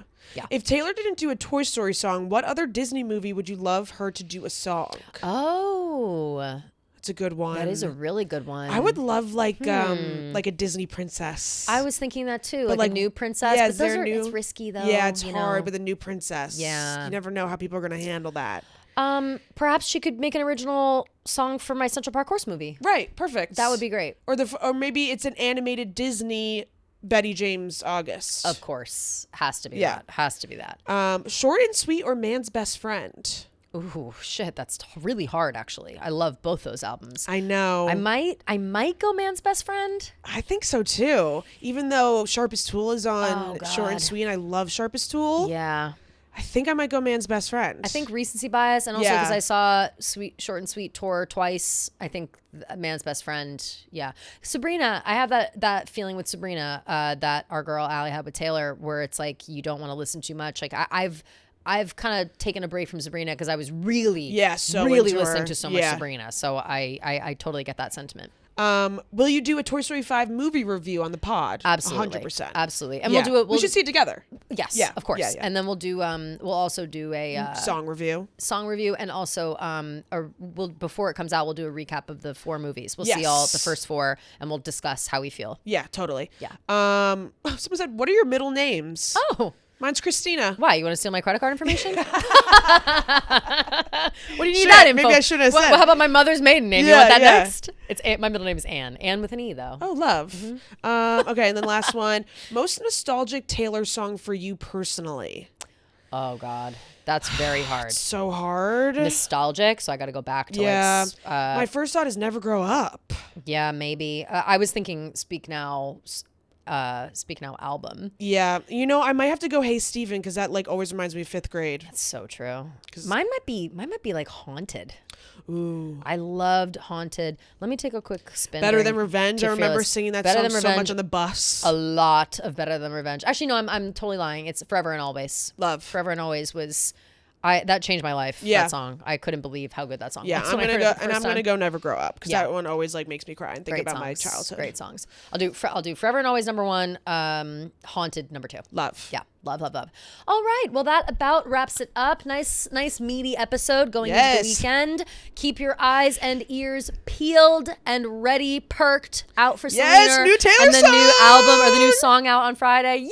A: If Taylor didn't do a Toy Story song, what other Disney movie would you love her to do a song?
B: Oh,
A: it's a good one.
B: that is a really good one.
A: I would love like a Disney princess.
B: I was thinking that too,
A: But
B: like a new princess.
A: Yeah,
B: but those are, it's risky though.
A: Yeah, it's
B: you
A: hard
B: know?
A: with a new princess.
B: Yeah.
A: You never know how people are going to handle that.
B: Perhaps she could make an original song for my Central Park Horse movie.
A: Right, perfect.
B: That would be great.
A: Or maybe it's an animated Disney Betty James August.
B: Of course, has to be that. Has to be that.
A: Short and Sweet or Man's Best Friend?
B: Ooh, shit, that's really hard actually. I love both those albums.
A: I know.
B: I might go Man's Best Friend.
A: I think so too. Even though Sharpest Tool is on Short and Sweet, and I love Sharpest Tool.
B: Yeah.
A: I think I might go Man's Best Friend.
B: I think recency bias, and also because I saw Short and Sweet tour twice. I think Man's Best Friend. Yeah, Sabrina. I have that feeling with Sabrina that our girl Allie had with Taylor, where it's like you don't want to listen too much. Like I've kind of taken a break from Sabrina because I was really listening to so much Sabrina. So I totally get that sentiment.
A: Will you do a Toy Story 5 movie review on the pod?
B: Absolutely.
A: 100%.
B: Absolutely. And we'll do it.
A: We should see it together.
B: Yes.
A: Yeah.
B: Of course.
A: Yeah.
B: And then we'll also do a
A: song review.
B: And also before it comes out, we'll do a recap of the 4 movies. We'll see all the first 4 and we'll discuss how we feel.
A: Yeah, totally.
B: Yeah.
A: Someone said, what are your middle names?
B: Oh.
A: Mine's Christina.
B: Why? You want to steal my credit card information? What do you need
A: Shit,
B: that info?
A: maybe I shouldn't have said.
B: How about my mother's maiden name? You
A: Yeah,
B: want that
A: yeah.
B: next? It's my middle name is Anne. Anne with an E though.
A: Oh, love. Okay, and then last one. Most nostalgic Taylor song for you personally?
B: Oh God, that's very hard.
A: So hard.
B: Nostalgic, so I got to go back to
A: Yeah.
B: like.
A: My first thought is Never Grow Up.
B: Yeah, maybe. I was thinking Speak Now album.
A: Yeah. You know, I might have to go Hey Stephen because that like always reminds me of 5th grade.
B: That's so true. Mine might be like Haunted.
A: Ooh.
B: I loved Haunted. Let me take a quick spin.
A: Better Than
B: during-
A: Revenge.
B: to
A: I remember
B: Fearless.
A: singing that
B: Better
A: song
B: Than
A: so
B: Revenge.
A: much on the bus.
B: A lot of Better Than Revenge. Actually, no, I'm totally lying. It's Forever and Always.
A: Love.
B: Forever and Always was. That changed my life.
A: Yeah.
B: That song. I couldn't believe how good that song
A: Yeah,
B: was.
A: I'm
B: when I
A: gonna
B: heard
A: go
B: it the
A: and
B: first
A: I'm gonna
B: time.
A: go Never Grow Up because
B: Yeah.
A: that one always like makes me cry and think
B: Great
A: about my
B: songs.
A: childhood.
B: Great songs. I'll do Forever and Always number 1. Haunted number 2.
A: Love.
B: Yeah. Love. All right. Well, that about wraps it up. Nice meaty episode going into the
A: Yes.
B: weekend. Keep your eyes and ears peeled and ready, perked out for
A: Yes,
B: Selena
A: new Taylor
B: and the new
A: song!
B: album or the new song out on Friday.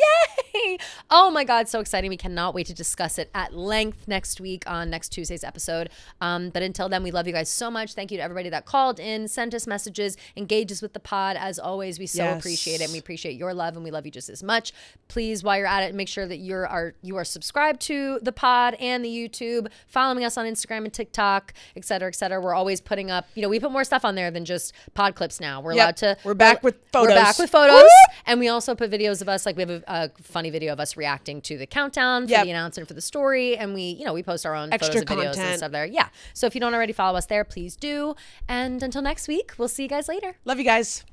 B: Yay! Oh my God, so exciting. We cannot wait to discuss it at length next week on next Tuesday's episode. But until then, we love you guys so much. Thank you to everybody that called in, sent us messages, engaged us with the pod. As always, we so
A: Yes.
B: appreciate it, and we appreciate your love, and we love you just as much. Please, while you're at it, make sure that you are subscribed to the pod and the YouTube, following us on Instagram and TikTok, et cetera, et cetera. We're always putting up, we put more stuff on there than just pod clips now. We're
A: Yep.
B: allowed to.
A: We're back with photos.
B: We're back with photos. And we also put videos of us, like we have a funny video of us reacting to the countdown for
A: Yep.
B: the announcement for the story. And we post our own
A: Extra
B: photos and videos and
A: content.
B: stuff there. Yeah. So if you don't already follow us there, please do. And until next week, we'll see you guys later.
A: Love you guys.